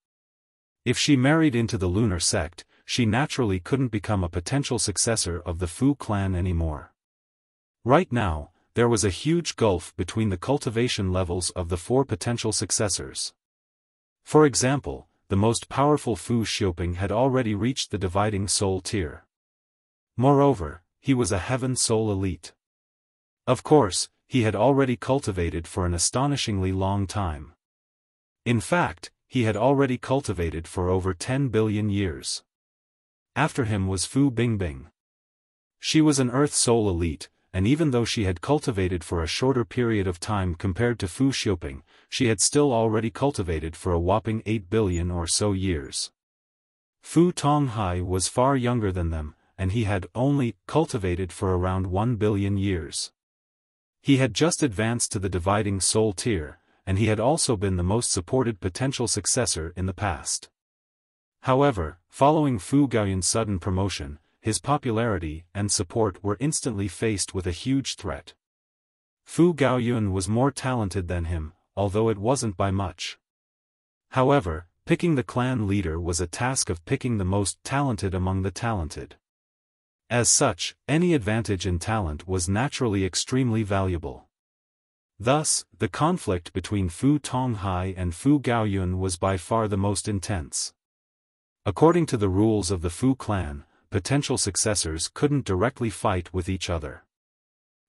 If she married into the Lunar Sect, she naturally couldn't become a potential successor of the Fu clan anymore. Right now, there was a huge gulf between the cultivation levels of the 4 potential successors. For example, the most powerful Fu Xiaoping had already reached the dividing soul tier. Moreover, he was a heaven soul elite. Of course, he had already cultivated for an astonishingly long time. In fact, he had already cultivated for over 10 billion years. After him was Fu Bingbing. She was an earth soul elite, and even though she had cultivated for a shorter period of time compared to Fu Xiaoping, she had still already cultivated for a whopping 8 billion or so years. Fu Tonghai was far younger than them, and he had only cultivated for around 1 billion years. He had just advanced to the dividing soul tier, and he had also been the most supported potential successor in the past. However, following Fu Gaoyun's sudden promotion, his popularity and support were instantly faced with a huge threat. Fu Gaoyun was more talented than him, although it wasn't by much. However, picking the clan leader was a task of picking the most talented among the talented. As such, any advantage in talent was naturally extremely valuable. Thus, the conflict between Fu Tonghai and Fu Gaoyun was by far the most intense. According to the rules of the Fu clan, potential successors couldn't directly fight with each other.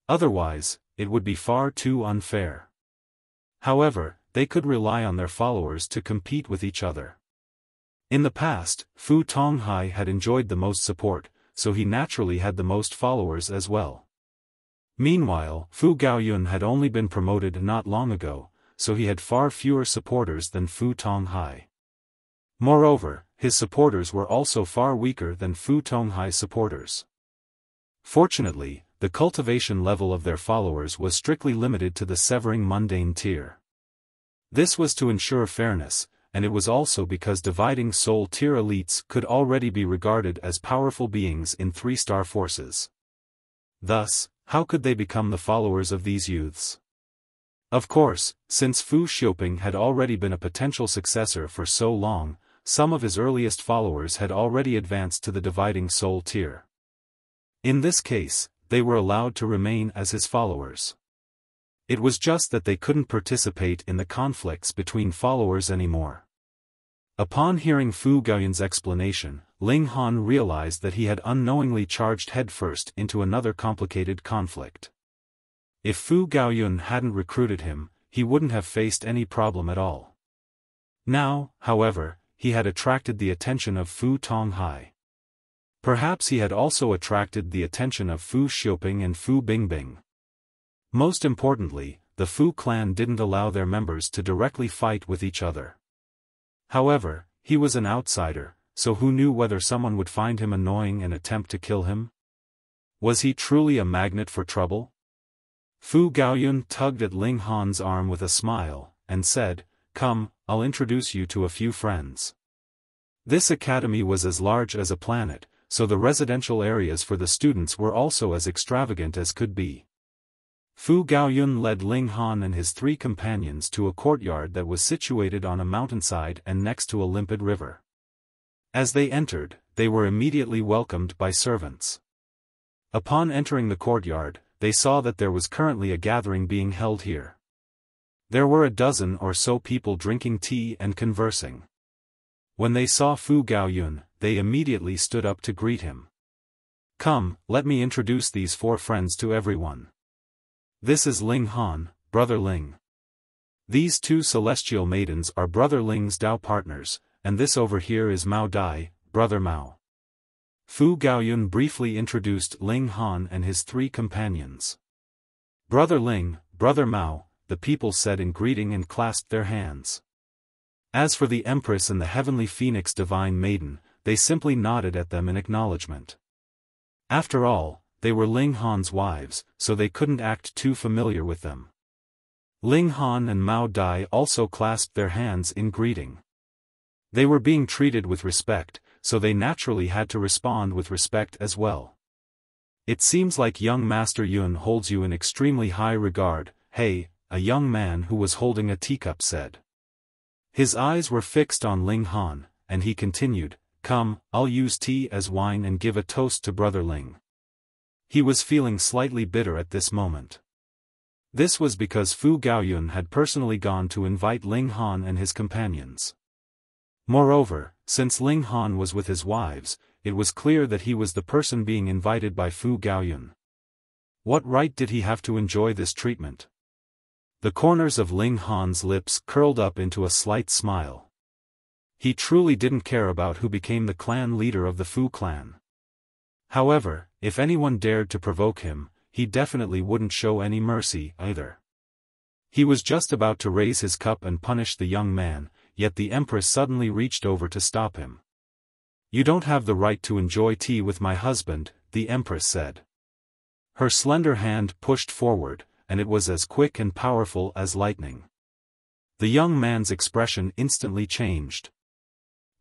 Otherwise, it would be far too unfair. However, they could rely on their followers to compete with each other. In the past, Fu Tonghai had enjoyed the most support, so he naturally had the most followers as well. Meanwhile, Fu Gaoyun had only been promoted not long ago, so he had far fewer supporters than Fu Tonghai. Moreover, his supporters were also far weaker than Fu Tonghai's supporters. Fortunately, the cultivation level of their followers was strictly limited to the severing mundane tier. This was to ensure fairness, and it was also because dividing soul tier elites could already be regarded as powerful beings in 3-star forces. Thus, how could they become the followers of these youths? Of course, since Fu Xiaofan had already been a potential successor for so long, some of his earliest followers had already advanced to the dividing soul tier. In this case, they were allowed to remain as his followers. It was just that they couldn't participate in the conflicts between followers anymore. Upon hearing Fu Gaoyun's explanation, Ling Han realized that he had unknowingly charged headfirst into another complicated conflict. If Fu Gaoyun hadn't recruited him, he wouldn't have faced any problem at all. Now, however, he had attracted the attention of Fu Tonghai. Perhaps he had also attracted the attention of Fu Xiaofan and Fu Bingbing. Most importantly, the Fu clan didn't allow their members to directly fight with each other. However, he was an outsider, so who knew whether someone would find him annoying and attempt to kill him? Was he truly a magnet for trouble? Fu Gaoyun tugged at Ling Han's arm with a smile, and said, "Come, I'll introduce you to a few friends." This academy was as large as a planet, so the residential areas for the students were also as extravagant as could be. Fu Gaoyun led Ling Han and his 3 companions to a courtyard that was situated on a mountainside and next to a limpid river. As they entered, they were immediately welcomed by servants. Upon entering the courtyard, they saw that there was currently a gathering being held here. There were a dozen or so people drinking tea and conversing. When they saw Fu Gaoyun, they immediately stood up to greet him. "Come, let me introduce these 4 friends to everyone. This is Ling Han, Brother Ling. These 2 celestial maidens are Brother Ling's Dao partners, and this over here is Mao Dai, Brother Mao." Fu Gaoyun briefly introduced Ling Han and his 3 companions. "Brother Ling, Brother Mao," the people said in greeting and clasped their hands. As for the Empress and the Heavenly Phoenix Divine Maiden, they simply nodded at them in acknowledgement. After all, they were Ling Han's wives, so they couldn't act too familiar with them. Ling Han and Mao Dai also clasped their hands in greeting. They were being treated with respect, so they naturally had to respond with respect as well. "It seems like young Master Yun holds you in extremely high regard, hey," a young man who was holding a teacup said. His eyes were fixed on Ling Han, and he continued, "Come, I'll use tea as wine and give a toast to Brother Ling." He was feeling slightly bitter at this moment. This was because Fu Gaoyun had personally gone to invite Ling Han and his companions. Moreover, since Ling Han was with his wives, it was clear that he was the person being invited by Fu Gaoyun. What right did he have to enjoy this treatment? The corners of Ling Han's lips curled up into a slight smile. He truly didn't care about who became the clan leader of the Fu clan. However, if anyone dared to provoke him, he definitely wouldn't show any mercy either. He was just about to raise his cup and punish the young man, yet the Empress suddenly reached over to stop him. "You don't have the right to enjoy tea with my husband," the Empress said. Her slender hand pushed forward, and it was as quick and powerful as lightning. The young man's expression instantly changed.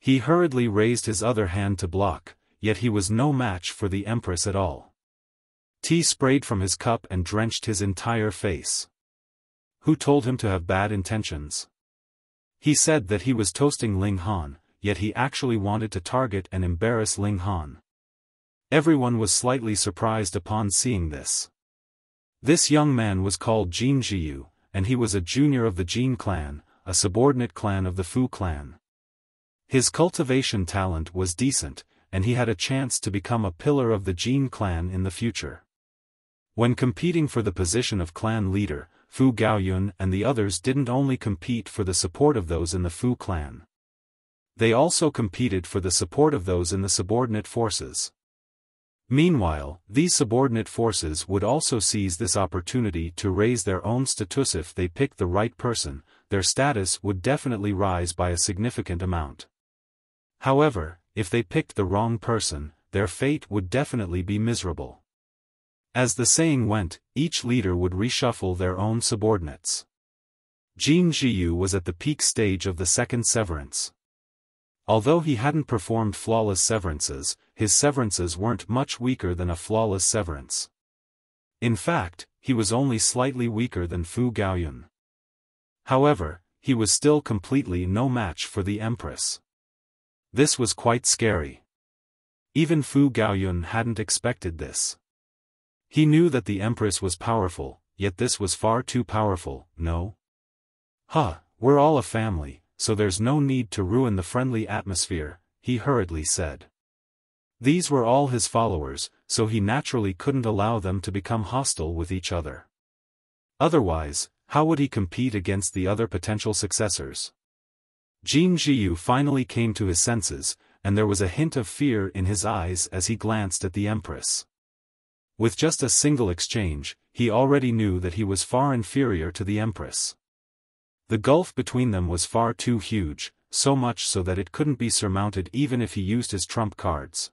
He hurriedly raised his other hand to block, yet he was no match for the Empress at all. Tea sprayed from his cup and drenched his entire face. Who told him to have bad intentions? He said that he was toasting Ling Han, yet he actually wanted to target and embarrass Ling Han. Everyone was slightly surprised upon seeing this. This young man was called Jin Jiyu, and he was a junior of the Jin clan, a subordinate clan of the Fu clan. His cultivation talent was decent, and he had a chance to become a pillar of the Jin clan in the future. When competing for the position of clan leader, Fu Gaoyun and the others didn't only compete for the support of those in the Fu clan. They also competed for the support of those in the subordinate forces. Meanwhile, these subordinate forces would also seize this opportunity to raise their own status. If they picked the right person, their status would definitely rise by a significant amount. However, if they picked the wrong person, their fate would definitely be miserable. As the saying went, each leader would reshuffle their own subordinates. Jin Jiyu was at the peak stage of the second severance. Although he hadn't performed flawless severances, his severances weren't much weaker than a flawless severance. In fact, he was only slightly weaker than Fu Gaoyun. However, he was still completely no match for the Empress. This was quite scary. Even Fu Gaoyun hadn't expected this. He knew that the Empress was powerful, yet this was far too powerful, no? We're all a family, so there's no need to ruin the friendly atmosphere, he hurriedly said. These were all his followers, so he naturally couldn't allow them to become hostile with each other. Otherwise, how would he compete against the other potential successors? Jin Jiyu finally came to his senses, and there was a hint of fear in his eyes as he glanced at the Empress. With just a single exchange, he already knew that he was far inferior to the Empress. The gulf between them was far too huge, so much so that it couldn't be surmounted even if he used his trump cards.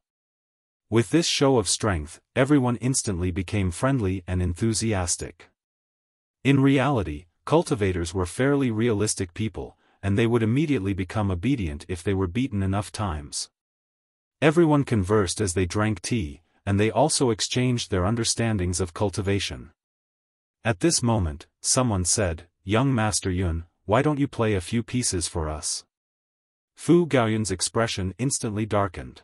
With this show of strength, everyone instantly became friendly and enthusiastic. In reality, cultivators were fairly realistic people, and they would immediately become obedient if they were beaten enough times. Everyone conversed as they drank tea, and they also exchanged their understandings of cultivation. At this moment, someone said, "Young Master Yun, why don't you play a few pieces for us?" Fu Gaoyun's expression instantly darkened.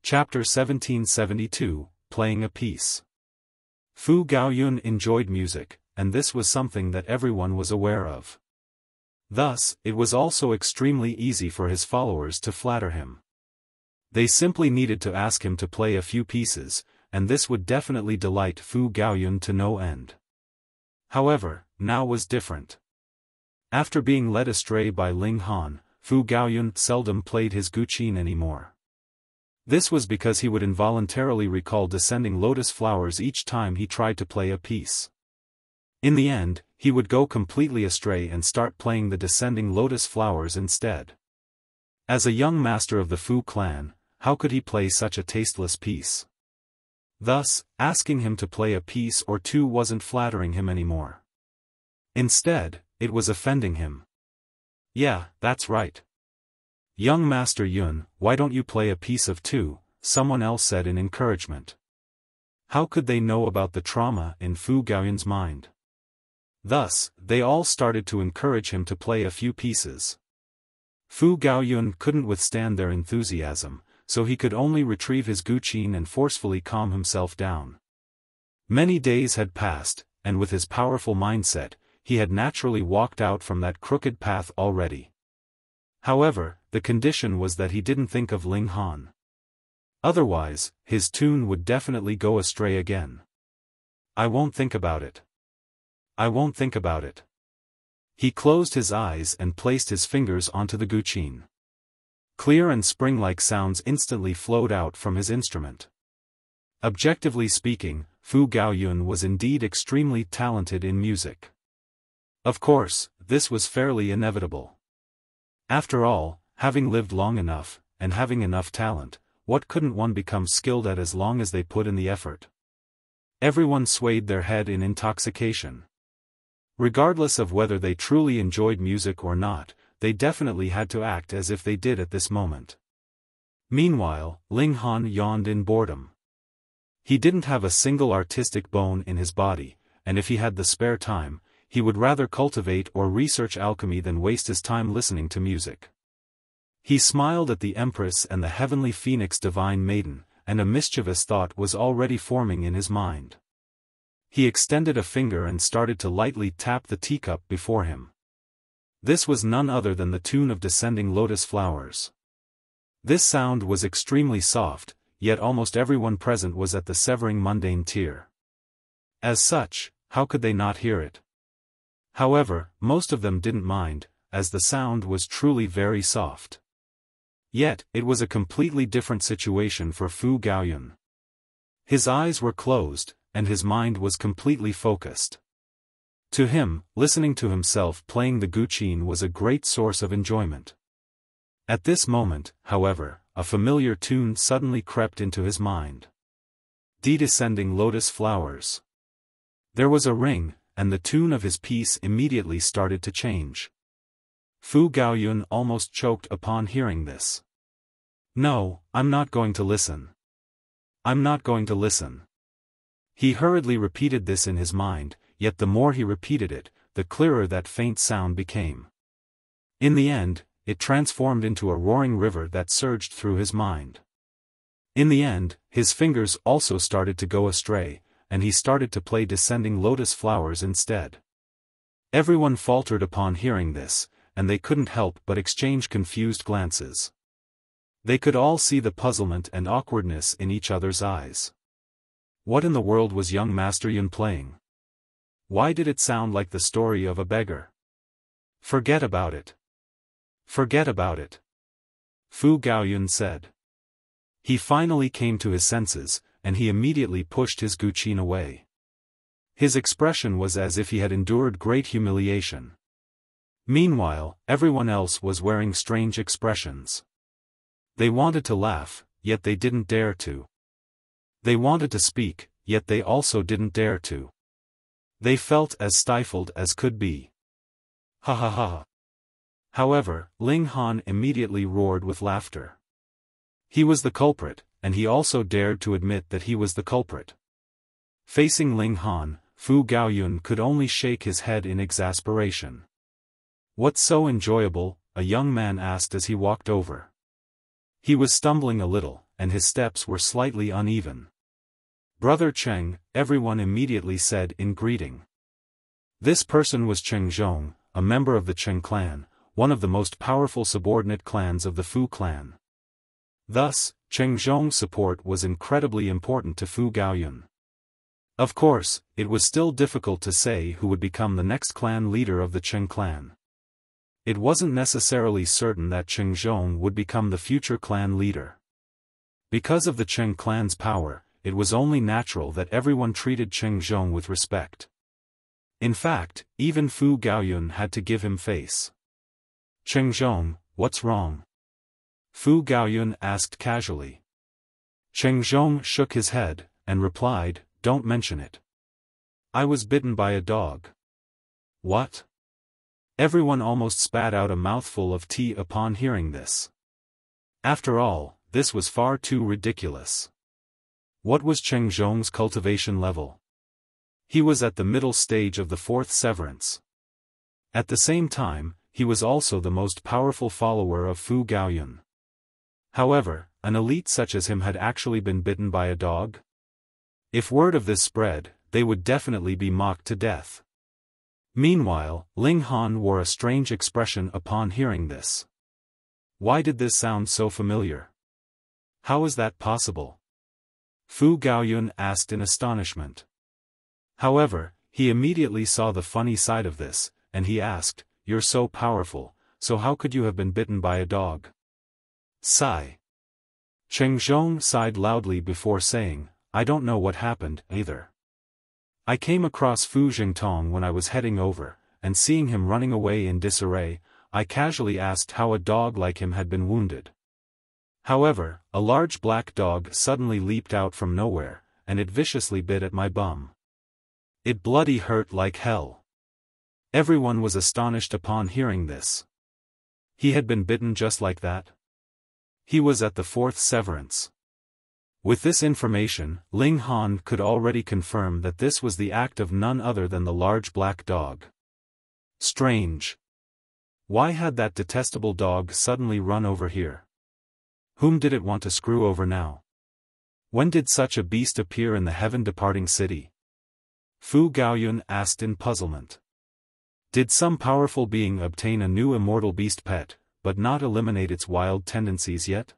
Chapter 1772, Playing a Piece. Fu Gaoyun enjoyed music, and this was something that everyone was aware of. Thus, it was also extremely easy for his followers to flatter him. They simply needed to ask him to play a few pieces, and this would definitely delight Fu Gaoyun to no end. However, now was different. After being led astray by Ling Han, Fu Gaoyun seldom played his guqin anymore. This was because he would involuntarily recall descending lotus flowers each time he tried to play a piece. In the end, he would go completely astray and start playing the descending lotus flowers instead. As a young master of the Fu clan, how could he play such a tasteless piece? Thus, asking him to play a piece or two wasn't flattering him anymore. Instead, it was offending him. "Yeah, that's right. Young Master Yun, why don't you play a piece of two?" someone else said in encouragement. How could they know about the trauma in Fu Gaoyun's mind? Thus, they all started to encourage him to play a few pieces. Fu Gaoyun couldn't withstand their enthusiasm, so he could only retrieve his guqin and forcefully calm himself down. Many days had passed, and with his powerful mindset, he had naturally walked out from that crooked path already. However, the condition was that he didn't think of Ling Han. Otherwise, his tune would definitely go astray again. "I won't think about it. I won't think about it." He closed his eyes and placed his fingers onto the guqin. Clear and spring-like sounds instantly flowed out from his instrument. Objectively speaking, Fu Gaoyun was indeed extremely talented in music. Of course, this was fairly inevitable. After all, having lived long enough, and having enough talent, what couldn't one become skilled at as long as they put in the effort? Everyone swayed their head in intoxication. Regardless of whether they truly enjoyed music or not, they definitely had to act as if they did at this moment. Meanwhile, Ling Han yawned in boredom. He didn't have a single artistic bone in his body, and if he had the spare time, he would rather cultivate or research alchemy than waste his time listening to music. He smiled at the Empress and the Heavenly Phoenix Divine Maiden, and a mischievous thought was already forming in his mind. He extended a finger and started to lightly tap the teacup before him. This was none other than the tune of descending lotus flowers. This sound was extremely soft, yet almost everyone present was at the severing mundane tier. As such, how could they not hear it? However, most of them didn't mind, as the sound was truly very soft. Yet, it was a completely different situation for Fu Gaoyun. His eyes were closed, and his mind was completely focused. To him, listening to himself playing the guqin was a great source of enjoyment. At this moment, however, a familiar tune suddenly crept into his mind. Descending lotus flowers. There was a ring, and the tune of his piece immediately started to change. Fu Gaoyun almost choked upon hearing this. No, I'm not going to listen. I'm not going to listen. He hurriedly repeated this in his mind, yet the more he repeated it, the clearer that faint sound became. In the end, it transformed into a roaring river that surged through his mind. In the end, his fingers also started to go astray, and he started to play descending lotus flowers instead. Everyone faltered upon hearing this, and they couldn't help but exchange confused glances. They could all see the puzzlement and awkwardness in each other's eyes. What in the world was young Master Yun playing? Why did it sound like the story of a beggar? Forget about it. Forget about it. Fu Gaoyun said. He finally came to his senses, and he immediately pushed his guqin away. His expression was as if he had endured great humiliation. Meanwhile, everyone else was wearing strange expressions. They wanted to laugh, yet they didn't dare to. They wanted to speak, yet they also didn't dare to. They felt as stifled as could be. Ha ha ha. However, Ling Han immediately roared with laughter. He was the culprit, and he also dared to admit that he was the culprit. Facing Ling Han, Fu Gaoyun could only shake his head in exasperation. What's so enjoyable? A young man asked as he walked over. He was stumbling a little, and his steps were slightly uneven. Brother Cheng, everyone immediately said in greeting. This person was Cheng Zhong, a member of the Cheng clan, one of the most powerful subordinate clans of the Fu clan. Thus, Cheng Zhong's support was incredibly important to Fu Gaoyun. Of course, it was still difficult to say who would become the next clan leader of the Cheng clan. It wasn't necessarily certain that Cheng Zhong would become the future clan leader. Because of the Cheng clan's power, it was only natural that everyone treated Cheng Zhong with respect. In fact, even Fu Gaoyun had to give him face. Cheng Zhong, what's wrong? Fu Gaoyun asked casually. Cheng Zhong shook his head, and replied, don't mention it. I was bitten by a dog. What? Everyone almost spat out a mouthful of tea upon hearing this. After all, this was far too ridiculous. What was Cheng Zhong's cultivation level? He was at the middle stage of the fourth severance. At the same time, he was also the most powerful follower of Fu Gaoyun. However, an elite such as him had actually been bitten by a dog? If word of this spread, they would definitely be mocked to death. Meanwhile, Ling Han wore a strange expression upon hearing this. Why did this sound so familiar? How is that possible? Fu Gaoyun asked in astonishment. However, he immediately saw the funny side of this, and he asked, you're so powerful, so how could you have been bitten by a dog? Sigh. Cheng Zhong sighed loudly before saying, I don't know what happened, either. I came across Fu Jingtong when I was heading over, and seeing him running away in disarray, I casually asked how a dog like him had been wounded. However, a large black dog suddenly leaped out from nowhere, and it viciously bit at my bum. It bloody hurt like hell. Everyone was astonished upon hearing this. He had been bitten just like that? He was at the 4th severance. With this information, Ling Han could already confirm that this was the act of none other than the large black dog. Strange. Why had that detestable dog suddenly run over here? Whom did it want to screw over now? When did such a beast appear in the heaven-departing city? Fu Gaoyun asked in puzzlement. Did some powerful being obtain a new immortal beast pet, but not eliminate its wild tendencies yet?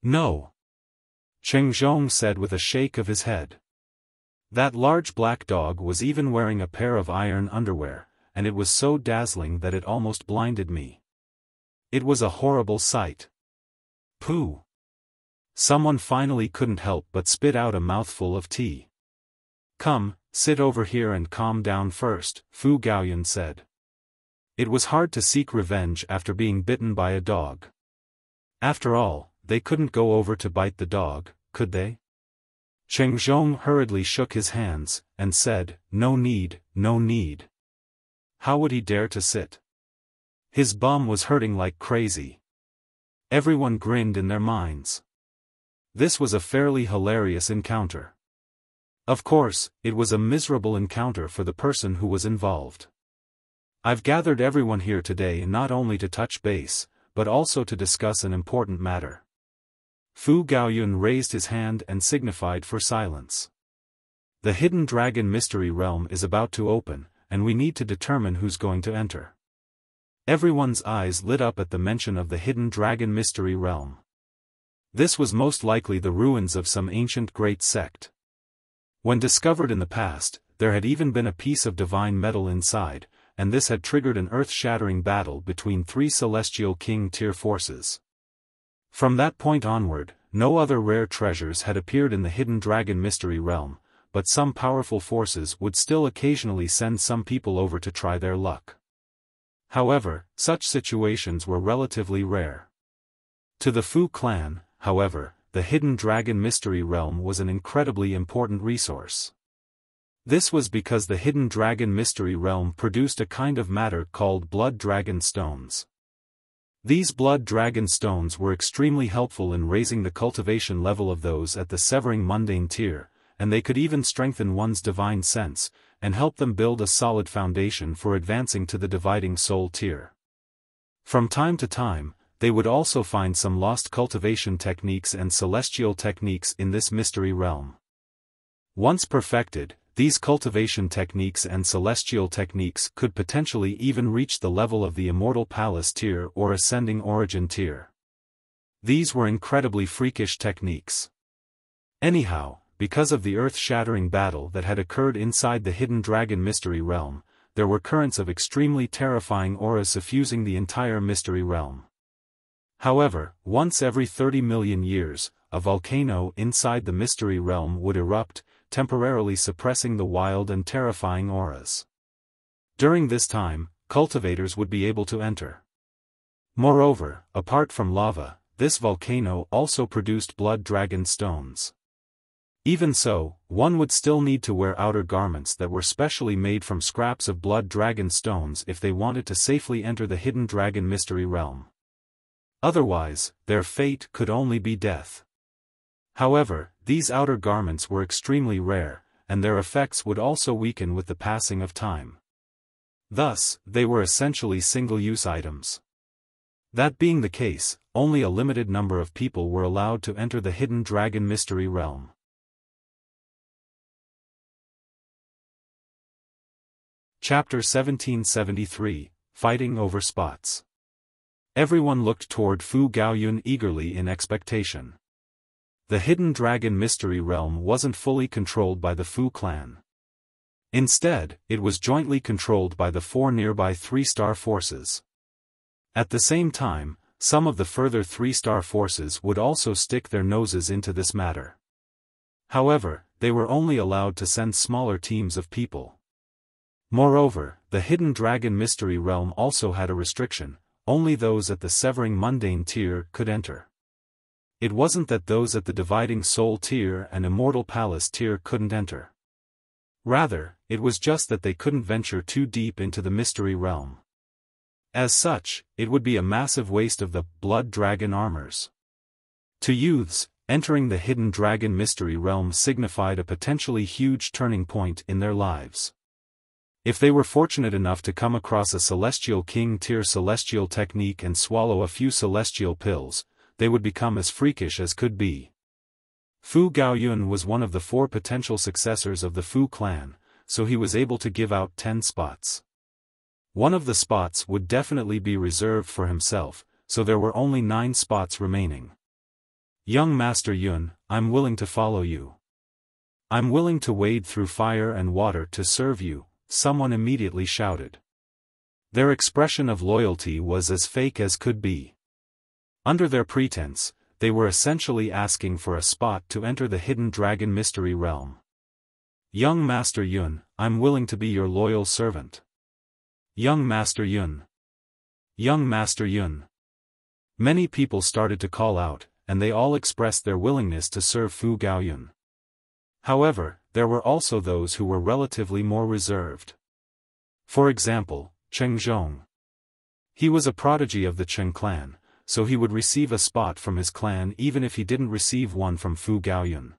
No. Cheng Zhong said with a shake of his head. That large black dog was even wearing a pair of iron underwear, and it was so dazzling that it almost blinded me. It was a horrible sight. Pooh. Someone finally couldn't help but spit out a mouthful of tea. Come, sit over here and calm down first, Fu Gaoyun said. It was hard to seek revenge after being bitten by a dog. After all, they couldn't go over to bite the dog, could they? Cheng Zhong hurriedly shook his hands, and said, no need, no need. How would he dare to sit? His bum was hurting like crazy. Everyone grinned in their minds. This was a fairly hilarious encounter. Of course, it was a miserable encounter for the person who was involved. I've gathered everyone here today not only to touch base, but also to discuss an important matter. Fu Gaoyun raised his hand and signified for silence. The Hidden Dragon Mystery Realm is about to open, and we need to determine who's going to enter. Everyone's eyes lit up at the mention of the Hidden Dragon Mystery Realm. This was most likely the ruins of some ancient great sect. When discovered in the past, there had even been a piece of divine metal inside, and this had triggered an earth-shattering battle between 3 celestial king-tier forces. From that point onward, no other rare treasures had appeared in the Hidden Dragon Mystery Realm, but some powerful forces would still occasionally send some people over to try their luck. However, such situations were relatively rare. To the Fu clan, however, the Hidden Dragon Mystery Realm was an incredibly important resource. This was because the Hidden Dragon Mystery Realm produced a kind of matter called Blood Dragon Stones. These Blood Dragon Stones were extremely helpful in raising the cultivation level of those at the Severing Mundane tier, and they could even strengthen one's divine sense, and help them build a solid foundation for advancing to the Dividing Soul tier. From time to time, they would also find some lost cultivation techniques and celestial techniques in this mystery realm. Once perfected, these cultivation techniques and celestial techniques could potentially even reach the level of the Immortal Palace tier or Ascending Origin tier. These were incredibly freakish techniques. Anyhow, because of the earth-shattering battle that had occurred inside the Hidden Dragon Mystery Realm, there were currents of extremely terrifying auras suffusing the entire mystery realm. However, once every 30 million years, a volcano inside the mystery realm would erupt, temporarily suppressing the wild and terrifying auras. During this time, cultivators would be able to enter. Moreover, apart from lava, this volcano also produced blood dragon stones. Even so, one would still need to wear outer garments that were specially made from scraps of blood dragon stones if they wanted to safely enter the Hidden Dragon Mystery Realm. Otherwise, their fate could only be death. However, these outer garments were extremely rare, and their effects would also weaken with the passing of time. Thus, they were essentially single-use items. That being the case, only a limited number of people were allowed to enter the Hidden Dragon Mystery Realm. Chapter 1773, Fighting Over Spots. Everyone looked toward Fu Gaoyun eagerly in expectation. The Hidden Dragon Mystery Realm wasn't fully controlled by the Fu clan. Instead, it was jointly controlled by the 4 nearby 3-star forces. At the same time, some of the further 3-star forces would also stick their noses into this matter. However, they were only allowed to send smaller teams of people. Moreover, the Hidden Dragon Mystery Realm also had a restriction: only those at the Severing Mundane tier could enter. It wasn't that those at the Dividing Soul tier and Immortal Palace tier couldn't enter. Rather, it was just that they couldn't venture too deep into the mystery realm. As such, it would be a massive waste of the Blood Dragon armors. To youths, entering the Hidden Dragon mystery realm signified a potentially huge turning point in their lives. If they were fortunate enough to come across a Celestial King tier celestial technique and swallow a few celestial pills, they would become as freakish as could be. Fu Gaoyun was one of the 4 potential successors of the Fu clan, so he was able to give out 10 spots. One of the spots would definitely be reserved for himself, so there were only 9 spots remaining. Young Master Yun, I'm willing to follow you. I'm willing to wade through fire and water to serve you, someone immediately shouted. Their expression of loyalty was as fake as could be. Under their pretense, they were essentially asking for a spot to enter the Hidden Dragon mystery realm. Young Master Yun, I'm willing to be your loyal servant. Young Master Yun. Young Master Yun. Many people started to call out, and they all expressed their willingness to serve Fu Gaoyun. However, there were also those who were relatively more reserved. For example, Cheng Zhong. He was a prodigy of the Cheng clan, so he would receive a spot from his clan even if he didn't receive one from Fu Gaoyun.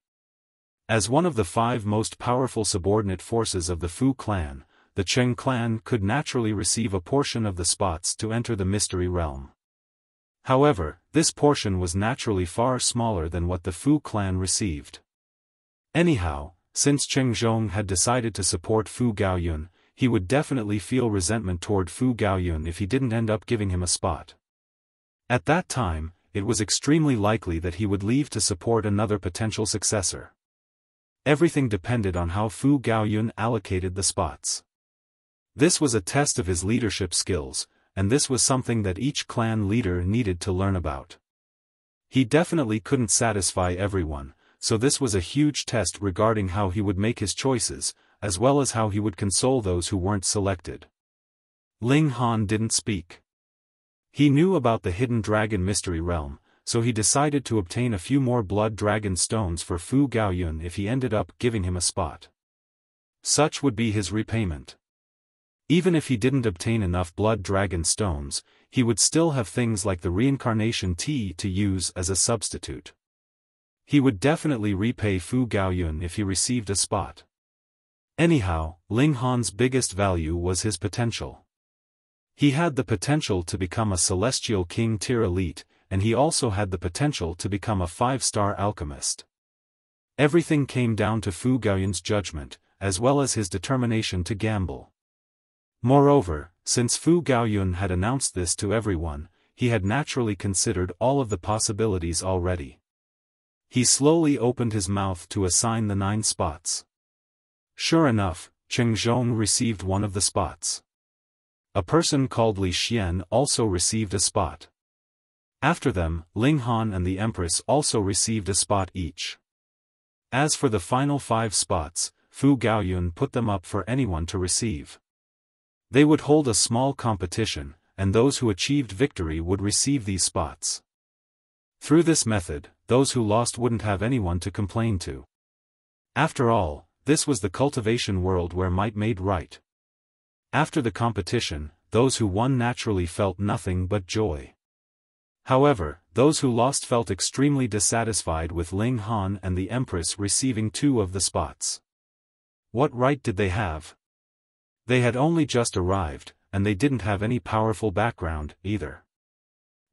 As one of the 5 most powerful subordinate forces of the Fu clan, the Cheng clan could naturally receive a portion of the spots to enter the mystery realm. However, this portion was naturally far smaller than what the Fu clan received. Anyhow, since Cheng Zhong had decided to support Fu Gaoyun, he would definitely feel resentment toward Fu Gaoyun if he didn't end up giving him a spot. At that time, it was extremely likely that he would leave to support another potential successor. Everything depended on how Fu Gaoyun allocated the spots. This was a test of his leadership skills, and this was something that each clan leader needed to learn about. He definitely couldn't satisfy everyone, so this was a huge test regarding how he would make his choices, as well as how he would console those who weren't selected. Ling Han didn't speak. He knew about the Hidden Dragon mystery realm, so he decided to obtain a few more Blood Dragon stones for Fu Gaoyun if he ended up giving him a spot. Such would be his repayment. Even if he didn't obtain enough Blood Dragon stones, he would still have things like the Reincarnation Tea to use as a substitute. He would definitely repay Fu Gaoyun if he received a spot. Anyhow, Ling Han's biggest value was his potential. He had the potential to become a Celestial King tier elite, and he also had the potential to become a 5-star alchemist. Everything came down to Fu Gaoyun's judgment, as well as his determination to gamble. Moreover, since Fu Gaoyun had announced this to everyone, he had naturally considered all of the possibilities already. He slowly opened his mouth to assign the 9 spots. Sure enough, Cheng Zhong received one of the spots. A person called Li Xian also received a spot. After them, Ling Han and the Empress also received a spot each. As for the final 5 spots, Fu Gaoyun put them up for anyone to receive. They would hold a small competition, and those who achieved victory would receive these spots. Through this method, those who lost wouldn't have anyone to complain to. After all, this was the cultivation world where might made right. After the competition, those who won naturally felt nothing but joy. However, those who lost felt extremely dissatisfied with Ling Han and the Empress receiving 2 of the spots. What right did they have? They had only just arrived, and they didn't have any powerful background, either.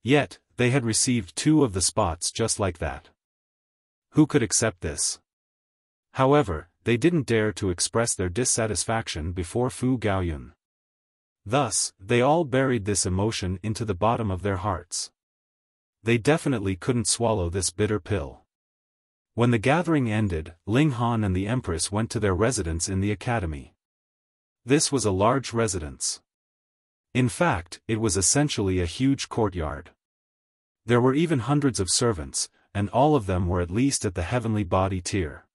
Yet, they had received 2 of the spots just like that. Who could accept this? However, they didn't dare to express their dissatisfaction before Fu Gaoyun. Thus, they all buried this emotion into the bottom of their hearts. They definitely couldn't swallow this bitter pill. When the gathering ended, Ling Han and the Empress went to their residence in the academy. This was a large residence. In fact, it was essentially a huge courtyard. There were even hundreds of servants, and all of them were at least at the heavenly body tier.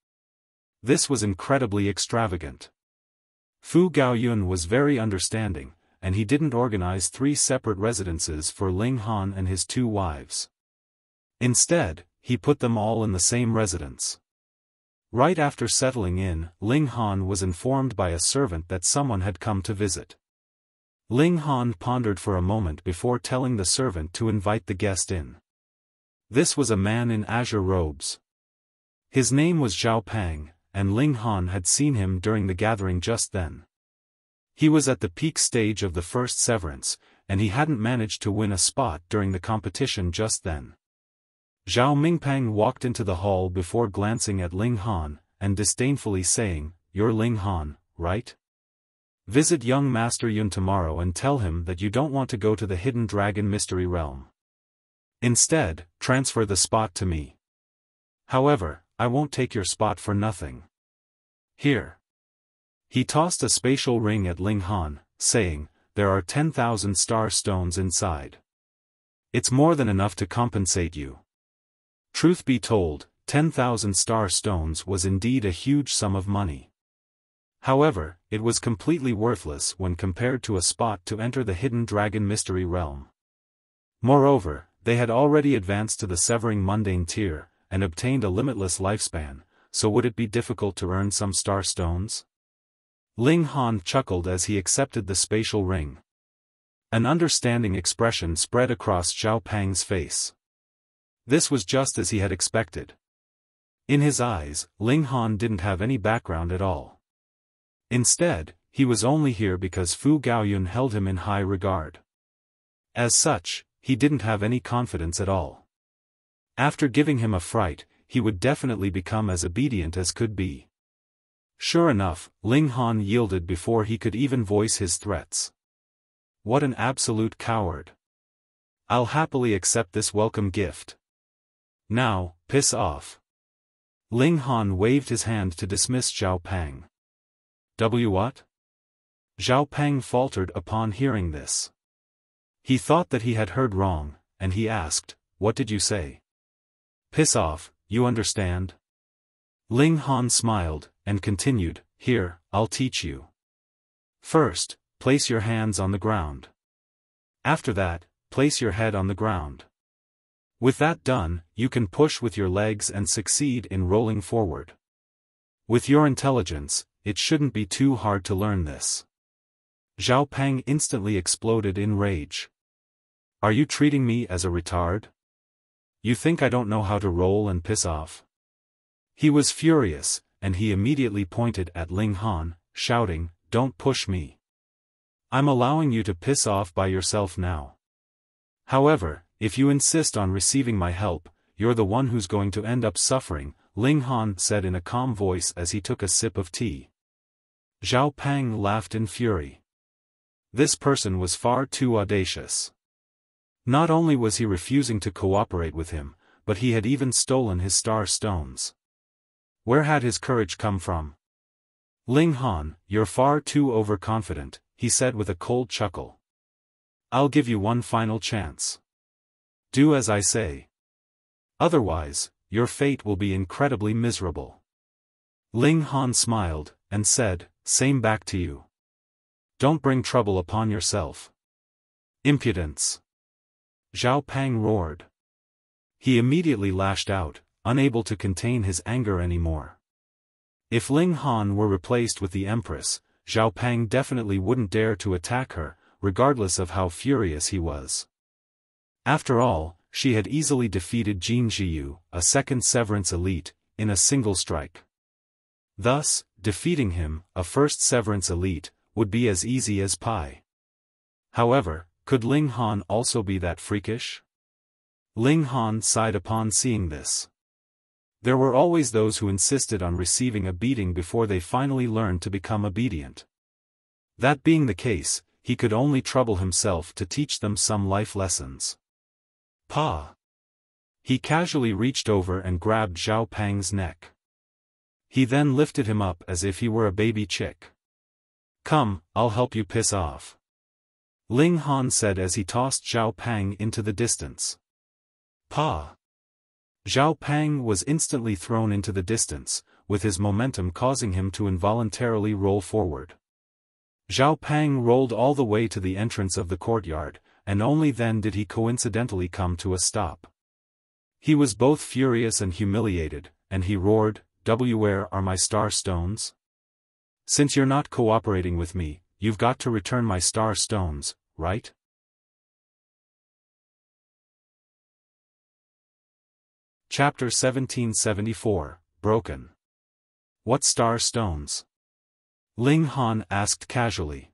This was incredibly extravagant. Fu Gaoyun was very understanding, and he didn't organize 3 separate residences for Ling Han and his 2 wives. Instead, he put them all in the same residence. Right after settling in, Ling Han was informed by a servant that someone had come to visit. Ling Han pondered for a moment before telling the servant to invite the guest in. This was a man in azure robes. His name was Xiaofan, and Ling Han had seen him during the gathering just then. He was at the peak stage of the first severance, and he hadn't managed to win a spot during the competition just then. Zhao Mingpang walked into the hall before glancing at Ling Han, and disdainfully saying, "You're Ling Han, right? Visit young Master Yun tomorrow and tell him that you don't want to go to the Hidden Dragon Mystery Realm. Instead, transfer the spot to me. However, I won't take your spot for nothing. Here." He tossed a spatial ring at Ling Han, saying, "There are 10,000 star stones inside. It's more than enough to compensate you." Truth be told, 10,000 star stones was indeed a huge sum of money. However, it was completely worthless when compared to a spot to enter the Hidden Dragon Mystery Realm. Moreover, they had already advanced to the Severing Mundane tier, and obtained a limitless lifespan, so would it be difficult to earn some star stones? Ling Han chuckled as he accepted the spatial ring. An understanding expression spread across Xiaofang's face. This was just as he had expected. In his eyes, Ling Han didn't have any background at all. Instead, he was only here because Fu Gaoyun held him in high regard. As such, he didn't have any confidence at all. After giving him a fright, he would definitely become as obedient as could be. Sure enough, Ling Han yielded before he could even voice his threats. What an absolute coward. I'll happily accept this welcome gift. Now, piss off. Ling Han waved his hand to dismiss Xiaofan. What? Xiaofan faltered upon hearing this. He thought that he had heard wrong, and he asked, "What did you say?" "Piss off, you understand?" Ling Han smiled, and continued, "Here, I'll teach you. First, place your hands on the ground. After that, place your head on the ground. With that done, you can push with your legs and succeed in rolling forward. With your intelligence, it shouldn't be too hard to learn this." Xiaofan instantly exploded in rage. "Are you treating me as a retard? You think I don't know how to roll and piss off?" He was furious, and he immediately pointed at Ling Han, shouting, "Don't push me. I'm allowing you to piss off by yourself now. However, if you insist on receiving my help, you're the one who's going to end up suffering," Ling Han said in a calm voice as he took a sip of tea. Xiaofan laughed in fury. This person was far too audacious. Not only was he refusing to cooperate with him, but he had even stolen his star stones. Where had his courage come from? "Ling Han, you're far too overconfident," he said with a cold chuckle. "I'll give you one final chance. Do as I say. Otherwise, your fate will be incredibly miserable." Ling Han smiled, and said, "Same back to you. Don't bring trouble upon yourself." "Impudence!" Xiaofan roared. He immediately lashed out, unable to contain his anger anymore. If Ling Han were replaced with the Empress, Xiaofan definitely wouldn't dare to attack her, regardless of how furious he was. After all, she had easily defeated Jin Jiyu, a second Severance elite, in a single strike. Thus, defeating him, a first Severance elite, would be as easy as pie. However, could Ling Han also be that freakish? Ling Han sighed upon seeing this. There were always those who insisted on receiving a beating before they finally learned to become obedient. That being the case, he could only trouble himself to teach them some life lessons. "Pa!" He casually reached over and grabbed Xiaofang's neck. He then lifted him up as if he were a baby chick. "Come, I'll help you piss off," Ling Han said as he tossed Xiaofan into the distance. "Pa!" Xiaofan was instantly thrown into the distance, with his momentum causing him to involuntarily roll forward. Xiaofan rolled all the way to the entrance of the courtyard, and only then did he coincidentally come to a stop. He was both furious and humiliated, and he roared, "Where are my star stones? Since you're not cooperating with me, you've got to return my star stones, right?" Chapter 1774, Broken. What star stones? Ling Han asked casually.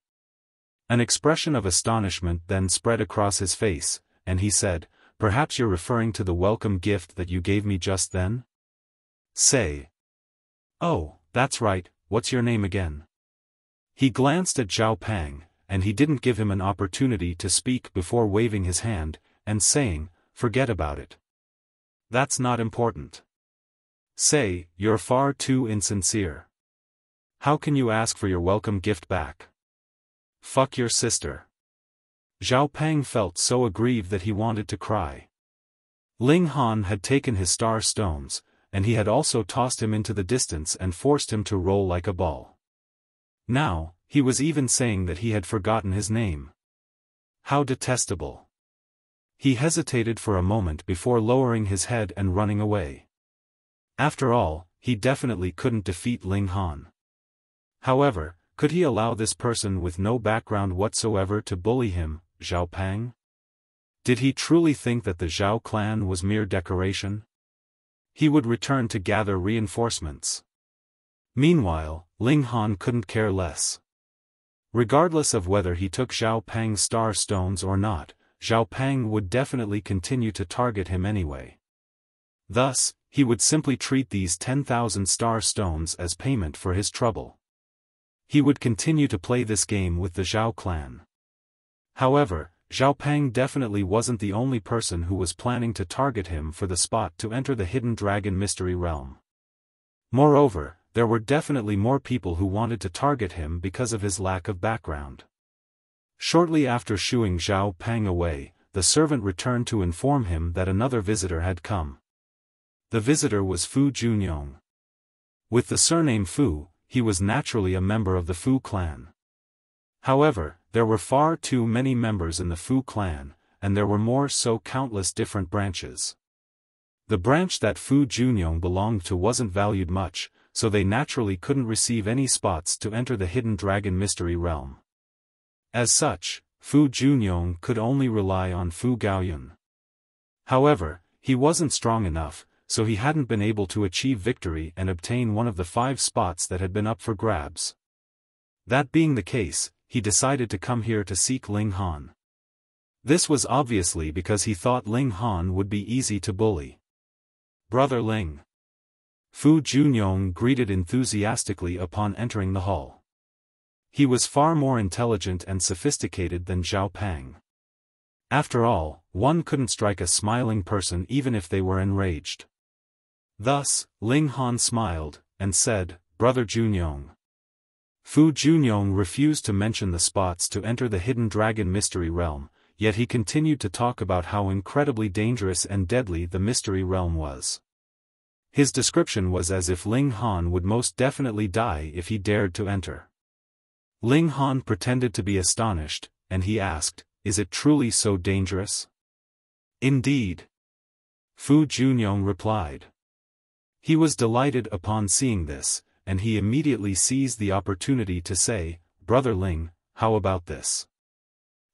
An expression of astonishment then spread across his face, and he said, "Perhaps you're referring to the welcome gift that you gave me just then? Say. Oh, that's right, what's your name again?" He glanced at Xiaofan, and he didn't give him an opportunity to speak before waving his hand, and saying, "Forget about it. That's not important. Say, you're far too insincere. How can you ask for your welcome gift back? Fuck your sister." Xiaofan felt so aggrieved that he wanted to cry. Ling Han had taken his star stones, and he had also tossed him into the distance and forced him to roll like a ball. Now, he was even saying that he had forgotten his name. How detestable. He hesitated for a moment before lowering his head and running away. After all, he definitely couldn't defeat Ling Han. However, could he allow this person with no background whatsoever to bully him, Xiaofan? Did he truly think that the Zhao clan was mere decoration? He would return to gather reinforcements. Meanwhile, Ling Han couldn't care less. Regardless of whether he took Xiaofang's star stones or not, Xiaofan would definitely continue to target him anyway. Thus, he would simply treat these 10,000 star stones as payment for his trouble. He would continue to play this game with the Zhao clan. However, Xiaofan definitely wasn't the only person who was planning to target him for the spot to enter the Hidden Dragon Mystery Realm. Moreover, there were definitely more people who wanted to target him because of his lack of background. Shortly after shooing Xiaofan away, the servant returned to inform him that another visitor had come. The visitor was Fu Junyong. With the surname Fu, he was naturally a member of the Fu clan. However, there were far too many members in the Fu clan, and there were more so countless different branches. The branch that Fu Junyong belonged to wasn't valued much, so they naturally couldn't receive any spots to enter the Hidden Dragon Mystery Realm. As such, Fu Junyong could only rely on Fu Gaoyun. However, he wasn't strong enough, so he hadn't been able to achieve victory and obtain one of the 5 spots that had been up for grabs. That being the case, he decided to come here to seek Ling Han. This was obviously because he thought Ling Han would be easy to bully. "Brother Ling." Fu Junyong greeted enthusiastically upon entering the hall. He was far more intelligent and sophisticated than Xiaofan. After all, one couldn't strike a smiling person even if they were enraged. Thus, Ling Han smiled, and said, "Brother Junyong." Fu Junyong refused to mention the spots to enter the Hidden Dragon Mystery Realm, yet he continued to talk about how incredibly dangerous and deadly the Mystery Realm was. His description was as if Ling Han would most definitely die if he dared to enter. Ling Han pretended to be astonished, and he asked, "Is it truly so dangerous?" "Indeed," Fu Junyong replied. He was delighted upon seeing this, and he immediately seized the opportunity to say, "Brother Ling, how about this?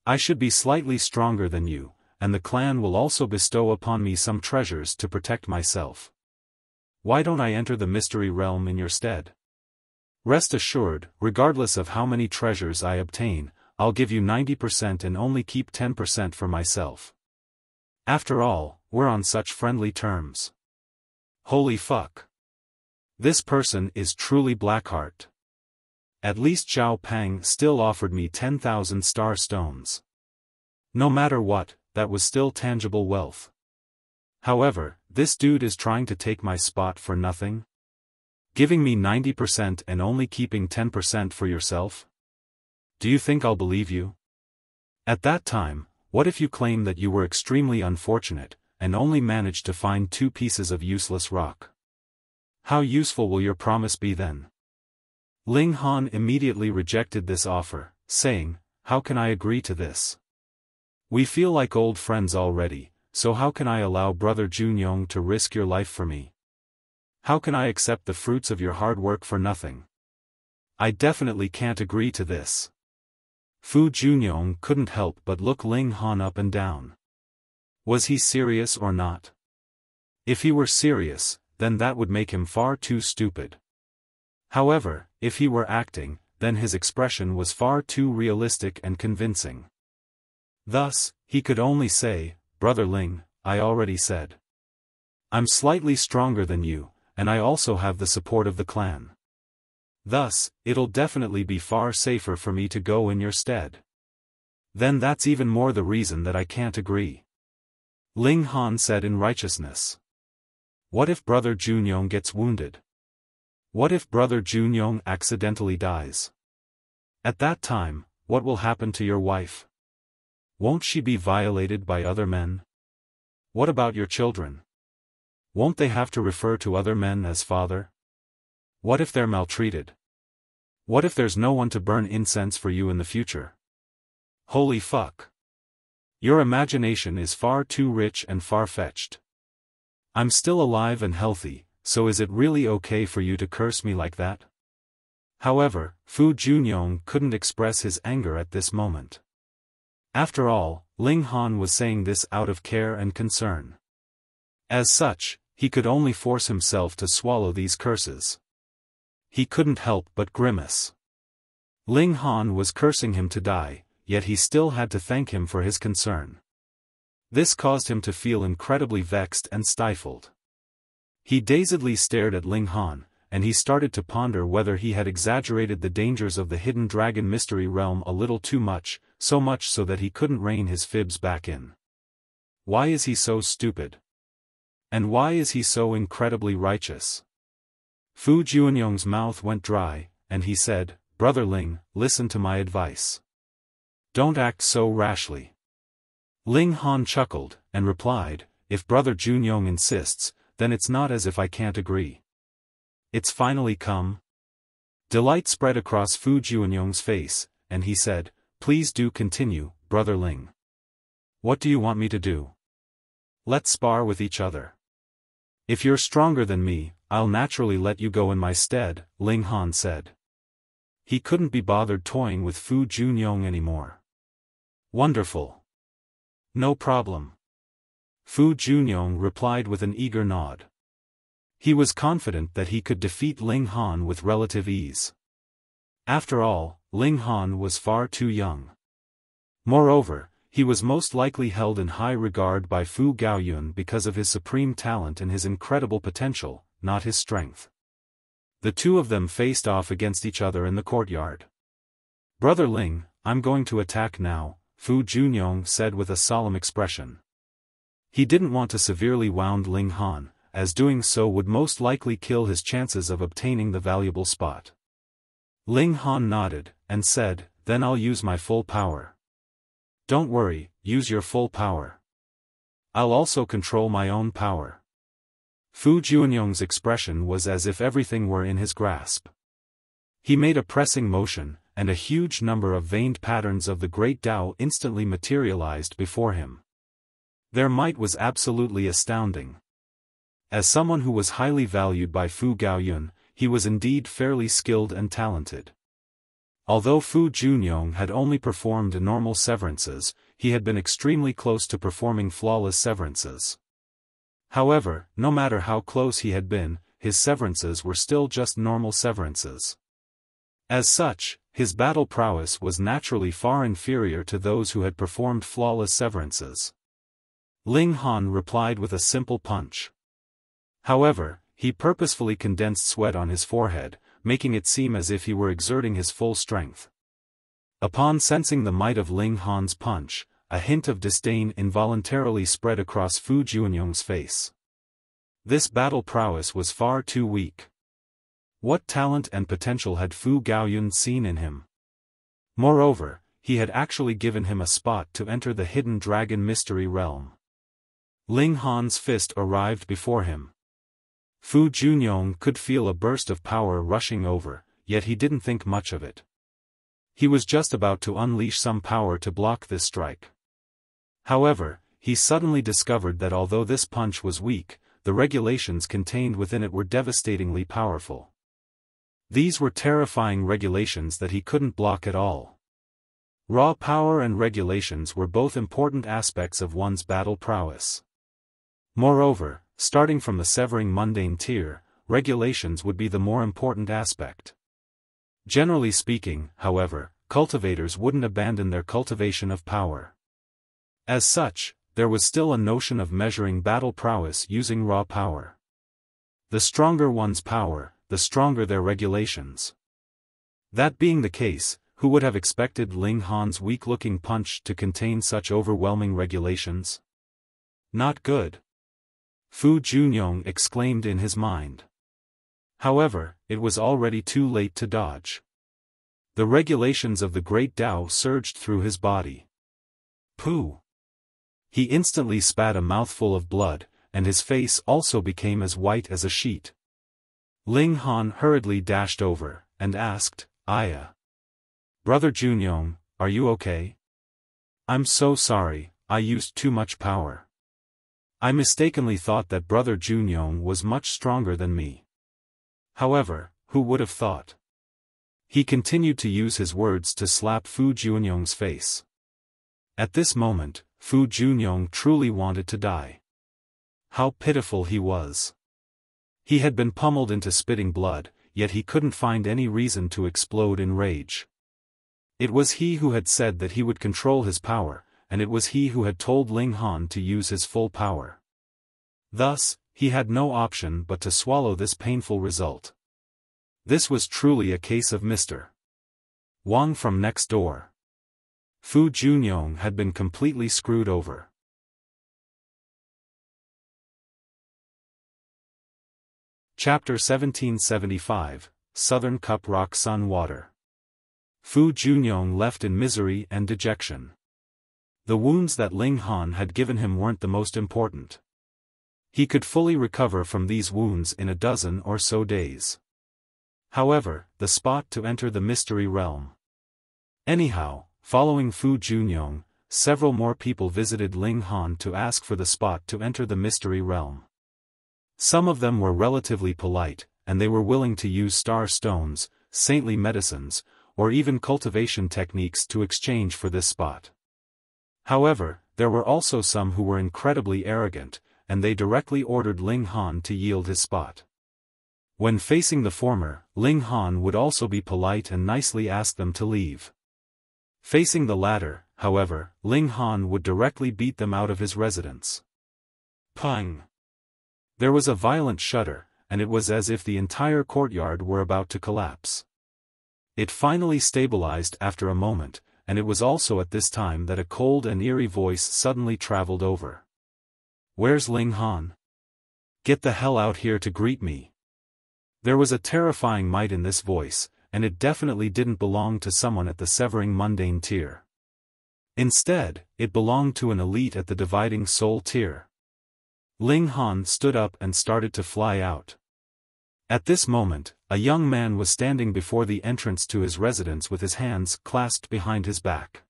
I should be slightly stronger than you, and the clan will also bestow upon me some treasures to protect myself. Why don't I enter the Mystery Realm in your stead? Rest assured, regardless of how many treasures I obtain, I'll give you 90% and only keep 10% for myself. After all, we're on such friendly terms." Holy fuck. This person is truly Blackheart. At least Xiaofan still offered me 10,000 star stones. No matter what, that was still tangible wealth. However, this dude is trying to take my spot for nothing? Giving me 90% and only keeping 10% for yourself? Do you think I'll believe you? At that time, what if you claim that you were extremely unfortunate, and only managed to find 2 pieces of useless rock? How useful will your promise be then? Ling Han immediately rejected this offer, saying, "How can I agree to this? We feel like old friends already, so how can I allow Brother Junyong to risk your life for me? How can I accept the fruits of your hard work for nothing? I definitely can't agree to this. Fu Junyong couldn't help but look Ling Han up and down. Was he serious or not? If he were serious, then that would make him far too stupid. However, if he were acting, then his expression was far too realistic and convincing. Thus, he could only say, "Brother Ling, I already said. I'm slightly stronger than you, and I also have the support of the clan. Thus, it'll definitely be far safer for me to go in your stead." Then that's even more the reason that I can't agree. Ling Han said in righteousness. What if Brother Junyong gets wounded? What if Brother Junyong accidentally dies? At that time, what will happen to your wife? Won't she be violated by other men? What about your children? Won't they have to refer to other men as father? What if they're maltreated? What if there's no one to burn incense for you in the future? Holy fuck. Your imagination is far too rich and far-fetched. I'm still alive and healthy, so is it really okay for you to curse me like that? However, Fu Junyong couldn't express his anger at this moment. After all, Ling Han was saying this out of care and concern. As such, he could only force himself to swallow these curses. He couldn't help but grimace. Ling Han was cursing him to die, yet he still had to thank him for his concern. This caused him to feel incredibly vexed and stifled. He dazedly stared at Ling Han, and he started to ponder whether he had exaggerated the dangers of the hidden dragon mystery realm a little too much, so much so that he couldn't rein his fibs back in. Why is he so stupid? And why is he so incredibly righteous? Fu Junyong's mouth went dry, and he said, "Brother Ling, listen to my advice. Don't act so rashly." Ling Han chuckled, and replied, "If Brother Junyong insists, then it's not as if I can't agree. It's finally come." Delight spread across Fu Junyong's face, and he said, "Please do continue, Brother Ling. What do you want me to do? Let's spar with each other. If you're stronger than me, I'll naturally let you go in my stead," Ling Han said. He couldn't be bothered toying with Fu Junyong anymore. "Wonderful. No problem." Fu Junyong replied with an eager nod. He was confident that he could defeat Ling Han with relative ease. After all, Ling Han was far too young. Moreover, he was most likely held in high regard by Fu Gaoyun because of his supreme talent and his incredible potential, not his strength. The two of them faced off against each other in the courtyard. "Brother Ling, I'm going to attack now," Fu Junyong said with a solemn expression. He didn't want to severely wound Ling Han, as doing so would most likely kill his chances of obtaining the valuable spot. Ling Han nodded, and said, "Then I'll use my full power." "Don't worry, use your full power. I'll also control my own power." Fu Junyong's expression was as if everything were in his grasp. He made a pressing motion, and a huge number of veined patterns of the Great Tao instantly materialized before him. Their might was absolutely astounding. As someone who was highly valued by Fu Gaoyun, he was indeed fairly skilled and talented. Although Fu Junyong had only performed normal severances, he had been extremely close to performing flawless severances. However, no matter how close he had been, his severances were still just normal severances. As such, his battle prowess was naturally far inferior to those who had performed flawless severances. Ling Han replied with a simple punch. However, he purposefully condensed sweat on his forehead, making it seem as if he were exerting his full strength. Upon sensing the might of Ling Han's punch, a hint of disdain involuntarily spread across Fu Junyong's face. This battle prowess was far too weak. What talent and potential had Fu Gaoyun seen in him? Moreover, he had actually given him a spot to enter the hidden dragon mystery realm. Ling Han's fist arrived before him. Fu Junyong could feel a burst of power rushing over, yet he didn't think much of it. He was just about to unleash some power to block this strike. However, he suddenly discovered that although this punch was weak, the regulations contained within it were devastatingly powerful. These were terrifying regulations that he couldn't block at all. Raw power and regulations were both important aspects of one's battle prowess. Moreover, starting from the severing mundane tier, regulations would be the more important aspect. Generally speaking, however, cultivators wouldn't abandon their cultivation of power. As such, there was still a notion of measuring battle prowess using raw power. The stronger one's power, the stronger their regulations. That being the case, who would have expected Ling Han's weak-looking punch to contain such overwhelming regulations? Not good. Fu Junyong exclaimed in his mind. However, it was already too late to dodge. The regulations of the Great Tao surged through his body. Pooh! He instantly spat a mouthful of blood, and his face also became as white as a sheet. Ling Han hurriedly dashed over, and asked, "Aya. Brother Junyong, are you okay? I'm so sorry, I used too much power. I mistakenly thought that Brother Junyong was much stronger than me. However, who would have thought?" He continued to use his words to slap Fu Junyong's face. At this moment, Fu Junyong truly wanted to die. How pitiful he was. He had been pummeled into spitting blood, yet he couldn't find any reason to explode in rage. It was he who had said that he would control his power, and it was he who had told Ling Han to use his full power. Thus, he had no option but to swallow this painful result. This was truly a case of Mr. Wang from next door. Fu Junyong had been completely screwed over. Chapter 1775, Southern Cup Rock Sun Water. Fu Junyong left in misery and dejection. The wounds that Ling Han had given him weren't the most important. He could fully recover from these wounds in a dozen or so days. However, the spot to enter the mystery realm. Anyhow, following Fu Junyong, several more people visited Ling Han to ask for the spot to enter the mystery realm. Some of them were relatively polite, and they were willing to use star stones, saintly medicines, or even cultivation techniques to exchange for this spot. However, there were also some who were incredibly arrogant, and they directly ordered Ling Han to yield his spot. When facing the former, Ling Han would also be polite and nicely ask them to leave. Facing the latter, however, Ling Han would directly beat them out of his residence. Pang! There was a violent shudder, and it was as if the entire courtyard were about to collapse. It finally stabilized after a moment, and it was also at this time that a cold and eerie voice suddenly traveled over. "Where's Ling Han? Get the hell out here to greet me." There was a terrifying might in this voice, and it definitely didn't belong to someone at the severing mundane tier. Instead, it belonged to an elite at the dividing soul tier. Ling Han stood up and started to fly out. At this moment, a young man was standing before the entrance to his residence with his hands clasped behind his back.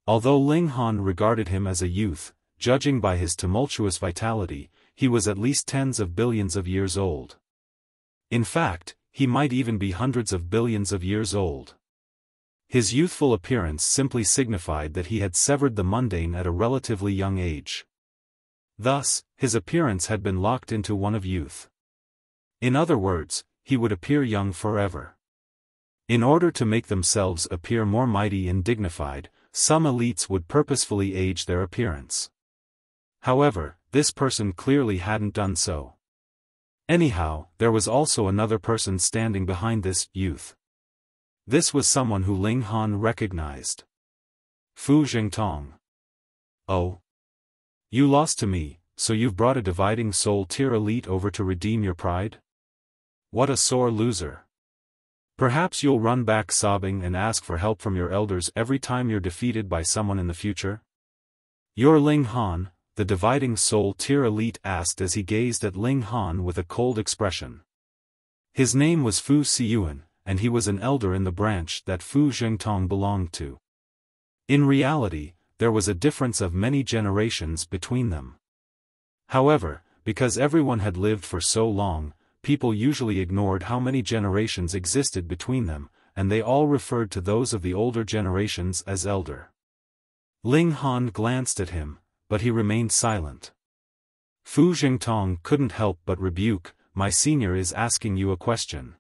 Although Ling Han regarded him as a youth, judging by his tumultuous vitality, he was at least tens of billions of years old. In fact, he might even be hundreds of billions of years old. His youthful appearance simply signified that he had severed the mundane at a relatively young age. Thus, his appearance had been locked into one of youth. In other words, he would appear young forever. In order to make themselves appear more mighty and dignified, some elites would purposefully age their appearance. However, this person clearly hadn't done so. Anyhow, there was also another person standing behind this youth. This was someone who Ling Han recognized. Fu Jingtong. "Oh. You lost to me, so you've brought a dividing soul tier elite over to redeem your pride? What a sore loser. Perhaps you'll run back sobbing and ask for help from your elders every time you're defeated by someone in the future?" "You're Ling Han," the dividing soul tier elite asked as he gazed at Ling Han with a cold expression. His name was Fu Siyuan, and he was an elder in the branch that Fu Jingtong belonged to. In reality, there was a difference of many generations between them. However, because everyone had lived for so long, people usually ignored how many generations existed between them, and they all referred to those of the older generations as elder. Ling Han glanced at him, but he remained silent. Fu Jingtong couldn't help but rebuke, "My senior is asking you a question.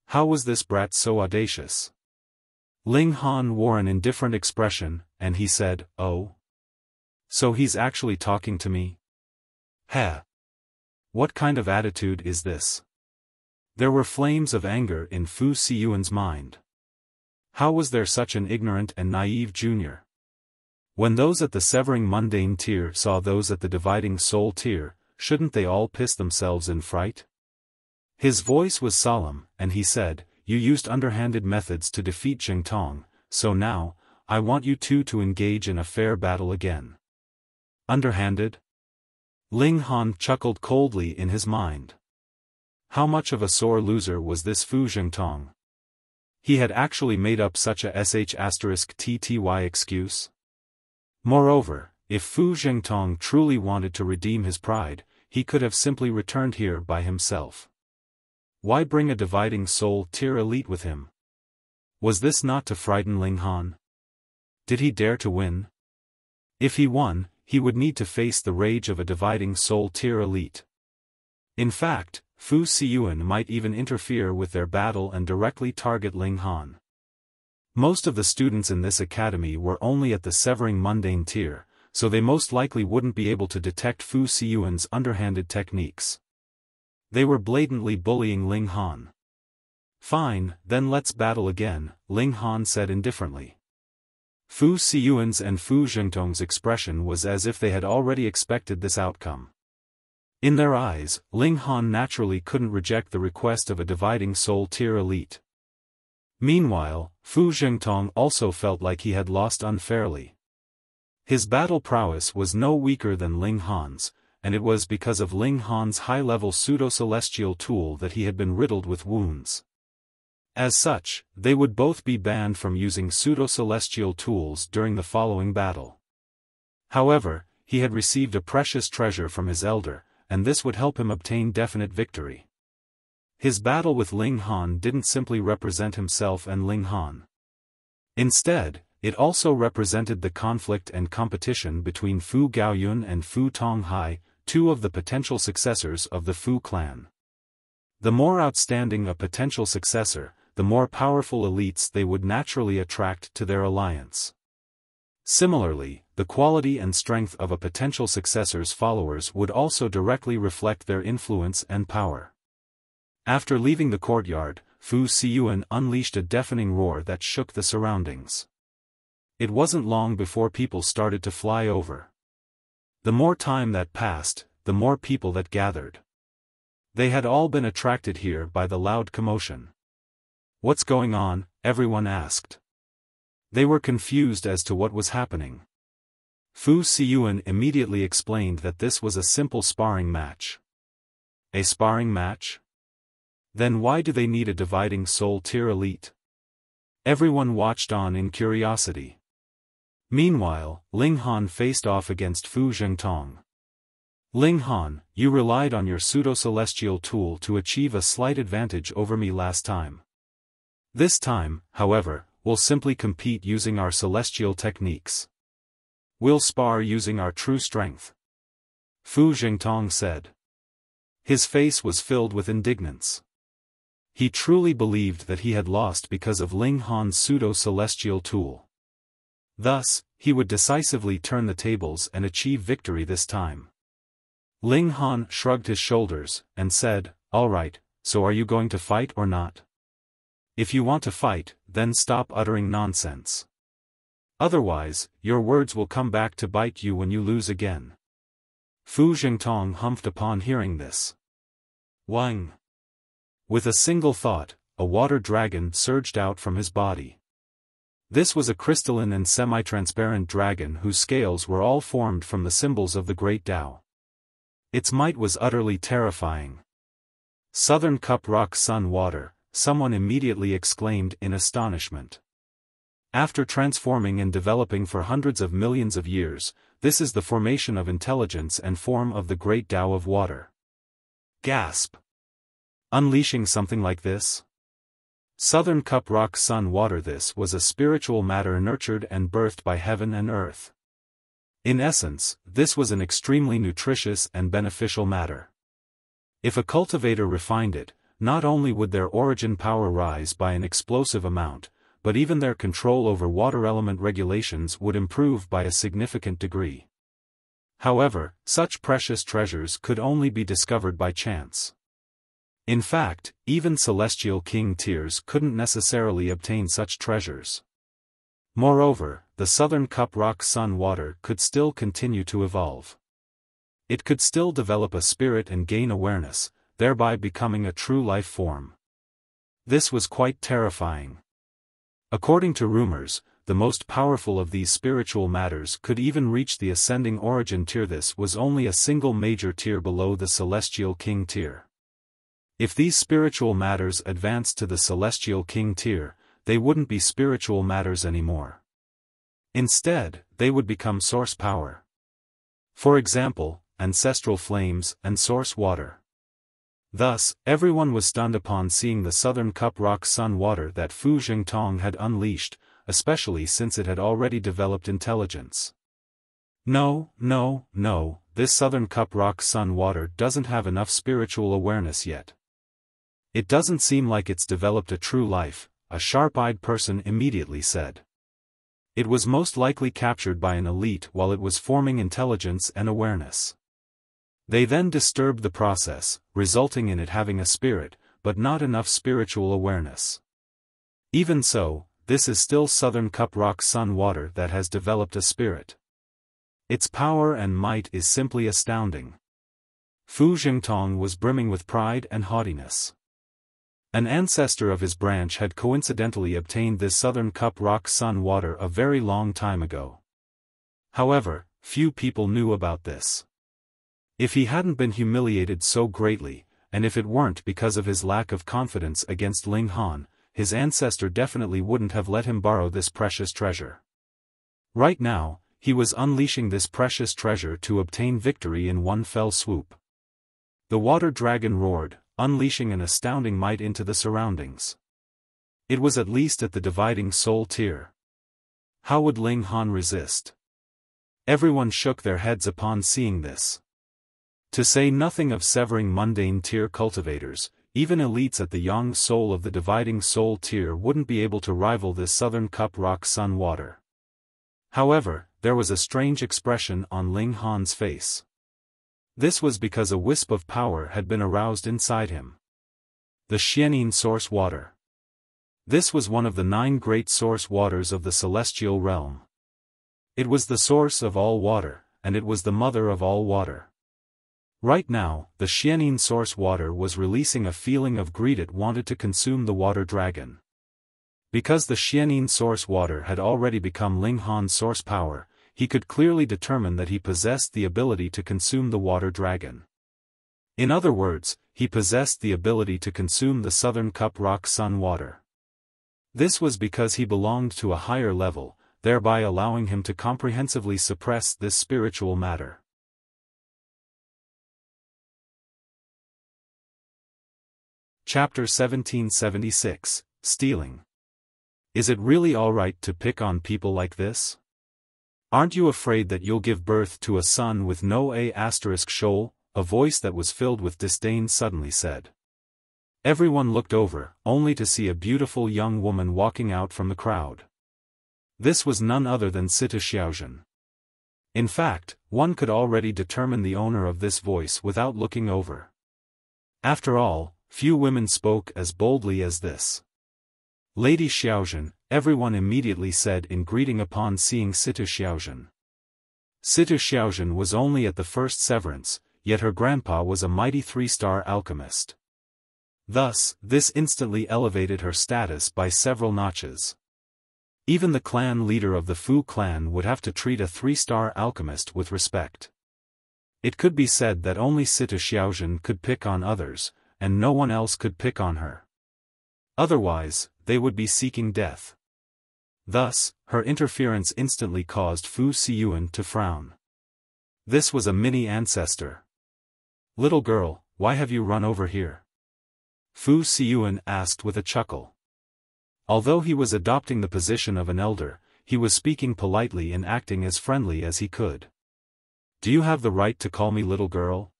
How was this brat so audacious?" Ling Han wore an indifferent expression, and he said, "Oh? So he's actually talking to me? Heh. What kind of attitude is this?" There were flames of anger in Fu Siyuan's mind. How was there such an ignorant and naive junior? When those at the severing mundane tier saw those at the dividing soul tier, shouldn't they all piss themselves in fright? His voice was solemn, and he said, "You used underhanded methods to defeat Jingtong, so now, I want you two to engage in a fair battle again." Underhanded? Ling Han chuckled coldly in his mind. How much of a sore loser was this Fu Jingtong? He had actually made up such a **TTY excuse? Moreover, if Fu Jingtong truly wanted to redeem his pride, he could have simply returned here by himself. Why bring a dividing soul tier elite with him? Was this not to frighten Ling Han? Did he dare to win? If he won, he would need to face the rage of a dividing soul tier elite. In fact, Fu Siyuan might even interfere with their battle and directly target Ling Han. Most of the students in this academy were only at the severing mundane tier, so they most likely wouldn't be able to detect Fu Siyuan's underhanded techniques. They were blatantly bullying Ling Han. "Fine, then let's battle again," Ling Han said indifferently. Fu Siyuan's and Fu Jingtong's expression was as if they had already expected this outcome. In their eyes, Ling Han naturally couldn't reject the request of a dividing soul tier elite. Meanwhile, Fu Jingtong also felt like he had lost unfairly. His battle prowess was no weaker than Ling Han's, and it was because of Ling Han's high-level pseudo-celestial tool that he had been riddled with wounds. As such, they would both be banned from using pseudo-celestial tools during the following battle. However, he had received a precious treasure from his elder, and this would help him obtain definite victory. His battle with Ling Han didn't simply represent himself and Ling Han. Instead, it also represented the conflict and competition between Fu Gaoyun and Fu Tonghai, two of the potential successors of the Fu clan. The more outstanding a potential successor, the more powerful elites they would naturally attract to their alliance. Similarly, the quality and strength of a potential successor's followers would also directly reflect their influence and power. After leaving the courtyard, Fu Siyuan unleashed a deafening roar that shook the surroundings. It wasn't long before people started to fly over. The more time that passed, the more people that gathered. They had all been attracted here by the loud commotion. "What's going on?" everyone asked. They were confused as to what was happening. Fu Siyuan immediately explained that this was a simple sparring match. A sparring match? Then why do they need a dividing soul tier elite? Everyone watched on in curiosity. Meanwhile, Ling Han faced off against Fu Jingtong. "Ling Han, you relied on your pseudo-celestial tool to achieve a slight advantage over me last time. This time, however, we'll simply compete using our celestial techniques. We'll spar using our true strength," Fu Jingtong said. His face was filled with indignance. He truly believed that he had lost because of Ling Han's pseudo-celestial tool. Thus, he would decisively turn the tables and achieve victory this time. Ling Han shrugged his shoulders, and said, "All right, so are you going to fight or not? If you want to fight, then stop uttering nonsense. Otherwise, your words will come back to bite you when you lose again." Fu Jingtong humphed upon hearing this. Wang. With a single thought, a water dragon surged out from his body. This was a crystalline and semi-transparent dragon whose scales were all formed from the symbols of the Great Tao. Its might was utterly terrifying. "Southern Cup Rock Sun Water," someone immediately exclaimed in astonishment. After transforming and developing for hundreds of millions of years, this is the formation of intelligence and form of the great Tao of water. Gasp! Unleashing something like this? Southern Cup Rock Sun Water. This was a spiritual matter nurtured and birthed by heaven and earth. In essence, this was an extremely nutritious and beneficial matter. If a cultivator refined it, not only would their origin power rise by an explosive amount, but even their control over water element regulations would improve by a significant degree. However, such precious treasures could only be discovered by chance. In fact, even celestial king tiers couldn't necessarily obtain such treasures. Moreover, the Southern Cup Rock Sun Water could still continue to evolve. It could still develop a spirit and gain awareness, thereby becoming a true life form. This was quite terrifying. According to rumors, the most powerful of these spiritual matters could even reach the ascending origin tier. This was only a single major tier below the celestial king tier. If these spiritual matters advanced to the celestial king tier, they wouldn't be spiritual matters anymore. Instead, they would become source power. For example, ancestral flames and source water. Thus, everyone was stunned upon seeing the Southern Cup Rock Sun Water that Fu Jingtong had unleashed, especially since it had already developed intelligence. No, this Southern Cup Rock Sun Water doesn't have enough spiritual awareness yet. It doesn't seem like it's developed a true life, a sharp-eyed person immediately said. It was most likely captured by an elite while it was forming intelligence and awareness. They then disturbed the process, resulting in it having a spirit, but not enough spiritual awareness. Even so, this is still Southern Cup Rock Sun Water that has developed a spirit. Its power and might is simply astounding. Fu Jingtong was brimming with pride and haughtiness. An ancestor of his branch had coincidentally obtained this Southern Cup Rock Sun Water a very long time ago. However, few people knew about this. If he hadn't been humiliated so greatly, and if it weren't because of his lack of confidence against Ling Han, his ancestor definitely wouldn't have let him borrow this precious treasure. Right now, he was unleashing this precious treasure to obtain victory in one fell swoop. The water dragon roared, unleashing an astounding might into the surroundings. It was at least at the dividing soul tier. How would Ling Han resist? Everyone shook their heads upon seeing this. To say nothing of severing mundane tier cultivators, even elites at the young soul of the dividing soul tier wouldn't be able to rival this Southern Cup Rock Sun Water. However, there was a strange expression on Ling Han's face. This was because a wisp of power had been aroused inside him. The Xianin Source Water. This was one of the 9 great source waters of the celestial realm. It was the source of all water, and it was the mother of all water. Right now, the Xianin Source Water was releasing a feeling of greed. It wanted to consume the water dragon. Because the Xianin Source Water had already become Ling Han's source power, he could clearly determine that he possessed the ability to consume the water dragon. In other words, he possessed the ability to consume the Southern Cup Rock Sun Water. This was because he belonged to a higher level, thereby allowing him to comprehensively suppress this spiritual matter. Chapter 1776, Stealing. Is it really alright to pick on people like this? Aren't you afraid that you'll give birth to a son with no shoal? A voice that was filled with disdain suddenly said. Everyone looked over, only to see a beautiful young woman walking out from the crowd. This was none other than Sita Xiaofan. In fact, one could already determine the owner of this voice without looking over. After all, few women spoke as boldly as this. Lady Xiaofan, everyone immediately said in greeting upon seeing Sita Xiaofan. Sita Xiaofan was only at the first severance, yet her grandpa was a mighty 3-star alchemist. Thus, this instantly elevated her status by several notches. Even the clan leader of the Fu clan would have to treat a 3-star alchemist with respect. It could be said that only Sita Xiaofan could pick on others, and no one else could pick on her. Otherwise, they would be seeking death. Thus, her interference instantly caused Fu Xiyuan to frown. This was a mini-ancestor. "Little girl, why have you run over here?" Fu Xiyuan asked with a chuckle. Although he was adopting the position of an elder, he was speaking politely and acting as friendly as he could. "Do you have the right to call me little girl?"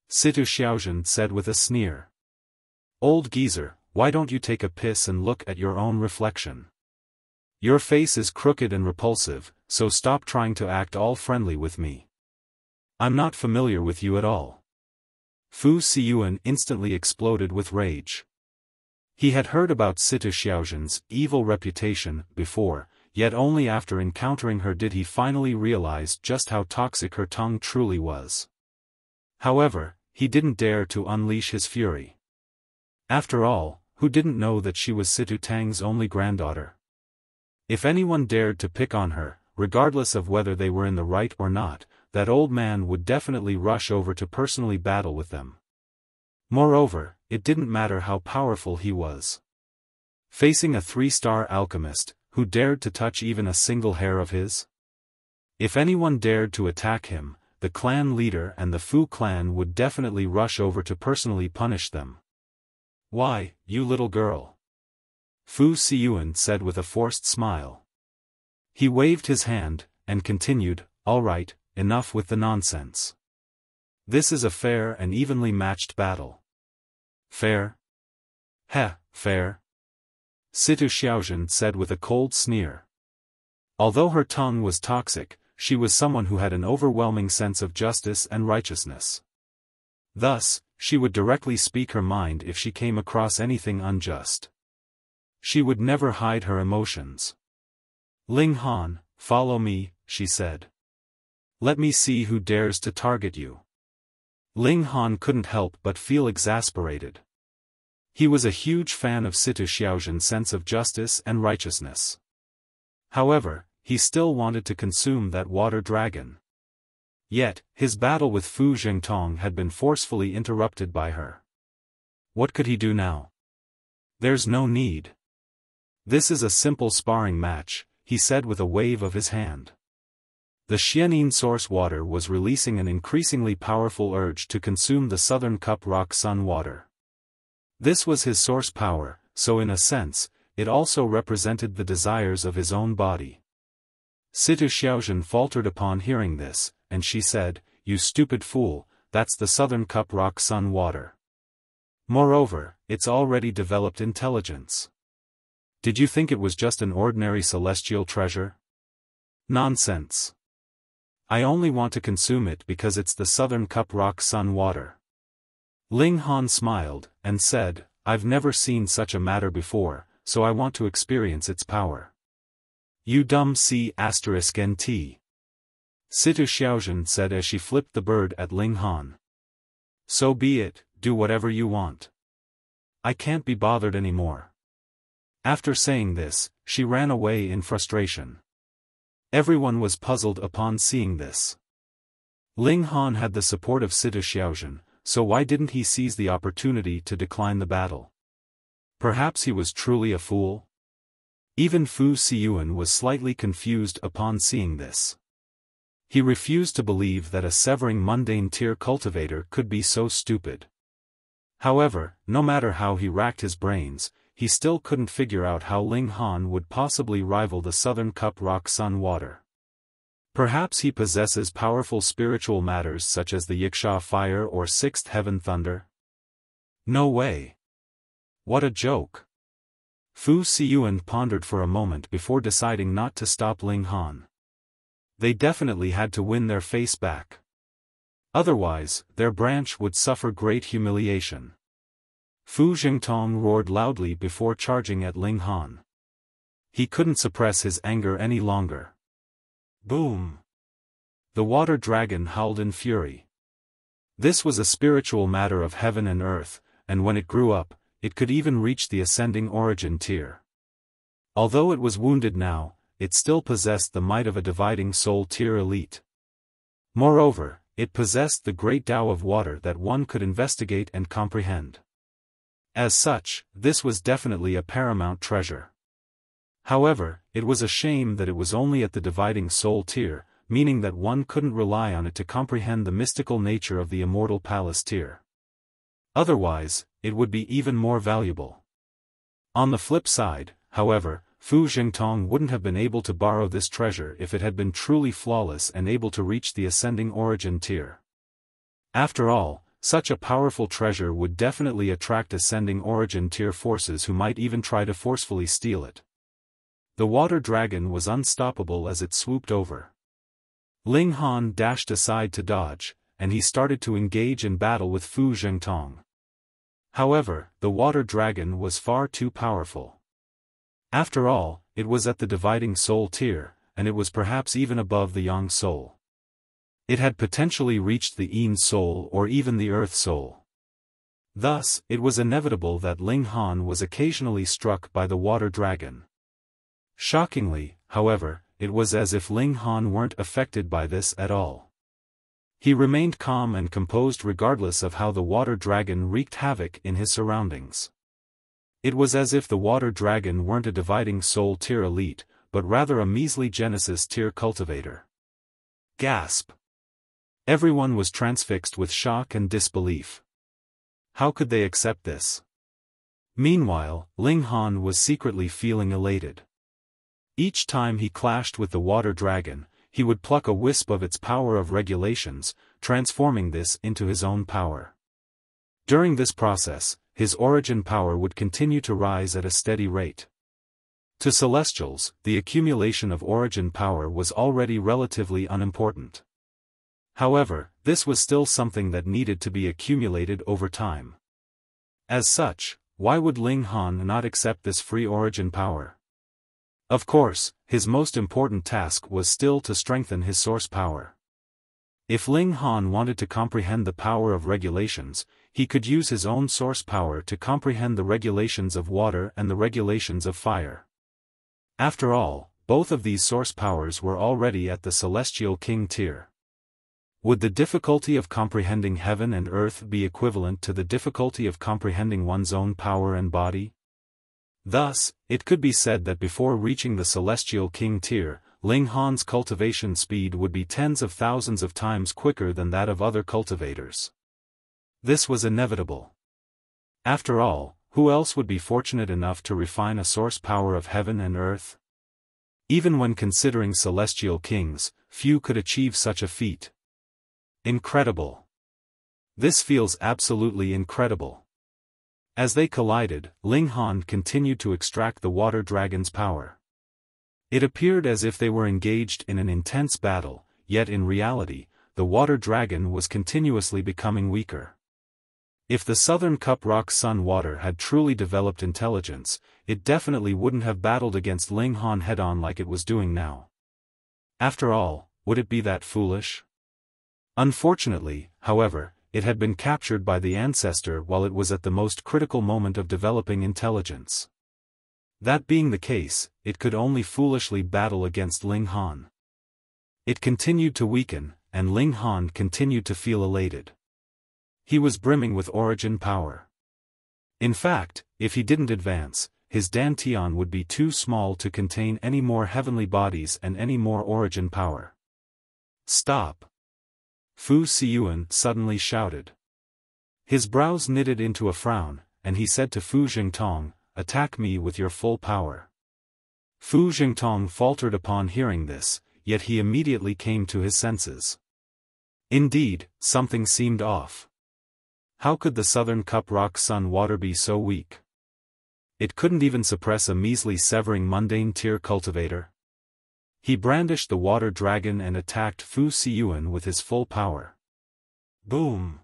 Situ Xiaozhen said with a sneer. "Old geezer, why don't you take a piss and look at your own reflection? Your face is crooked and repulsive, so stop trying to act all friendly with me. I'm not familiar with you at all." Fu Xiyuan instantly exploded with rage. He had heard about Situ Xiaozhen's evil reputation before, yet only after encountering her did he finally realize just how toxic her tongue truly was. However, he didn't dare to unleash his fury. After all, who didn't know that she was Situ Tang's only granddaughter? If anyone dared to pick on her, regardless of whether they were in the right or not, that old man would definitely rush over to personally battle with them. Moreover, it didn't matter how powerful he was. Facing a 3-star alchemist, who dared to touch even a single hair of his? If anyone dared to attack him, the clan leader and the Fu clan would definitely rush over to personally punish them. "Why, you little girl?" Fu Xiyuan said with a forced smile. He waved his hand, and continued, "All right, enough with the nonsense. This is a fair and evenly matched battle." "Fair? Heh, fair?" Situ Xiaozhen said with a cold sneer. Although her tongue was toxic, she was someone who had an overwhelming sense of justice and righteousness. Thus, she would directly speak her mind if she came across anything unjust. She would never hide her emotions. "Ling Han, follow me," she said. "Let me see who dares to target you." Ling Han couldn't help but feel exasperated. He was a huge fan of Situ Xiaozhen's sense of justice and righteousness. However, he still wanted to consume that water dragon. Yet, his battle with Fu Zhengtong had been forcefully interrupted by her. What could he do now? "There's no need. This is a simple sparring match," he said with a wave of his hand. The Xianin source water was releasing an increasingly powerful urge to consume the Southern Cup Rock Sun water. This was his source power, so in a sense, it also represented the desires of his own body. Situ Xiaozhen faltered upon hearing this, and she said, "You stupid fool, that's the Southern Cup Rock Sun water. Moreover, it's already developed intelligence. Did you think it was just an ordinary celestial treasure? Nonsense. I only want to consume it because it's the Southern Cup Rock Sun water." Ling Han smiled, and said, "I've never seen such a matter before, so I want to experience its power." "You dumb C***nt. Situ Xiaozhen said as she flipped the bird at Ling Han. "So be it, do whatever you want. I can't be bothered anymore." After saying this, she ran away in frustration. Everyone was puzzled upon seeing this. Ling Han had the support of Situ Xiaozhen, so why didn't he seize the opportunity to decline the battle? Perhaps he was truly a fool? Even Fu Xiyuan was slightly confused upon seeing this. He refused to believe that a severing mundane tier cultivator could be so stupid. However, no matter how he racked his brains, he still couldn't figure out how Ling Han would possibly rival the Southern Cup Rock Sun water. Perhaps he possesses powerful spiritual matters such as the Yiksha fire or Sixth Heaven thunder? No way. What a joke. Fu Xiyuan pondered for a moment before deciding not to stop Ling Han. They definitely had to win their face back. Otherwise, their branch would suffer great humiliation. Fu Zhengtong roared loudly before charging at Ling Han. He couldn't suppress his anger any longer. Boom! The water dragon howled in fury. This was a spiritual matter of heaven and earth, and when it grew up, it could even reach the ascending origin tier. Although it was wounded now, it still possessed the might of a dividing soul tier elite. Moreover, it possessed the great Tao of water that one could investigate and comprehend. As such, this was definitely a paramount treasure. However, it was a shame that it was only at the dividing soul tier, meaning that one couldn't rely on it to comprehend the mystical nature of the immortal palace tier. Otherwise, it would be even more valuable. On the flip side, however, Fu Jingtong wouldn't have been able to borrow this treasure if it had been truly flawless and able to reach the ascending origin tier. After all, such a powerful treasure would definitely attract ascending origin tier forces who might even try to forcefully steal it. The water dragon was unstoppable as it swooped over. Ling Han dashed aside to dodge, and he started to engage in battle with Fu Jingtong. However, the water dragon was far too powerful. After all, it was at the dividing soul tier, and it was perhaps even above the Yang soul. It had potentially reached the Yin soul or even the Earth soul. Thus, it was inevitable that Ling Han was occasionally struck by the water dragon. Shockingly, however, it was as if Ling Han weren't affected by this at all. He remained calm and composed regardless of how the water dragon wreaked havoc in his surroundings. It was as if the water dragon weren't a dividing soul tier elite, but rather a measly Genesis tier cultivator. Gasp! Everyone was transfixed with shock and disbelief. How could they accept this? Meanwhile, Ling Han was secretly feeling elated. Each time he clashed with the water dragon, he would pluck a wisp of its power of regulations, transforming this into his own power. During this process, his origin power would continue to rise at a steady rate. To Celestials, the accumulation of origin power was already relatively unimportant. However, this was still something that needed to be accumulated over time. As such, why would Ling Han not accept this free origin power? Of course, his most important task was still to strengthen his source power. If Ling Han wanted to comprehend the power of regulations, he could use his own source power to comprehend the regulations of water and the regulations of fire. After all, both of these source powers were already at the Celestial King tier. Would the difficulty of comprehending heaven and earth be equivalent to the difficulty of comprehending one's own power and body? Thus, it could be said that before reaching the Celestial King tier, Ling Han's cultivation speed would be tens of thousands of times quicker than that of other cultivators. This was inevitable. After all, who else would be fortunate enough to refine a source power of heaven and earth? Even when considering celestial kings, few could achieve such a feat. Incredible. This feels absolutely incredible. As they collided, Ling Han continued to extract the water dragon's power. It appeared as if they were engaged in an intense battle, yet in reality, the water dragon was continuously becoming weaker. If the Southern Cup Rock Sun Water had truly developed intelligence, it definitely wouldn't have battled against Ling Han head-on like it was doing now. After all, would it be that foolish? Unfortunately, however, it had been captured by the ancestor while it was at the most critical moment of developing intelligence. That being the case, it could only foolishly battle against Ling Han. It continued to weaken, and Ling Han continued to feel elated. He was brimming with origin power. In fact, if he didn't advance, his Dantian would be too small to contain any more heavenly bodies and any more origin power. Stop! Fu Siyuan suddenly shouted. His brows knitted into a frown, and he said to Fu Jingtong, "Attack me with your full power." Fu Jingtong faltered upon hearing this, yet he immediately came to his senses. Indeed, something seemed off. How could the Southern Cup Rock Sun Water be so weak? It couldn't even suppress a measly severing mundane tier cultivator. He brandished the water dragon and attacked Fu Siyuan with his full power. Boom!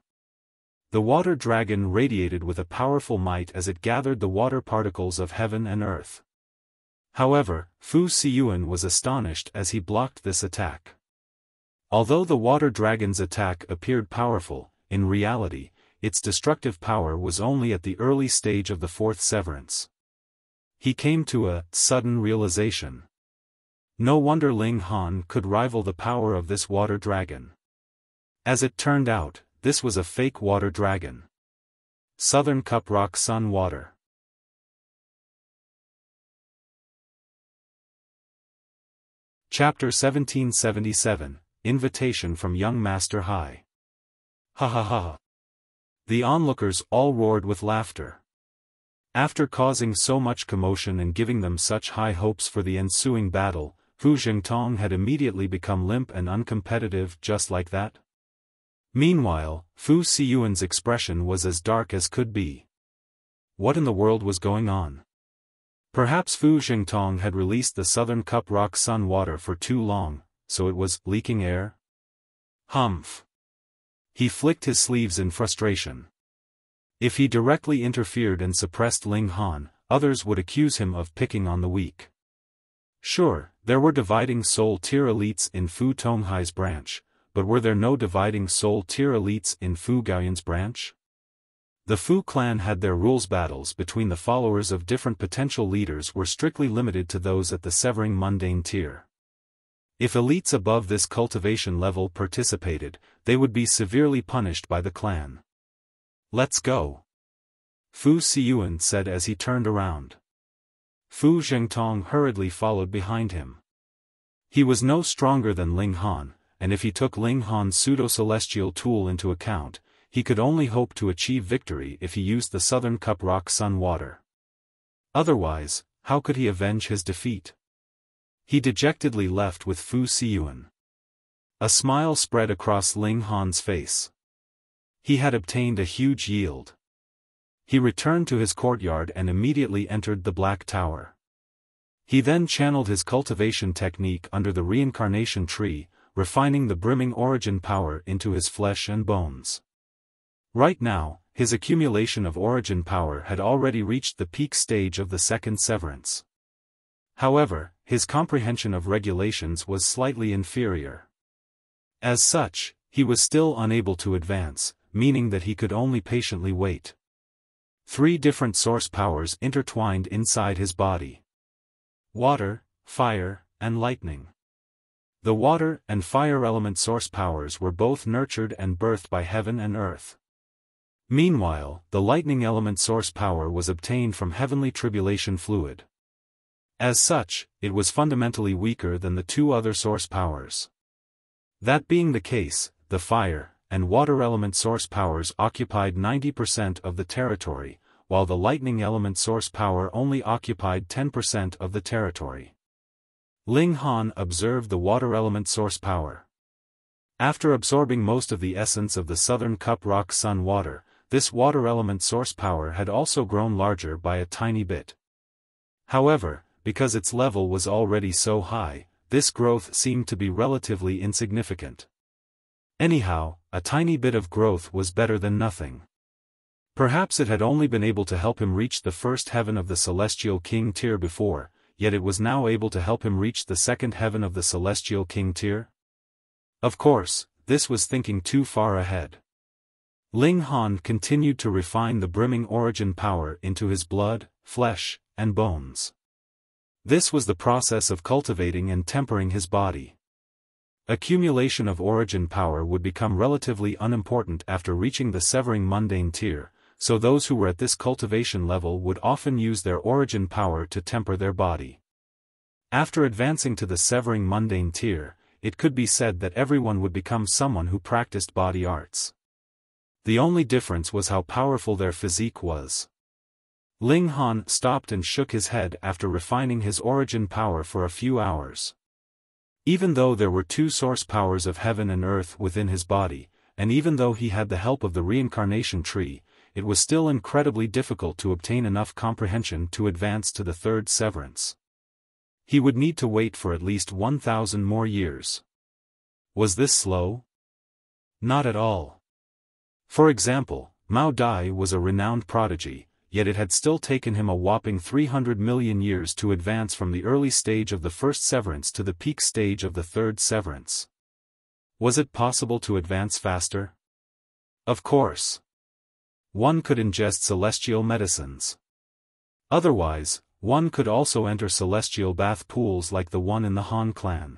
The water dragon radiated with a powerful might as it gathered the water particles of heaven and earth. However, Fu Siyuan was astonished as he blocked this attack. Although the water dragon's attack appeared powerful, in reality, its destructive power was only at the early stage of the fourth severance. He came to a sudden realization. No wonder Ling Han could rival the power of this water dragon. As it turned out, this was a fake water dragon. Southern Cup Rock Sun Water. Chapter 1777, Invitation from Young Master Hai. Ha ha ha. The onlookers all roared with laughter. After causing so much commotion and giving them such high hopes for the ensuing battle, Fu Jingtong had immediately become limp and uncompetitive just like that. Meanwhile, Fu Siyuan's expression was as dark as could be. What in the world was going on? Perhaps Fu Jingtong had released the Southern Cup Rock Sun water for too long, so it was leaking air? Humph. He flicked his sleeves in frustration. If he directly interfered and suppressed Ling Han, others would accuse him of picking on the weak. Sure, there were dividing soul tier elites in Fu Tonghai's branch, but were there no dividing soul tier elites in Fu Gaoyan's branch? The Fu clan had their rules. Battles between the followers of different potential leaders were strictly limited to those at the severing mundane tier. If elites above this cultivation level participated, they would be severely punished by the clan. Let's go. Fu Siyuan said as he turned around. Fu Jingtong hurriedly followed behind him. He was no stronger than Ling Han, and if he took Ling Han's pseudo-celestial tool into account, he could only hope to achieve victory if he used the Southern Cup Rock Sun water. Otherwise, how could he avenge his defeat? He dejectedly left with Fu Siyuan. A smile spread across Ling Han's face. He had obtained a huge yield. He returned to his courtyard and immediately entered the Black Tower. He then channeled his cultivation technique under the reincarnation tree, refining the brimming origin power into his flesh and bones. Right now, his accumulation of origin power had already reached the peak stage of the second severance. However, his comprehension of regulations was slightly inferior. As such, he was still unable to advance, meaning that he could only patiently wait. 3 different source powers intertwined inside his body. Water, fire, and lightning. The water and fire element source powers were both nurtured and birthed by heaven and earth. Meanwhile, the lightning element source power was obtained from heavenly tribulation fluid. As such, it was fundamentally weaker than the 2 other source powers. That being the case, the fire and water element source powers occupied 90% of the territory, while the lightning element source power only occupied 10% of the territory. Ling Han observed the water element source power. After absorbing most of the essence of the Southern Cup Rock Sun water, this water element source power had also grown larger by a tiny bit. However, because its level was already so high, this growth seemed to be relatively insignificant. Anyhow, a tiny bit of growth was better than nothing. Perhaps it had only been able to help him reach the first heaven of the Celestial King tier before, yet it was now able to help him reach the second heaven of the Celestial King tier? Of course, this was thinking too far ahead. Ling Han continued to refine the brimming origin power into his blood, flesh, and bones. This was the process of cultivating and tempering his body. Accumulation of origin power would become relatively unimportant after reaching the severing mundane tier, so those who were at this cultivation level would often use their origin power to temper their body. After advancing to the severing mundane tier, it could be said that everyone would become someone who practiced body arts. The only difference was how powerful their physique was. Ling Han stopped and shook his head after refining his origin power for a few hours. Even though there were 2 source powers of heaven and earth within his body, and even though he had the help of the reincarnation tree, it was still incredibly difficult to obtain enough comprehension to advance to the 3rd severance. He would need to wait for at least 1,000 more years. Was this slow? Not at all. For example, Mao Dai was a renowned prodigy, yet it had still taken him a whopping 300 million years to advance from the early stage of the 1st severance to the peak stage of the 3rd severance. Was it possible to advance faster? Of course. One could ingest celestial medicines. Otherwise, one could also enter celestial bath pools like the one in the Han clan.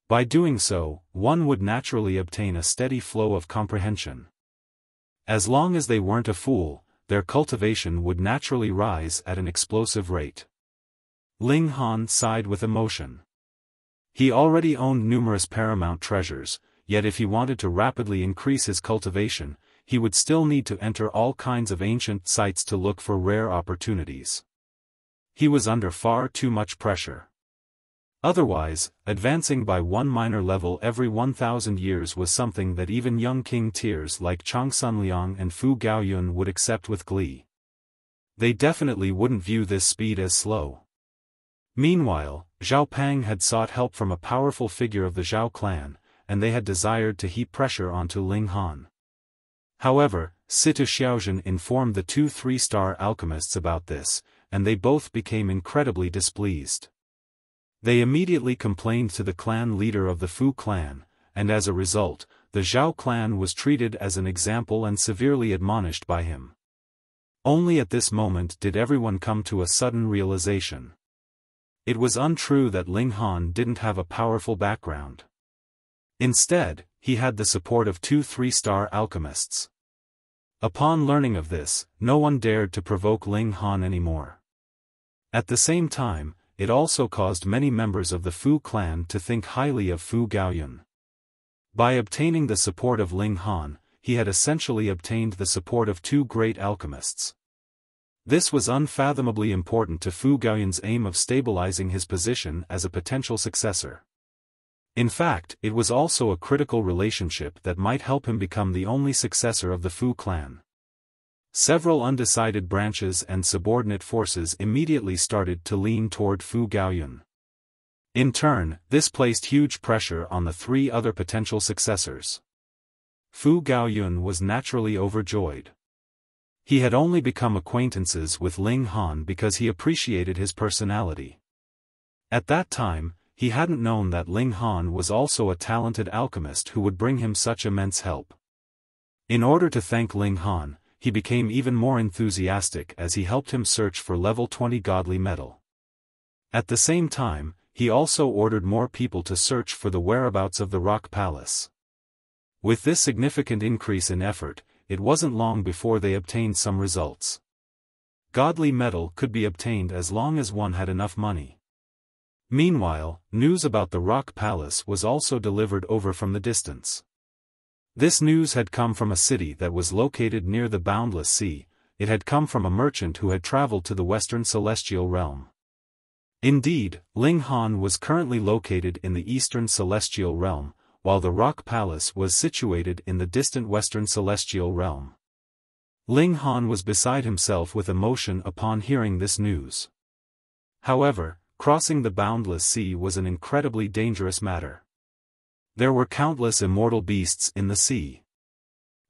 By doing so, one would naturally obtain a steady flow of comprehension. As long as they weren't a fool, their cultivation would naturally rise at an explosive rate. Ling Han sighed with emotion. He already owned numerous paramount treasures, yet if he wanted to rapidly increase his cultivation, he would still need to enter all kinds of ancient sites to look for rare opportunities. He was under far too much pressure. Otherwise, advancing by one minor level every 1,000 years was something that even young king tiers like Changsunliang and Fu Gaoyun would accept with glee. They definitely wouldn't view this speed as slow. Meanwhile, Zhao Pang had sought help from a powerful figure of the Zhao clan, and they had desired to heap pressure onto Ling Han. However, Situ Xiaojun informed the two 3-star alchemists about this, and they both became incredibly displeased. They immediately complained to the clan leader of the Fu clan, and as a result, the Zhao clan was treated as an example and severely admonished by him. Only at this moment did everyone come to a sudden realization. It was untrue that Ling Han didn't have a powerful background. Instead, he had the support of two 3-star alchemists. Upon learning of this, no one dared to provoke Ling Han anymore. At the same time, it also caused many members of the Fu clan to think highly of Fu Gaoyun. By obtaining the support of Ling Han, he had essentially obtained the support of two great alchemists. This was unfathomably important to Fu Gaoyun's aim of stabilizing his position as a potential successor. In fact, it was also a critical relationship that might help him become the only successor of the Fu clan. Several undecided branches and subordinate forces immediately started to lean toward Fu Gaoyun. In turn, this placed huge pressure on the three other potential successors. Fu Gaoyun was naturally overjoyed. He had only become acquaintances with Ling Han because he appreciated his personality. At that time, he hadn't known that Ling Han was also a talented alchemist who would bring him such immense help. In order to thank Ling Han, he became even more enthusiastic as he helped him search for level 20 godly metal. At the same time, he also ordered more people to search for the whereabouts of the Rock Palace. With this significant increase in effort, it wasn't long before they obtained some results. Godly metal could be obtained as long as one had enough money. Meanwhile, news about the Rock Palace was also delivered over from the distance. This news had come from a city that was located near the Boundless Sea. It had come from a merchant who had traveled to the Western Celestial Realm. Indeed, Ling Han was currently located in the Eastern Celestial Realm, while the Rock Palace was situated in the distant Western Celestial Realm. Ling Han was beside himself with emotion upon hearing this news. However, crossing the Boundless Sea was an incredibly dangerous matter. There were countless immortal beasts in the sea.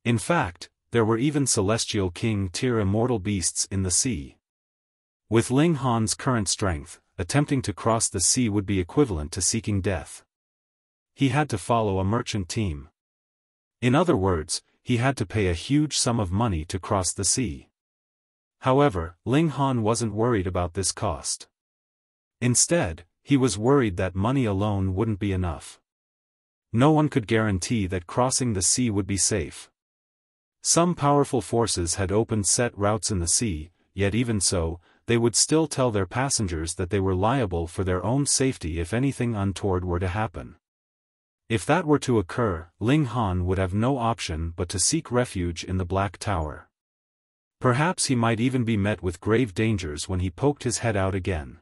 In fact, there were even Celestial King-tier immortal beasts in the sea. With Ling Han's current strength, attempting to cross the sea would be equivalent to seeking death. He had to follow a merchant team. In other words, he had to pay a huge sum of money to cross the sea. However, Ling Han wasn't worried about this cost. Instead, he was worried that money alone wouldn't be enough. No one could guarantee that crossing the sea would be safe. Some powerful forces had opened set routes in the sea, yet even so, they would still tell their passengers that they were liable for their own safety if anything untoward were to happen. If that were to occur, Ling Han would have no option but to seek refuge in the Black Tower. Perhaps he might even be met with grave dangers when he poked his head out again.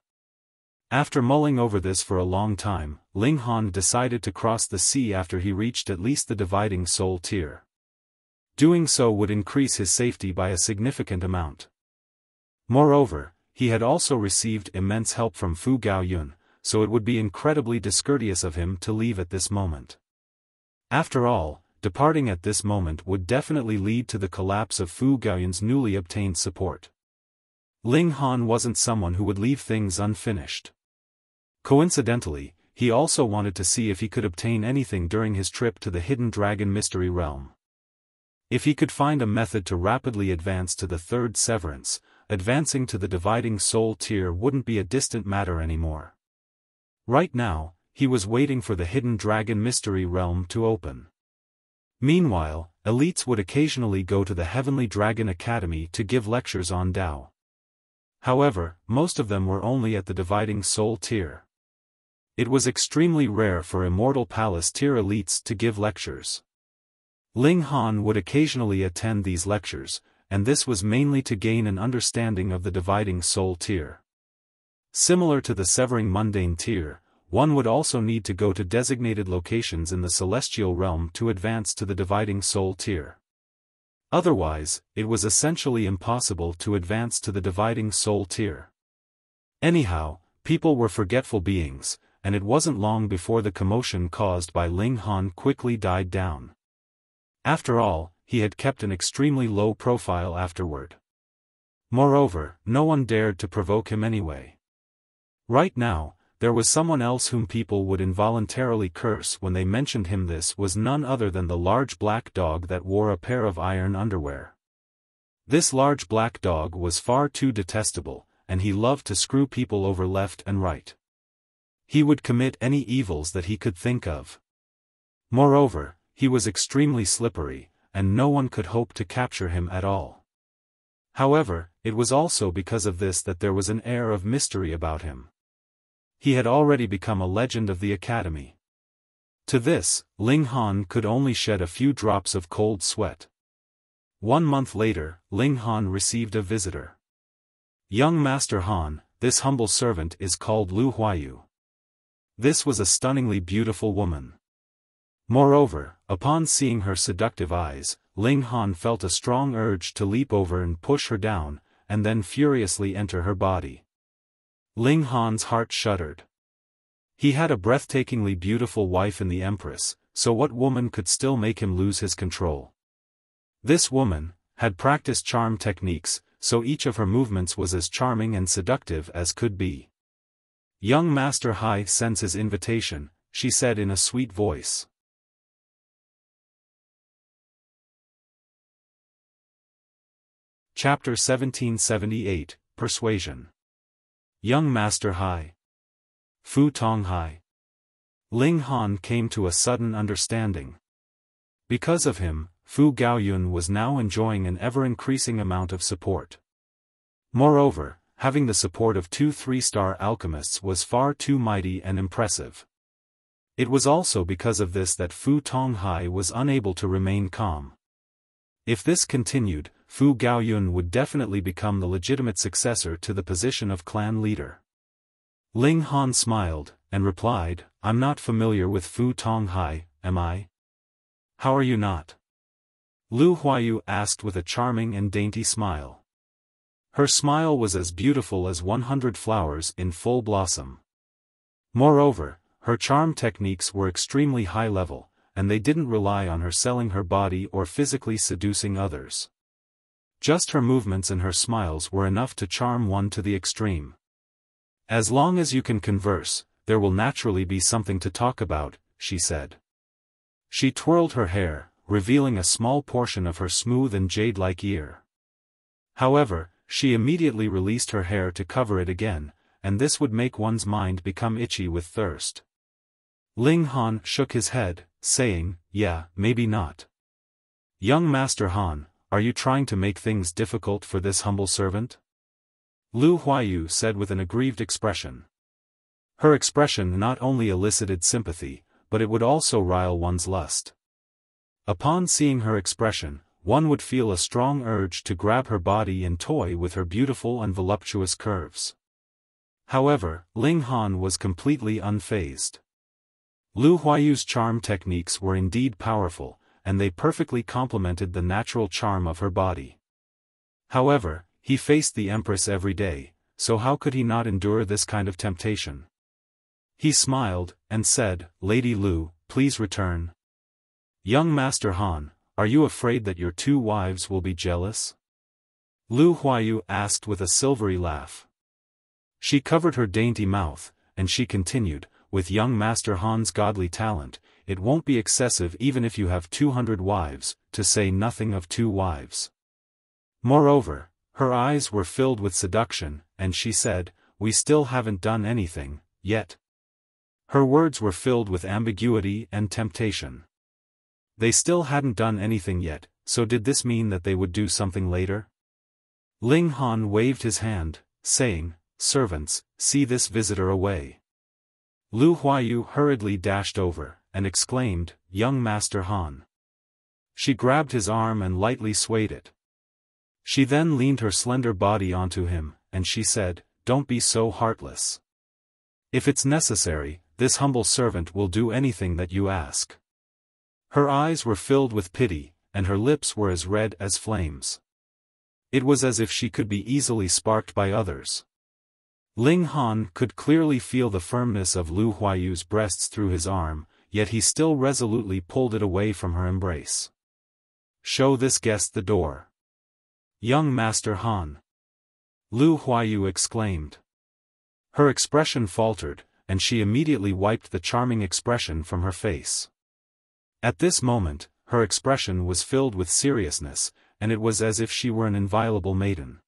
After mulling over this for a long time, Ling Han decided to cross the sea after he reached at least the Dividing Soul tier. Doing so would increase his safety by a significant amount. Moreover, he had also received immense help from Fu Gaoyun, so it would be incredibly discourteous of him to leave at this moment. After all, departing at this moment would definitely lead to the collapse of Fu Gaoyun's newly obtained support. Ling Han wasn't someone who would leave things unfinished. Coincidentally, he also wanted to see if he could obtain anything during his trip to the Hidden Dragon Mystery Realm. If he could find a method to rapidly advance to the third severance, advancing to the Dividing Soul tier wouldn't be a distant matter anymore. Right now, he was waiting for the Hidden Dragon Mystery Realm to open. Meanwhile, elites would occasionally go to the Heavenly Dragon Academy to give lectures on Tao. However, most of them were only at the Dividing Soul tier. It was extremely rare for Immortal Palace tier elites to give lectures. Ling Han would occasionally attend these lectures, and this was mainly to gain an understanding of the Dividing Soul tier. Similar to the Severing Mundane tier, one would also need to go to designated locations in the Celestial Realm to advance to the Dividing Soul tier. Otherwise, it was essentially impossible to advance to the Dividing Soul tier. Anyhow, people were forgetful beings, and it wasn't long before the commotion caused by Ling Han quickly died down. After all, he had kept an extremely low profile afterward. Moreover, no one dared to provoke him anyway. Right now, there was someone else whom people would involuntarily curse when they mentioned him. This was none other than the large black dog that wore a pair of iron underwear. This large black dog was far too detestable, and he loved to screw people over left and right. He would commit any evils that he could think of. Moreover, he was extremely slippery, and no one could hope to capture him at all. However, it was also because of this that there was an air of mystery about him. He had already become a legend of the academy. To this, Ling Han could only shed a few drops of cold sweat. 1 month later, Ling Han received a visitor. Young Master Han, this humble servant is called Lu Huayu. This was a stunningly beautiful woman. Moreover, upon seeing her seductive eyes, Ling Han felt a strong urge to leap over and push her down, and then furiously enter her body. Ling Han's heart shuddered. He had a breathtakingly beautiful wife in the Empress, so what woman could still make him lose his control? This woman had practiced charm techniques, so each of her movements was as charming and seductive as could be. Young Master Hai sends his invitation, she said in a sweet voice. Chapter 1778, Persuasion. Young Master Hai. Fu Tonghai. Ling Han came to a sudden understanding. Because of him, Fu Gaoyun was now enjoying an ever-increasing amount of support. Moreover, having the support of 2 3-star alchemists was far too mighty and impressive. It was also because of this that Fu Tonghai was unable to remain calm. If this continued, Fu Gaoyun would definitely become the legitimate successor to the position of clan leader. Ling Han smiled, and replied, I'm not familiar with Fu Tonghai, am I? How are you not? Lu Huayu asked with a charming and dainty smile. Her smile was as beautiful as 100 flowers in full blossom. Moreover, her charm techniques were extremely high level, and they didn't rely on her selling her body or physically seducing others. Just her movements and her smiles were enough to charm one to the extreme. As long as you can converse, there will naturally be something to talk about, she said. She twirled her hair, revealing a small portion of her smooth and jade-like ear. However, she immediately released her hair to cover it again, and this would make one's mind become itchy with thirst. Ling Han shook his head, saying, yeah, maybe not. Young Master Han, are you trying to make things difficult for this humble servant? Lu Huayu said with an aggrieved expression. Her expression not only elicited sympathy, but it would also rile one's lust. Upon seeing her expression, one would feel a strong urge to grab her body and toy with her beautiful and voluptuous curves. However, Ling Han was completely unfazed. Lu Huayu's charm techniques were indeed powerful, and they perfectly complemented the natural charm of her body. However, he faced the Empress every day, so how could he not endure this kind of temptation? He smiled, and said, Lady Lu, please return. Young Master Han, are you afraid that your 2 wives will be jealous? Lu Huayu asked with a silvery laugh. She covered her dainty mouth, and she continued, with young Master Han's godly talent, it won't be excessive even if you have 200 wives, to say nothing of 2 wives. Moreover, her eyes were filled with seduction, and she said, we still haven't done anything, yet. Her words were filled with ambiguity and temptation. They still hadn't done anything yet, so did this mean that they would do something later? Ling Han waved his hand, saying, servants, see this visitor away. Lu Huayu hurriedly dashed over, and exclaimed, "Young Master Han." She grabbed his arm and lightly swayed it. She then leaned her slender body onto him, and she said, "Don't be so heartless. If it's necessary, this humble servant will do anything that you ask." Her eyes were filled with pity, and her lips were as red as flames. It was as if she could be easily sparked by others. Ling Han could clearly feel the firmness of Lu Huayu's breasts through his arm, yet he still resolutely pulled it away from her embrace. "Show this guest the door." "Young Master Han!" Lu Huayu exclaimed. Her expression faltered, and she immediately wiped the charming expression from her face. At this moment, her expression was filled with seriousness, and it was as if she were an inviolable maiden.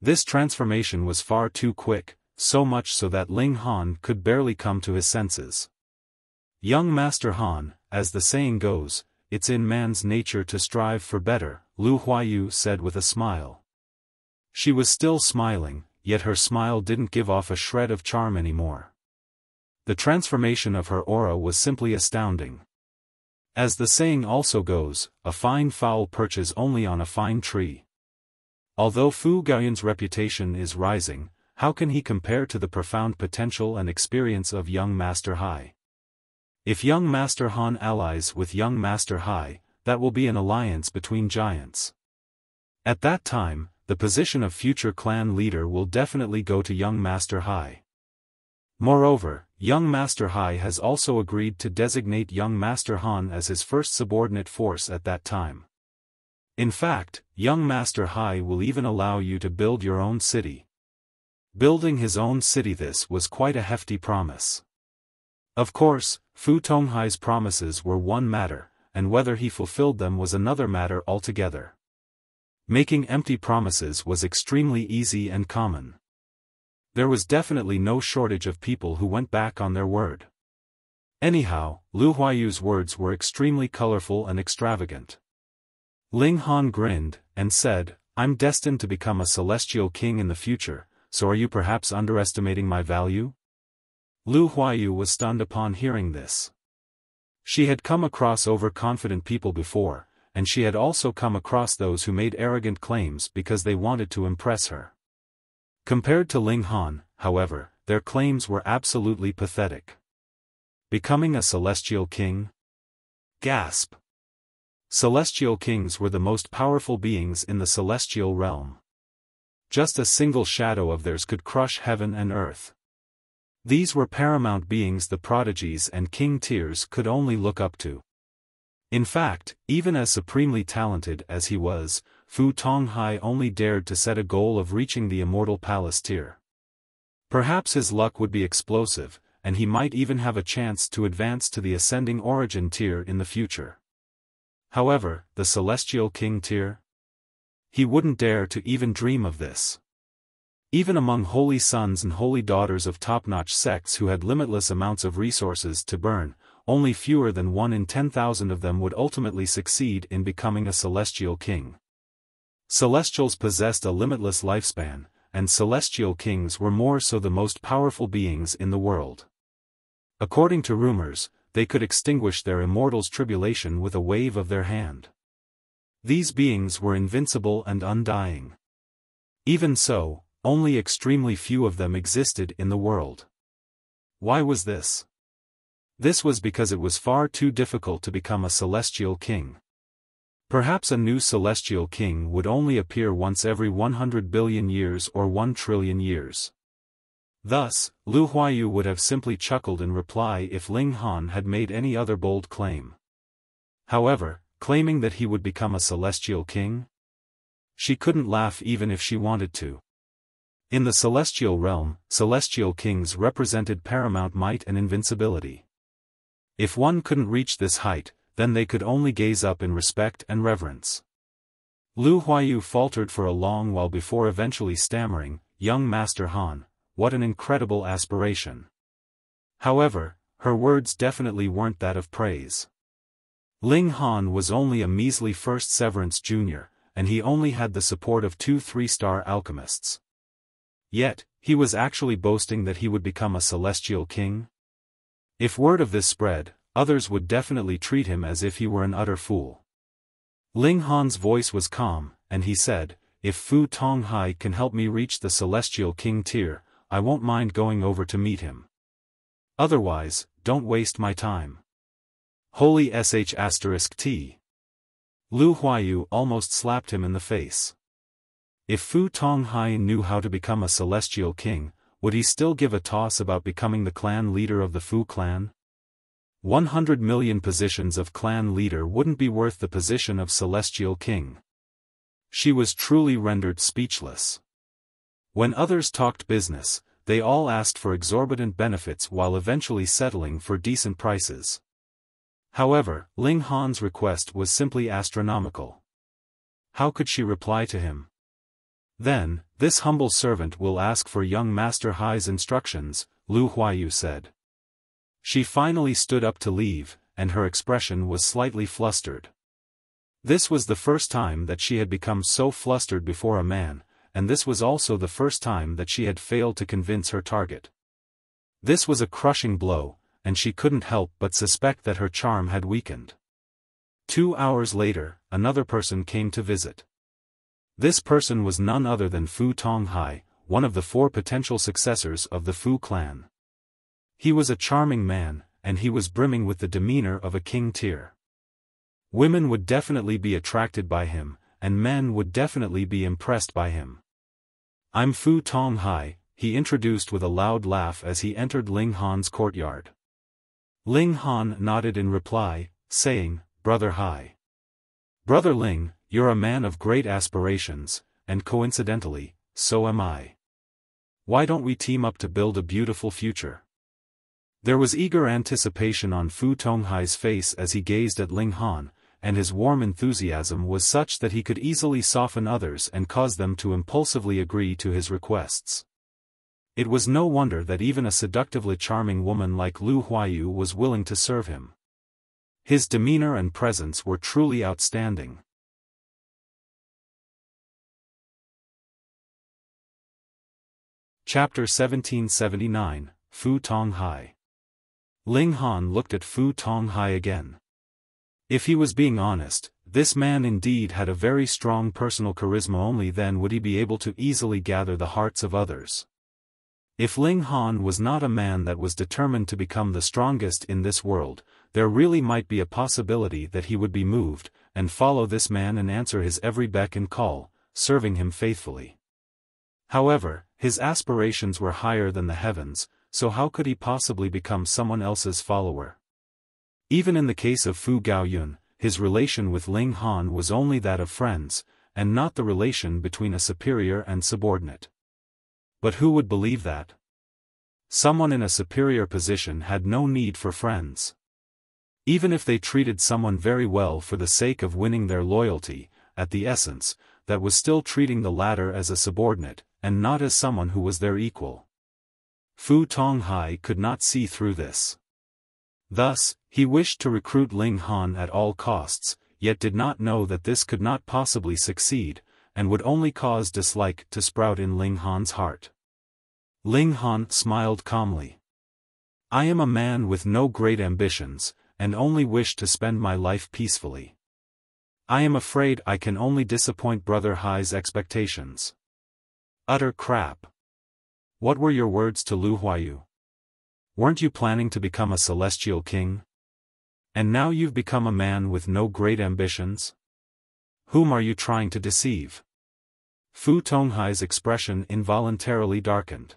This transformation was far too quick, so much so that Ling Han could barely come to his senses. "Young Master Han, as the saying goes, it's in man's nature to strive for better," Lu Huayu said with a smile. She was still smiling, yet her smile didn't give off a shred of charm anymore. The transformation of her aura was simply astounding. As the saying also goes, a fine fowl perches only on a fine tree. Although Fu Gaoyun's reputation is rising, how can he compare to the profound potential and experience of young Master Hai? If young Master Han allies with young Master Hai, that will be an alliance between giants. At that time, the position of future clan leader will definitely go to young Master Hai. Moreover, young Master Hai has also agreed to designate young Master Han as his first subordinate force at that time. In fact, young Master Hai will even allow you to build your own city. Building his own city, this was quite a hefty promise. Of course, Fu Tonghai's promises were one matter, and whether he fulfilled them was another matter altogether. Making empty promises was extremely easy and common. There was definitely no shortage of people who went back on their word. Anyhow, Lu Huayu's words were extremely colorful and extravagant. Ling Han grinned, and said, "I'm destined to become a celestial king in the future, so are you perhaps underestimating my value?" Lu Huayu was stunned upon hearing this. She had come across overconfident people before, and she had also come across those who made arrogant claims because they wanted to impress her. Compared to Ling Han, however, their claims were absolutely pathetic. Becoming a celestial king? Gasp! Celestial kings were the most powerful beings in the celestial realm. Just a single shadow of theirs could crush heaven and earth. These were paramount beings the prodigies and king tiers could only look up to. In fact, even as supremely talented as he was, Fu Tonghai only dared to set a goal of reaching the immortal palace tier. Perhaps his luck would be explosive, and he might even have a chance to advance to the ascending origin tier in the future. However, the celestial king tier? He wouldn't dare to even dream of this. Even among holy sons and holy daughters of top-notch sects who had limitless amounts of resources to burn, only fewer than 1 in 10,000 of them would ultimately succeed in becoming a celestial king. Celestials possessed a limitless lifespan, and celestial kings were more so the most powerful beings in the world. According to rumors, they could extinguish their immortal's tribulation with a wave of their hand. These beings were invincible and undying. Even so, only extremely few of them existed in the world. Why was this? This was because it was far too difficult to become a celestial king. Perhaps a new celestial king would only appear once every 100 billion years or 1 trillion years. Thus, Lu Huayu would have simply chuckled in reply if Ling Han had made any other bold claim. However, claiming that he would become a celestial king? She couldn't laugh even if she wanted to. In the celestial realm, celestial kings represented paramount might and invincibility. If one couldn't reach this height, then they could only gaze up in respect and reverence. Lu Huayu faltered for a long while before eventually stammering, "Young Master Han, what an incredible aspiration." However, her words definitely weren't that of praise. Ling Han was only a measly first severance junior, and he only had the support of 2 3-star alchemists. Yet, he was actually boasting that he would become a celestial king? If word of this spread, others would definitely treat him as if he were an utter fool. Ling Han's voice was calm, and he said, "If Fu Tonghai can help me reach the Celestial King tier, I won't mind going over to meet him. Otherwise, don't waste my time." Holy sh**t. Lu Huayu almost slapped him in the face. If Fu Tonghai knew how to become a Celestial King, would he still give a toss about becoming the clan leader of the Fu clan? 100 million positions of clan leader wouldn't be worth the position of Celestial King. She was truly rendered speechless. When others talked business, they all asked for exorbitant benefits while eventually settling for decent prices. However, Ling Han's request was simply astronomical. How could she reply to him? "Then, this humble servant will ask for young Master Hai's instructions," Lu Huayu said. She finally stood up to leave, and her expression was slightly flustered. This was the first time that she had become so flustered before a man, and this was also the first time that she had failed to convince her target. This was a crushing blow, and she couldn't help but suspect that her charm had weakened. 2 hours later, another person came to visit. This person was none other than Fu Tonghai, one of the 4 potential successors of the Fu clan. He was a charming man, and he was brimming with the demeanor of a king tier. Women would definitely be attracted by him, and men would definitely be impressed by him. "I'm Fu Tonghai," he introduced with a loud laugh as he entered Ling Han's courtyard. Ling Han nodded in reply, saying, "Brother Hai. Brother Ling, you're a man of great aspirations, and coincidentally, so am I. Why don't we team up to build a beautiful future?" There was eager anticipation on Fu Tonghai's face as he gazed at Ling Han, and his warm enthusiasm was such that he could easily soften others and cause them to impulsively agree to his requests. It was no wonder that even a seductively charming woman like Lu Huayu was willing to serve him. His demeanor and presence were truly outstanding. Chapter 1779, Fu Tonghai. Ling Han looked at Fu Tonghai again. If he was being honest, this man indeed had a very strong personal charisma. Only then would he be able to easily gather the hearts of others. If Ling Han was not a man that was determined to become the strongest in this world, there really might be a possibility that he would be moved, and follow this man and answer his every beck and call, serving him faithfully. However, his aspirations were higher than the heavens, so how could he possibly become someone else's follower? Even in the case of Fu Gaoyun, his relation with Ling Han was only that of friends, and not the relation between a superior and subordinate. But who would believe that? Someone in a superior position had no need for friends. Even if they treated someone very well for the sake of winning their loyalty, at the essence, that was still treating the latter as a subordinate, and not as someone who was their equal. Fu Tonghai could not see through this. Thus, he wished to recruit Ling Han at all costs, yet did not know that this could not possibly succeed, and would only cause dislike to sprout in Ling Han's heart. Ling Han smiled calmly. "I am a man with no great ambitions, and only wish to spend my life peacefully. I am afraid I can only disappoint Brother Hai's expectations." Utter crap. What were your words to Lu Huayu? Weren't you planning to become a celestial king? And now you've become a man with no great ambitions? Whom are you trying to deceive? Fu Tonghai's expression involuntarily darkened.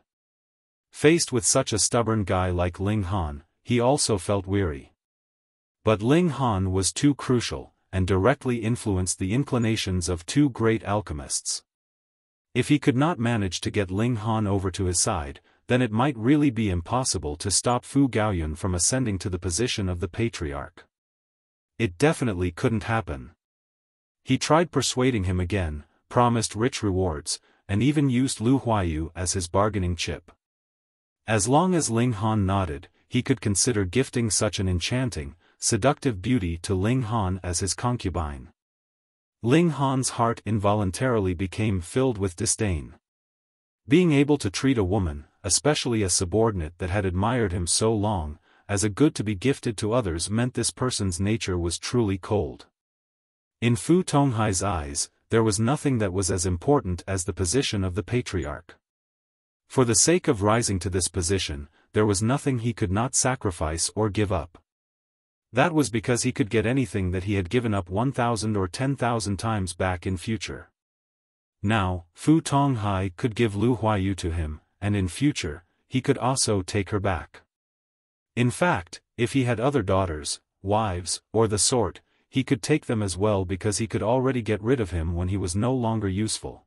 Faced with such a stubborn guy like Ling Han, he also felt weary. But Ling Han was too crucial, and directly influenced the inclinations of 2 great alchemists. If he could not manage to get Ling Han over to his side, then it might really be impossible to stop Fu Gaoyun from ascending to the position of the patriarch. It definitely couldn't happen. He tried persuading him again, promised rich rewards, and even used Lu Huayu as his bargaining chip. As long as Ling Han nodded, he could consider gifting such an enchanting, seductive beauty to Ling Han as his concubine. Ling Han's heart involuntarily became filled with disdain. Being able to treat a woman, especially a subordinate that had admired him so long, as a good to be gifted to others meant this person's nature was truly cold. In Fu Tonghai's eyes, there was nothing that was as important as the position of the patriarch. For the sake of rising to this position, there was nothing he could not sacrifice or give up. That was because he could get anything that he had given up 1,000 or 10,000 times back in future. Now, Fu Tonghai could give Lu Huayu to him, and in future, he could also take her back. In fact, if he had other daughters, wives, or the sort, he could take them as well because he could already get rid of him when he was no longer useful.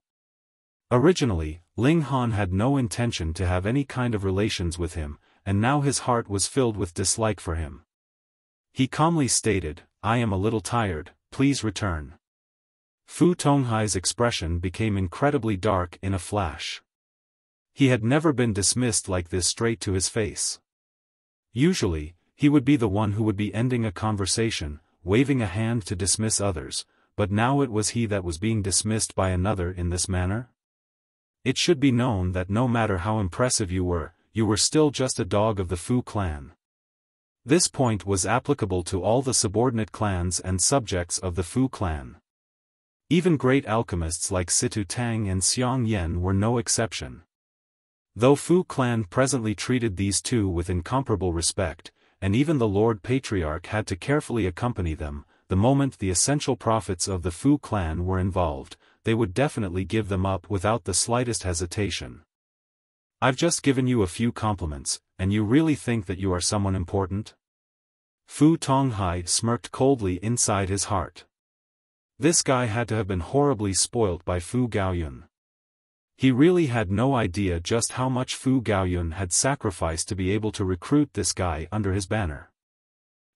Originally, Ling Han had no intention to have any kind of relations with him, and now his heart was filled with dislike for him. He calmly stated, "I am a little tired, please return." Fu Tonghai's expression became incredibly dark in a flash. He had never been dismissed like this straight to his face. Usually, he would be the one who would be ending a conversation, waving a hand to dismiss others, but now it was he that was being dismissed by another in this manner? It should be known that no matter how impressive you were still just a dog of the Fu clan. This point was applicable to all the subordinate clans and subjects of the Fu clan. Even great alchemists like Situ Tang and Xiang Yan were no exception. Though Fu clan presently treated these two with incomparable respect, and even the Lord Patriarch had to carefully accompany them, the moment the essential profits of the Fu clan were involved, they would definitely give them up without the slightest hesitation. "I've just given you a few compliments, and you really think that you are someone important?" Fu Tonghai smirked coldly inside his heart. This guy had to have been horribly spoilt by Fu Gaoyun. He really had no idea just how much Fu Gaoyun had sacrificed to be able to recruit this guy under his banner.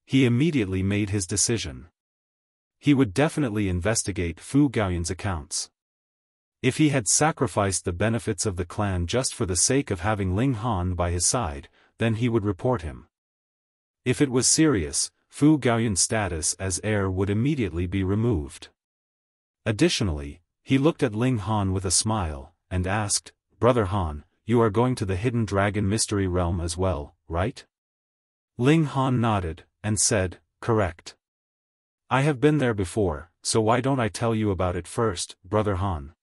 He immediately made his decision. He would definitely investigate Fu Gaoyun's accounts. If he had sacrificed the benefits of the clan just for the sake of having Ling Han by his side, then he would report him. If it was serious, Fu Gaoyun's status as heir would immediately be removed. Additionally, he looked at Ling Han with a smile, and asked, "Brother Han, you are going to the Hidden Dragon Mystery Realm as well, right?" Ling Han nodded, and said, "Correct. I have been there before, so why don't I tell you about it first, Brother Han?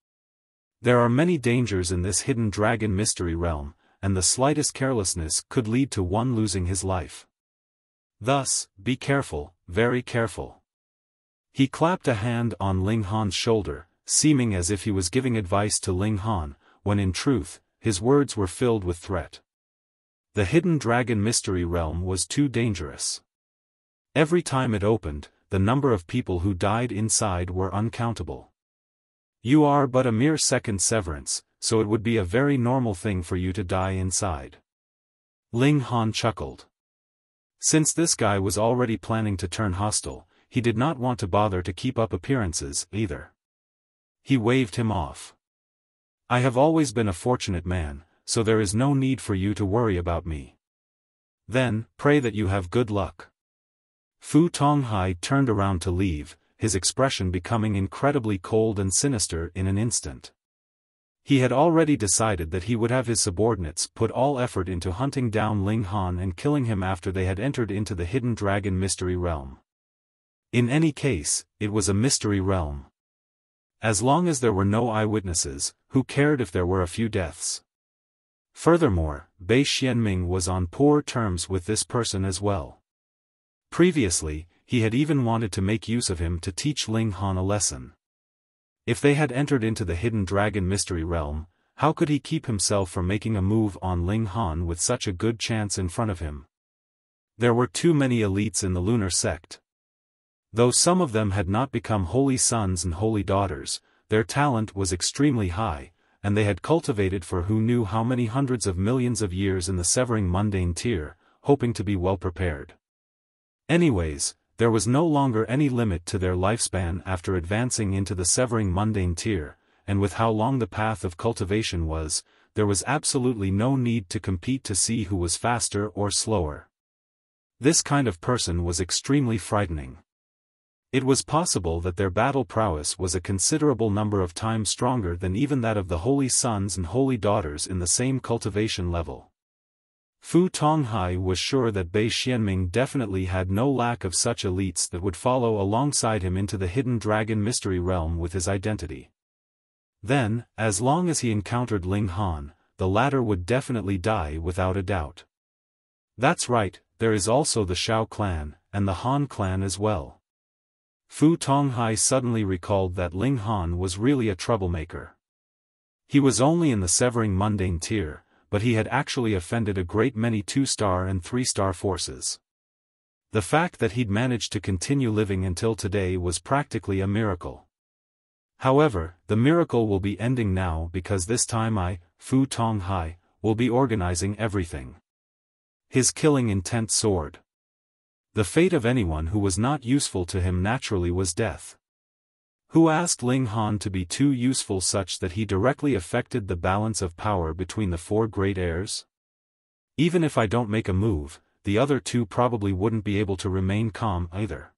There are many dangers in this Hidden Dragon Mystery Realm, and the slightest carelessness could lead to one losing his life. Thus, be careful, very careful." He clapped a hand on Ling Han's shoulder, seeming as if he was giving advice to Ling Han, when in truth, his words were filled with threat. The Hidden Dragon Mystery Realm was too dangerous. Every time it opened, the number of people who died inside were uncountable. You are but a mere second severance, so it would be a very normal thing for you to die inside. Ling Han chuckled. Since this guy was already planning to turn hostile, he did not want to bother to keep up appearances either. He waved him off. "I have always been a fortunate man, so there is no need for you to worry about me. Then, pray that you have good luck." Fu Tonghai turned around to leave, his expression becoming incredibly cold and sinister in an instant. He had already decided that he would have his subordinates put all effort into hunting down Ling Han and killing him after they had entered into the Hidden Dragon Mystery Realm. In any case, it was a mystery realm. As long as there were no eyewitnesses, who cared if there were a few deaths? Furthermore, Bei Xianming was on poor terms with this person as well. Previously, he had even wanted to make use of him to teach Ling Han a lesson. If they had entered into the Hidden Dragon Mystery Realm, how could he keep himself from making a move on Ling Han with such a good chance in front of him? There were too many elites in the lunar sect. Though some of them had not become holy sons and holy daughters, their talent was extremely high, and they had cultivated for who knew how many hundreds of millions of years in the severing mundane tier, hoping to be well prepared. Anyways, there was no longer any limit to their lifespan after advancing into the severing mundane tier, and with how long the path of cultivation was, there was absolutely no need to compete to see who was faster or slower. This kind of person was extremely frightening. It was possible that their battle prowess was a considerable number of times stronger than even that of the holy sons and holy daughters in the same cultivation level. Fu Tonghai was sure that Bei Xianming definitely had no lack of such elites that would follow alongside him into the hidden dragon mystery realm with his identity. Then, as long as he encountered Ling Han, the latter would definitely die without a doubt. That's right, there is also the Xiao clan, and the Han clan as well. Fu Tonghai suddenly recalled that Ling Han was really a troublemaker. He was only in the severing mundane tier, but he had actually offended a great many 2-star and 3-star forces. The fact that he'd managed to continue living until today was practically a miracle. However, the miracle will be ending now because this time I, Fu Tonghai, will be organizing everything. His killing intent soared. The fate of anyone who was not useful to him naturally was death. Who asked Ling Han to be too useful such that he directly affected the balance of power between the 4 great heirs? Even if I don't make a move, the other 2 probably wouldn't be able to remain calm either.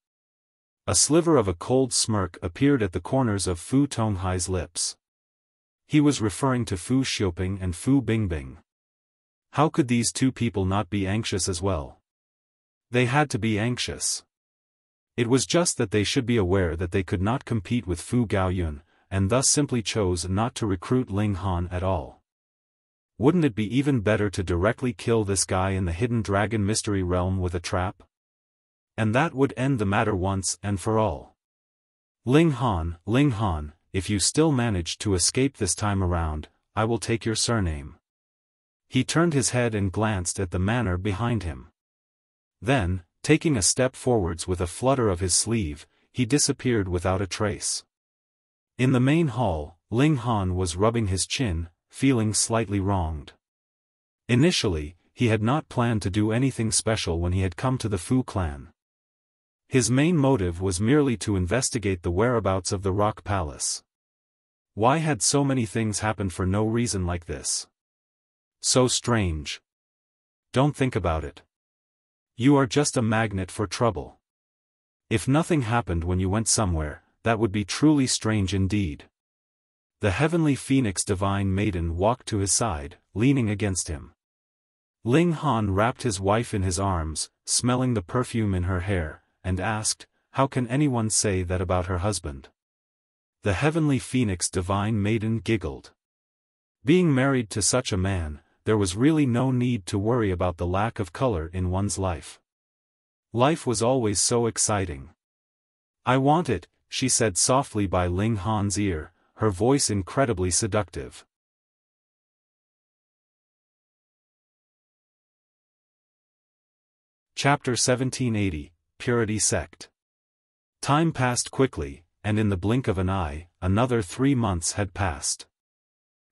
A sliver of a cold smirk appeared at the corners of Fu Tonghai's lips. He was referring to Fu Xiaoping and Fu Bingbing. How could these 2 people not be anxious as well? They had to be anxious. It was just that they should be aware that they could not compete with Fu Gaoyun, and thus simply chose not to recruit Ling Han at all. Wouldn't it be even better to directly kill this guy in the hidden dragon mystery realm with a trap? And that would end the matter once and for all. Ling Han, if you still manage to escape this time around, I will take your surname. He turned his head and glanced at the manor behind him. Then, taking a step forwards with a flutter of his sleeve, he disappeared without a trace. In the main hall, Ling Han was rubbing his chin, feeling slightly wronged. Initially, he had not planned to do anything special when he had come to the Fu clan. His main motive was merely to investigate the whereabouts of the Rock Palace. Why had so many things happened for no reason like this? So strange. Don't think about it. You are just a magnet for trouble. If nothing happened when you went somewhere, that would be truly strange indeed. The heavenly phoenix divine maiden walked to his side, leaning against him. Ling Han wrapped his wife in his arms, smelling the perfume in her hair, and asked, "How can anyone say that about her husband?" The heavenly phoenix divine maiden giggled. Being married to such a man, there was really no need to worry about the lack of color in one's life. Life was always so exciting. "I want it," she said softly by Ling Han's ear, her voice incredibly seductive. Chapter 1780, Purity Sect. Time passed quickly, and in the blink of an eye, another 3 months had passed.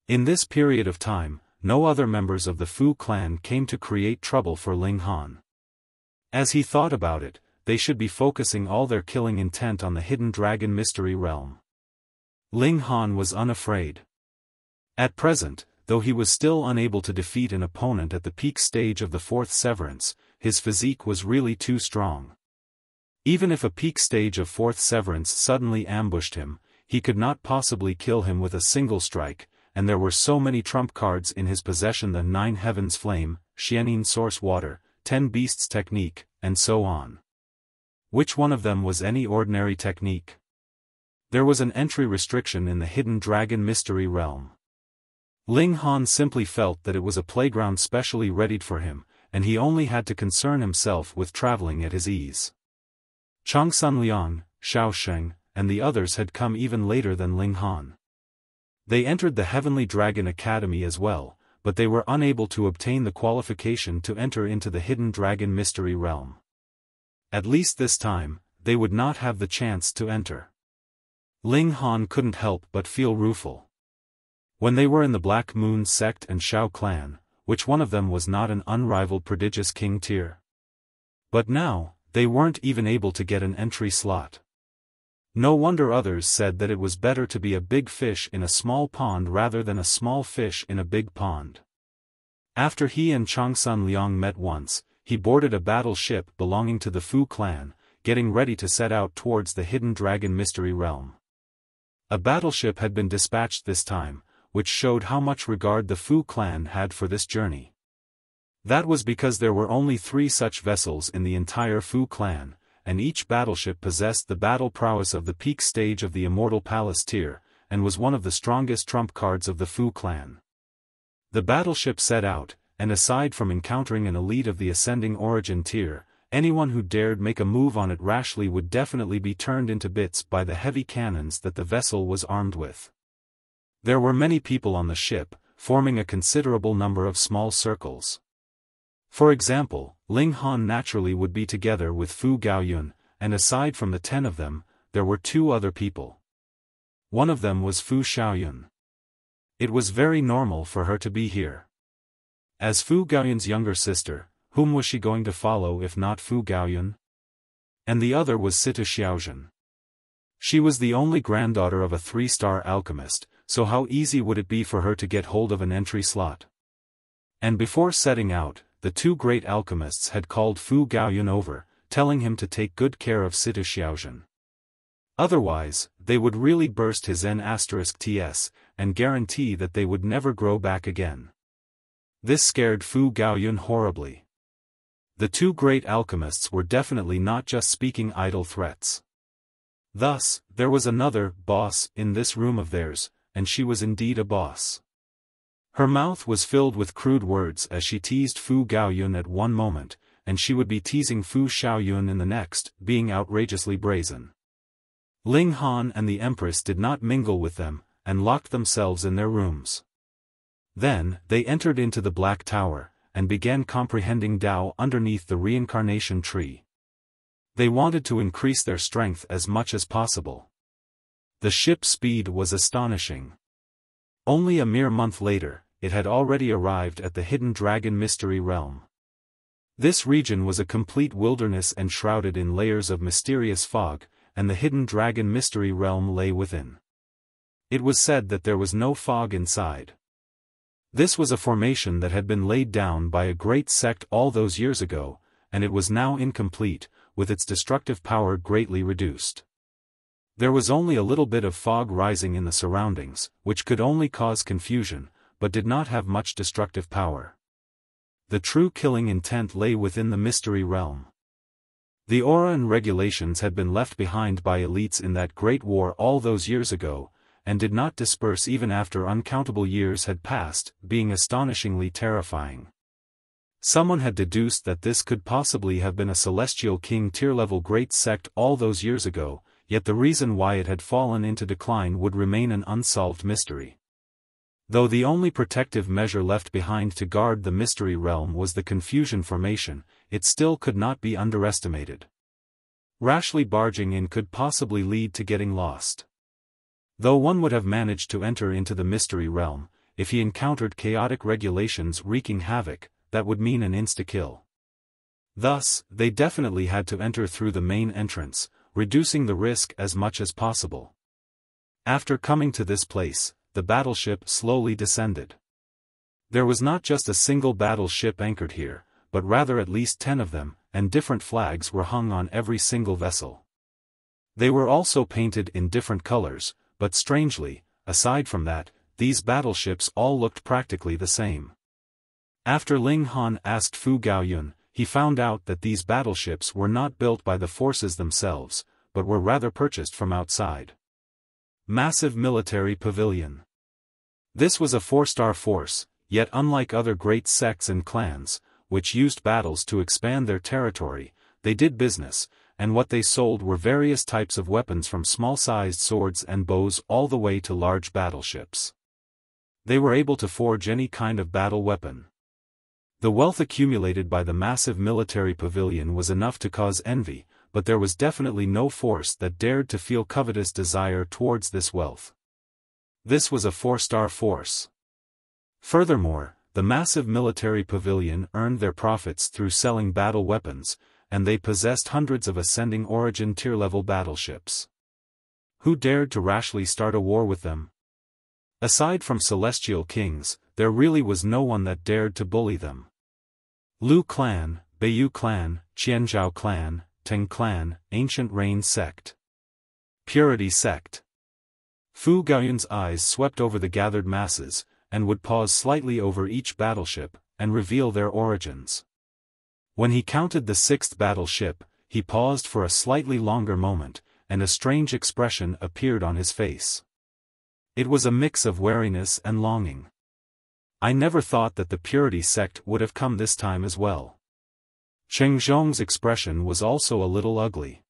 In this period of time, no other members of the Fu clan came to create trouble for Ling Han. As he thought about it, they should be focusing all their killing intent on the hidden dragon mystery realm. Ling Han was unafraid. At present, though he was still unable to defeat an opponent at the peak stage of the 4th severance, his physique was really too strong. Even if a peak stage of 4th severance suddenly ambushed him, he could not possibly kill him with a single strike, and there were so many trump cards in his possession: the 9 Heavens Flame, Xianin Source Water, 10 Beasts Technique, and so on. Which one of them was any ordinary technique? There was an entry restriction in the hidden dragon mystery realm. Ling Han simply felt that it was a playground specially readied for him, and he only had to concern himself with traveling at his ease. Changsun Liang, Xiao Sheng, and the others had come even later than Ling Han. They entered the Heavenly Dragon Academy as well, but they were unable to obtain the qualification to enter into the hidden dragon mystery realm. At least this time, they would not have the chance to enter. Ling Han couldn't help but feel rueful. When they were in the Black Moon Sect and Xiao clan, which one of them was not an unrivaled prodigious king tier? But now, they weren't even able to get an entry slot. No wonder others said that it was better to be a big fish in a small pond rather than a small fish in a big pond. After he and Changsun Liang met once, he boarded a battleship belonging to the Fu clan, getting ready to set out towards the hidden dragon mystery realm. A battleship had been dispatched this time, which showed how much regard the Fu clan had for this journey. That was because there were only 3 such vessels in the entire Fu clan, and each battleship possessed the battle prowess of the peak stage of the Immortal Palace tier, and was one of the strongest trump cards of the Fu clan. The battleship set out, and aside from encountering an elite of the Ascending Origin tier, anyone who dared make a move on it rashly would definitely be turned into bits by the heavy cannons that the vessel was armed with. There were many people on the ship, forming a considerable number of small circles. For example, Ling Han naturally would be together with Fu Gaoyun, and aside from the 10 of them, there were 2 other people. One of them was Fu Xiaoyun. It was very normal for her to be here. As Fu Gaoyun's younger sister, whom was she going to follow if not Fu Gaoyun? And the other was Sita Xiaojun. She was the only granddaughter of a 3-star alchemist, so how easy would it be for her to get hold of an entry slot? And before setting out, the 2 great alchemists had called Fu Gaoyun over, telling him to take good care of Sita Xiaojun. Otherwise, they would really burst his N*TS, and guarantee that they would never grow back again. This scared Fu Gaoyun horribly. The 2 great alchemists were definitely not just speaking idle threats. Thus, there was another boss in this room of theirs, and she was indeed a boss. Her mouth was filled with crude words as she teased Fu Gaoyun at one moment, and she would be teasing Fu Xiaoyun in the next, being outrageously brazen. Ling Han and the Empress did not mingle with them, and locked themselves in their rooms. Then, they entered into the Black Tower, and began comprehending Tao underneath the reincarnation tree. They wanted to increase their strength as much as possible. The ship's speed was astonishing. Only a mere month later, it had already arrived at the Hidden Dragon Mystery Realm. This region was a complete wilderness enshrouded in layers of mysterious fog, and the Hidden Dragon Mystery Realm lay within. It was said that there was no fog inside. This was a formation that had been laid down by a great sect all those years ago, and it was now incomplete, with its destructive power greatly reduced. There was only a little bit of fog rising in the surroundings, which could only cause confusion, but did not have much destructive power. The true killing intent lay within the mystery realm. The aura and regulations had been left behind by elites in that great war all those years ago, and did not disperse even after uncountable years had passed, being astonishingly terrifying. Someone had deduced that this could possibly have been a Celestial King tier-level great sect all those years ago, yet the reason why it had fallen into decline would remain an unsolved mystery. Though the only protective measure left behind to guard the mystery realm was the confusion formation, it still could not be underestimated. Rashly barging in could possibly lead to getting lost. Though one would have managed to enter into the mystery realm, if he encountered chaotic regulations wreaking havoc, that would mean an insta-kill. Thus, they definitely had to enter through the main entrance, reducing the risk as much as possible. After coming to this place, the battleship slowly descended. There was not just a single battleship anchored here, but rather at least 10 of them, and different flags were hung on every single vessel. They were also painted in different colors, but strangely, aside from that, these battleships all looked practically the same. After Ling Han asked Fu Gaoyun, he found out that these battleships were not built by the forces themselves, but were rather purchased from outside. Massive Military Pavilion. This was a 4-star force, yet unlike other great sects and clans, which used battles to expand their territory, they did business, and what they sold were various types of weapons from small-sized swords and bows all the way to large battleships. They were able to forge any kind of battle weapon. The wealth accumulated by the massive military pavilion was enough to cause envy, but there was definitely no force that dared to feel covetous desire towards this wealth. This was a 4-star force. Furthermore, the massive military pavilion earned their profits through selling battle weapons, and they possessed hundreds of Ascending Origin tier-level battleships. Who dared to rashly start a war with them? Aside from Celestial Kings, there really was no one that dared to bully them. Lu Clan, Beiyu Clan, Qianzhao Clan, Teng Clan, Ancient Rain Sect. Purity Sect. Fu Gaoyun's eyes swept over the gathered masses, and would pause slightly over each battleship, and reveal their origins. When he counted the 6th battleship, he paused for a slightly longer moment, and a strange expression appeared on his face. It was a mix of wariness and longing. I never thought that the Purity Sect would have come this time as well. Cheng Zhong's expression was also a little ugly.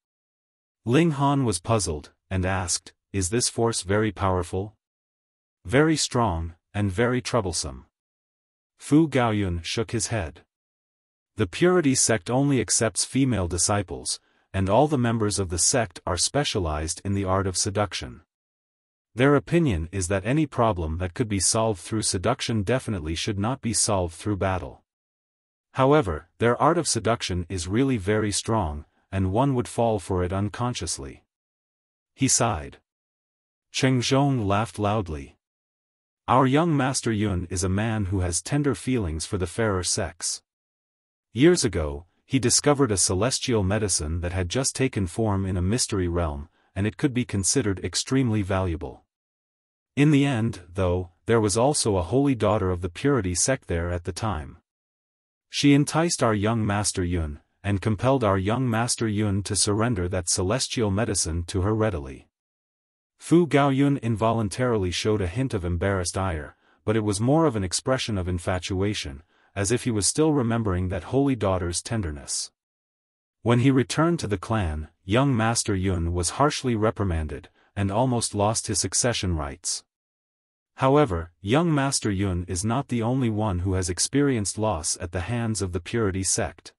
Ling Han was puzzled, and asked, "Is this force very powerful?" "Very strong, and very troublesome." Fu Gaoyun shook his head. The Purity Sect only accepts female disciples, and all the members of the sect are specialized in the art of seduction. Their opinion is that any problem that could be solved through seduction definitely should not be solved through battle. However, their art of seduction is really very strong, and one would fall for it unconsciously. He sighed. Cheng Zhong laughed loudly. Our young Master Yun is a man who has tender feelings for the fairer sex. Years ago, he discovered a celestial medicine that had just taken form in a mystery realm, and it could be considered extremely valuable. In the end, though, there was also a holy daughter of the Purity Sect there at the time. She enticed our young Master Yun, and compelled our young Master Yun to surrender that celestial medicine to her readily. Fu Gaoyun involuntarily showed a hint of embarrassed ire, but it was more of an expression of infatuation, as if he was still remembering that holy daughter's tenderness. When he returned to the clan, young Master Yun was harshly reprimanded, and almost lost his succession rights. However, young Master Yun is not the only one who has experienced loss at the hands of the Purity Sect.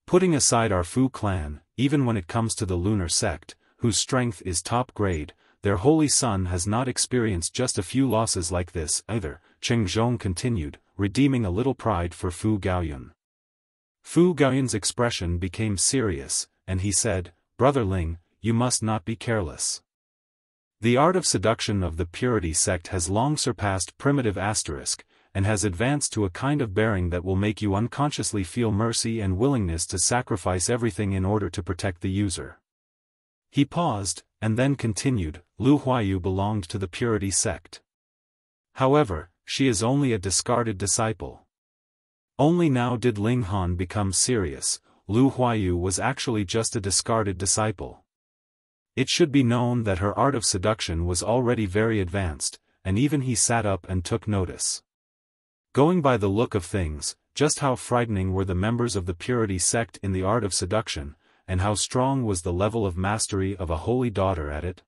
Putting aside our Fu clan, even when it comes to the Lunar Sect, whose strength is top grade, their holy son has not experienced just a few losses like this either, Cheng Zhong continued, redeeming a little pride for Fu Gaoyun. Fu Gaoyun's expression became serious, and he said, "Brother Ling, you must not be careless. The art of seduction of the Purity Sect has long surpassed primitive asterisk, and has advanced to a kind of bearing that will make you unconsciously feel mercy and willingness to sacrifice everything in order to protect the user." He paused, and then continued, "Lu Huayu belonged to the Purity Sect. However, she is only a discarded disciple. Only now did Ling Han become serious. Lu Huayu was actually just a discarded disciple. It should be known that her art of seduction was already very advanced, and even he sat up and took notice. Going by the look of things, just how frightening were the members of the Purity Sect in the art of seduction, and how strong was the level of mastery of a holy daughter at it?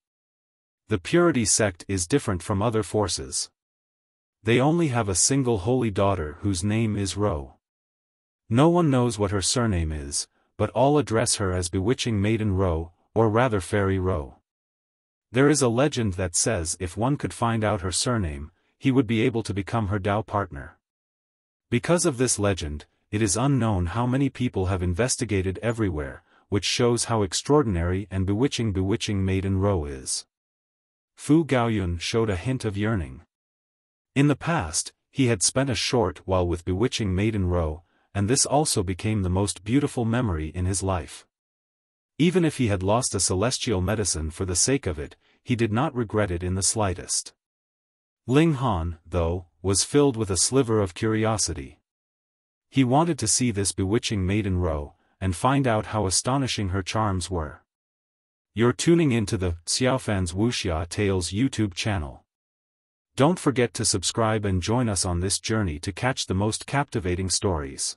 The Purity Sect is different from other forces. They only have a single holy daughter whose name is Ro. No one knows what her surname is, but all address her as Bewitching Maiden Ro, or rather Fairy Ro. There is a legend that says if one could find out her surname, he would be able to become her Dao partner. Because of this legend, it is unknown how many people have investigated everywhere, which shows how extraordinary and bewitching Maiden Ro is. Fu Gaoyun showed a hint of yearning. In the past, he had spent a short while with Bewitching Maiden Ro, and this also became the most beautiful memory in his life. Even if he had lost a celestial medicine for the sake of it, he did not regret it in the slightest. Ling Han, though, was filled with a sliver of curiosity. He wanted to see this Bewitching Maiden Ro, and find out how astonishing her charms were. You're tuning into the Xiaofan's Wuxia Tales YouTube channel. Don't forget to subscribe and join us on this journey to catch the most captivating stories.